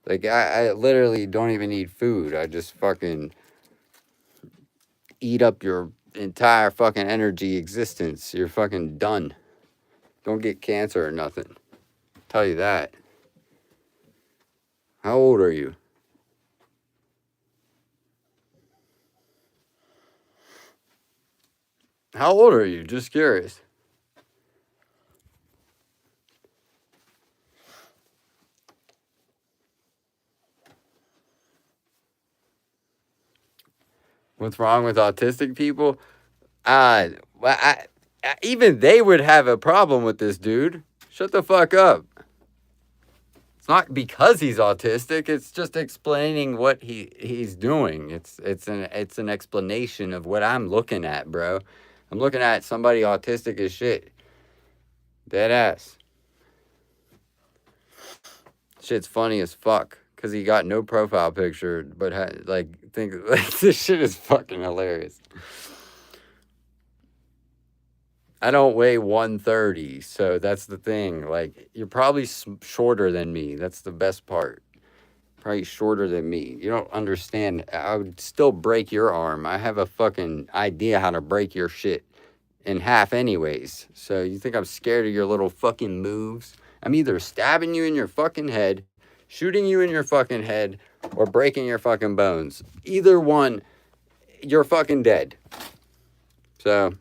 Like, I literally don't even need food. I just fucking eat up your entire fucking energy existence. You're fucking done. Don't get cancer or nothing. I'll tell you that. How old are you? How old are you? Just curious. What's wrong with autistic people? Even they would have a problem with this dude. Shut the fuck up. It's not because he's autistic. It's just explaining what he's doing. It's an explanation of what I'm looking at, bro. I'm looking at somebody autistic as shit. Dead ass. Shit's funny as fuck because he got no profile picture, but think this shit is fucking hilarious. I don't weigh 130, so that's the thing. Like, you're probably shorter than me. That's the best part. Probably shorter than me. You don't understand. I would still break your arm. I have a fucking idea how to break your shit in half anyways. So you think I'm scared of your little fucking moves? I'm either stabbing you in your fucking head, shooting you in your fucking head, or breaking your fucking bones. Either one, you're fucking dead. So...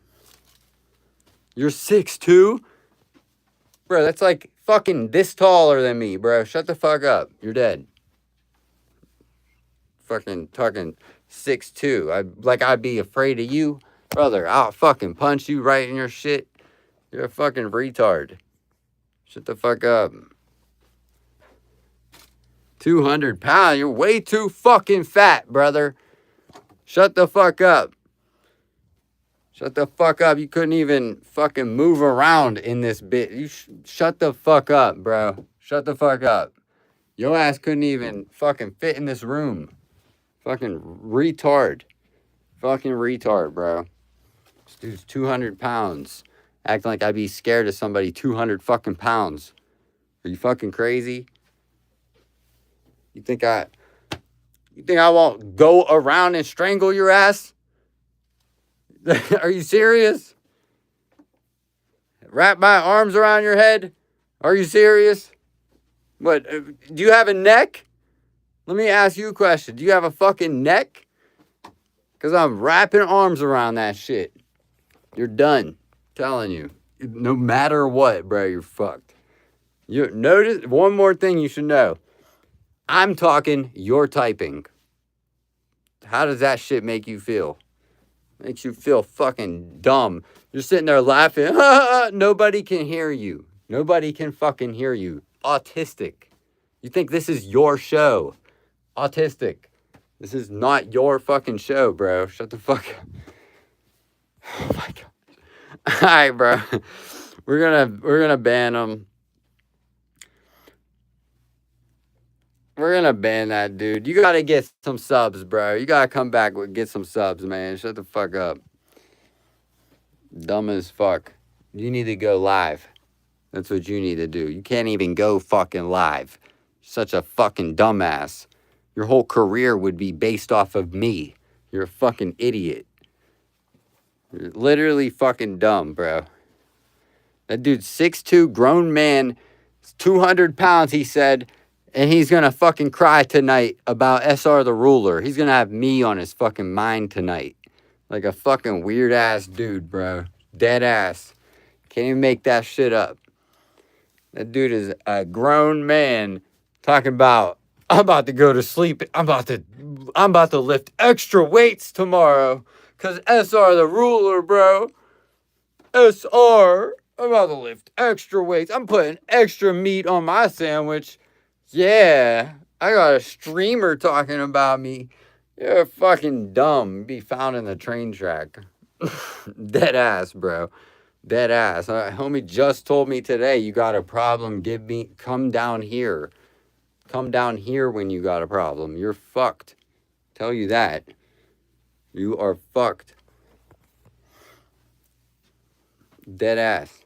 You're 6'2"? Bro, that's like fucking this taller than me, bro. Shut the fuck up. You're dead. Fucking talking 6'2". I'd be afraid of you. Brother, I'll fucking punch you right in your shit. You're a fucking retard. Shut the fuck up. 200 pounds? You're way too fucking fat, brother. Shut the fuck up. Shut the fuck up. You couldn't even fucking move around in this bit. You shut the fuck up, bro. Shut the fuck up. Your ass couldn't even fucking fit in this room. Fucking retard. Fucking retard, bro. This dude's 200 pounds. Acting like I'd be scared of somebody 200 fucking pounds. Are you fucking crazy? You think I won't go around and strangle your ass? Are you serious? Wrap my arms around your head? Are you serious? What, do you have a neck? Let me ask you a question. Do you have a fucking neck? Because I'm wrapping arms around that shit. You're done. I'm telling you. No matter what, bro, you're fucked. You notice one more thing you should know. I'm talking, you're typing. How does that shit make you feel? Makes you feel fucking dumb. You're sitting there laughing. Nobody can hear you. Nobody can fucking hear you. Autistic. You think this is your show. Autistic. This is not your fucking show, bro. Shut the fuck up. Oh my god. Alright, bro. We're gonna ban them. We're gonna ban that dude. You gotta get some subs, bro. You gotta come back with get some subs, man. Shut the fuck up. Dumb as fuck. You need to go live. That's what you need to do. You can't even go fucking live. Such a fucking dumbass. Your whole career would be based off of me. You're a fucking idiot. You're literally fucking dumb, bro. That dude's 6'2", grown man, 200 pounds, he said. And he's gonna fucking cry tonight about SRtheRuler. He's gonna have me on his fucking mind tonight. Like a fucking weird ass dude, bro. Dead ass. Can't even make that shit up. That dude is a grown man talking about, I'm about to go to sleep. I'm about to lift extra weights tomorrow. Cause SRtheRuler, bro. SR. I'm about to lift extra weights. I'm putting extra meat on my sandwich. Yeah, I got a streamer talking about me. You're fucking dumb. Be found in the train track. Dead ass, bro. Dead ass. Homie just told me today, you got a problem. Come down here. Come down here when you got a problem. You're fucked. Tell you that. You are fucked. Dead ass.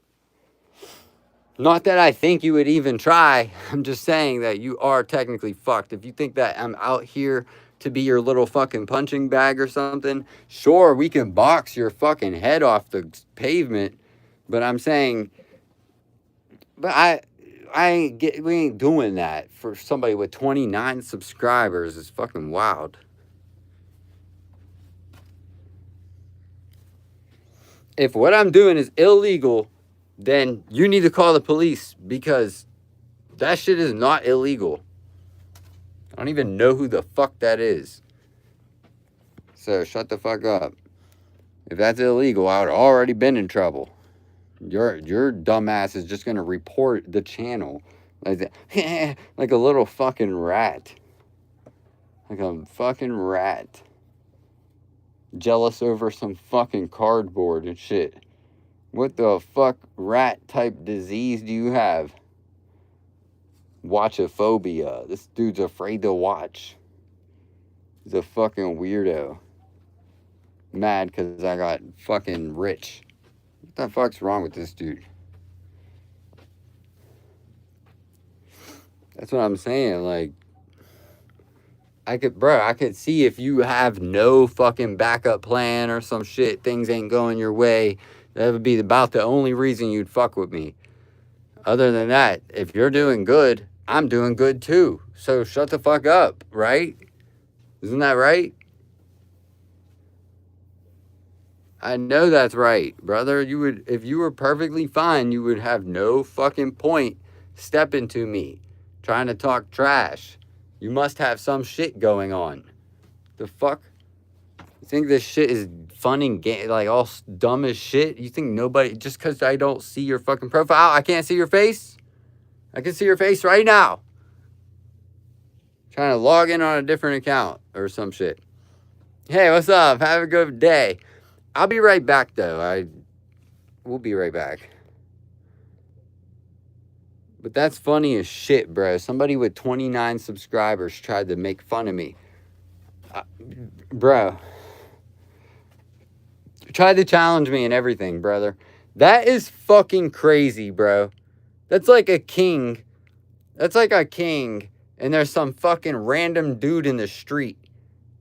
Not that I think you would even try. I'm just saying that you are technically fucked. If you think that I'm out here to be your little fucking punching bag or something, sure, we can box your fucking head off the pavement. But I'm saying, we ain't doing that for somebody with 29 subscribers. It's fucking wild. If what I'm doing is illegal, then you need to call the police because that shit is not illegal. I don't even know who the fuck that is. So shut the fuck up. If that's illegal, I would have already been in trouble. Your dumbass is just gonna report the channel like that, like a little fucking rat, like a fucking rat, jealous over some fucking cardboard and shit. What the fuck rat type disease do you have? Watchophobia. This dude's afraid to watch. He's a fucking weirdo. Mad because I got fucking rich. What the fuck's wrong with this dude? That's what I'm saying. Like, I could see if you have no fucking backup plan or some shit, things ain't going your way. That would be about the only reason you'd fuck with me. Other than that, if you're doing good, I'm doing good too. So shut the fuck up, right? Isn't that right? I know that's right, brother. You would, if you were perfectly fine, you would have no fucking point stepping to me, trying to talk trash. You must have some shit going on. The fuck? You think this shit is fun and like all dumb as shit? You think nobody, just because I don't see your fucking profile, I can't see your face? I can see your face right now. Trying to log in on a different account or some shit. Hey, what's up? Have a good day. I'll be right back, though. We'll be right back. But that's funny as shit, bro. Somebody with 29 subscribers tried to make fun of me. Bro. Tried to challenge me and everything, brother. That is fucking crazy, bro. That's like a king. That's like a king, and there's some fucking random dude in the street.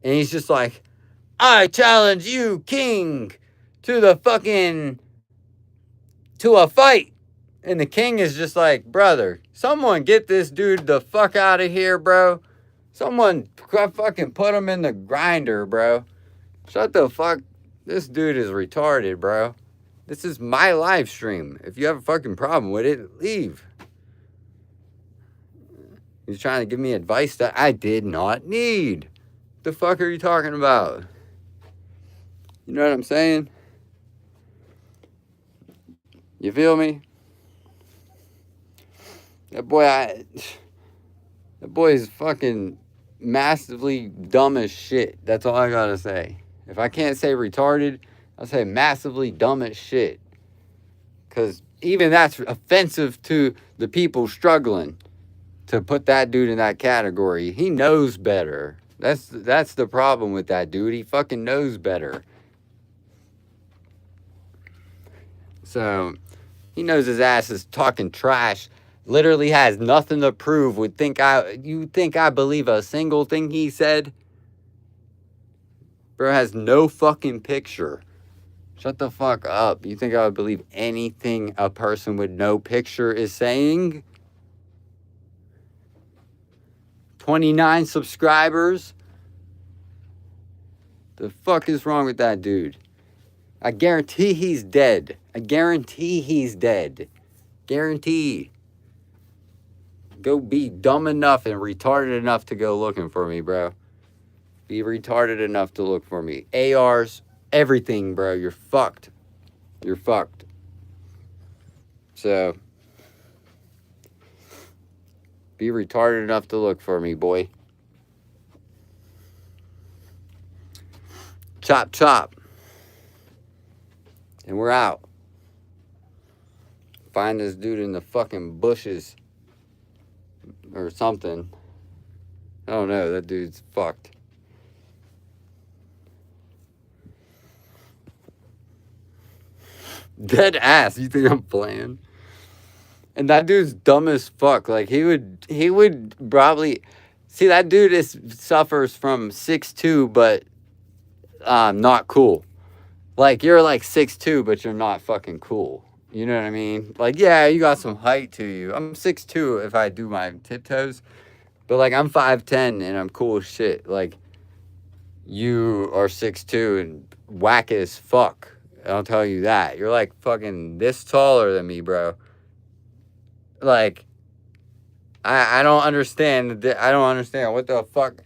And he's just like, I challenge you, king, to a fight. And the king is just like, brother, someone get this dude the fuck out of here, bro. Someone fucking put him in the grinder, bro. Shut the fuck. This dude is retarded, bro. This is my live stream. If you have a fucking problem with it, leave. He's trying to give me advice that I did not need. The fuck are you talking about? You know what I'm saying? You feel me? That boy is fucking massively dumb as shit. That's all I gotta say. If I can't say retarded, I'll say massively dumb as shit. Because even that's offensive to the people struggling to put that dude in that category. He knows better. That's the problem with that dude. He fucking knows better. So, he knows his ass is talking trash. Literally has nothing to prove. You think I believe a single thing he said? Bro has no fucking picture. Shut the fuck up. You think I would believe anything a person with no picture is saying? 29 subscribers? The fuck is wrong with that dude? I guarantee he's dead. I guarantee he's dead. Guarantee. Go be dumb enough and retarded enough to go looking for me, bro. Be retarded enough to look for me. ARs, everything, bro. You're fucked. You're fucked. So, be retarded enough to look for me, boy. Chop, chop. And we're out. Find this dude in the fucking bushes. Or something. I don't know. That dude's fucked. Dead ass. You think I'm playing? And that dude's dumb as fuck. Like, he would probably... See, that dude suffers from 6'2", but not cool. Like, you're like 6'2", but you're not fucking cool. You know what I mean? Like, yeah, you got some height to you. I'm 6'2" if I do my tiptoes. But, like, I'm 5'10", and I'm cool as shit. Like, you are 6'2" and whack as fuck. I'll tell you that. You're, like, fucking this taller than me, bro. Like, I don't understand. I don't understand. What the fuck?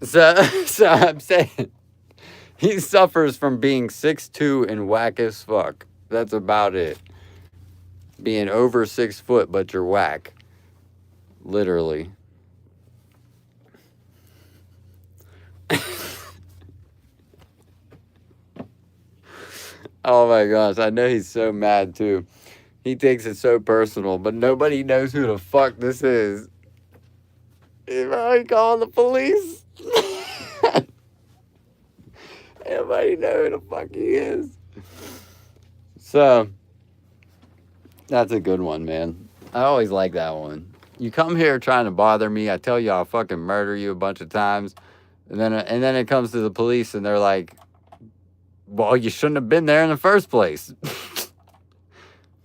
So I'm saying... He suffers from being 6'2" and whack as fuck. That's about it. Being over 6 foot, but you're whack. Literally. Oh my gosh, I know he's so mad too. He takes it so personal, but nobody knows who the fuck this is. He's probably calling the police. Nobody know who the fuck he is. So, that's a good one, man. I always like that one. You come here trying to bother me, I tell you I'll fucking murder you a bunch of times, and then it comes to the police and they're like, well, you shouldn't have been there in the first place.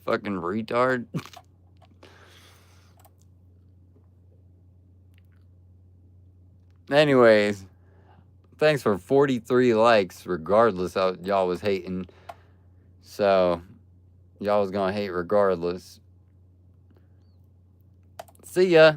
Fucking retard. Anyways, thanks for 43 likes, regardless of y'all was hating. So, y'all was gonna hate regardless. See ya.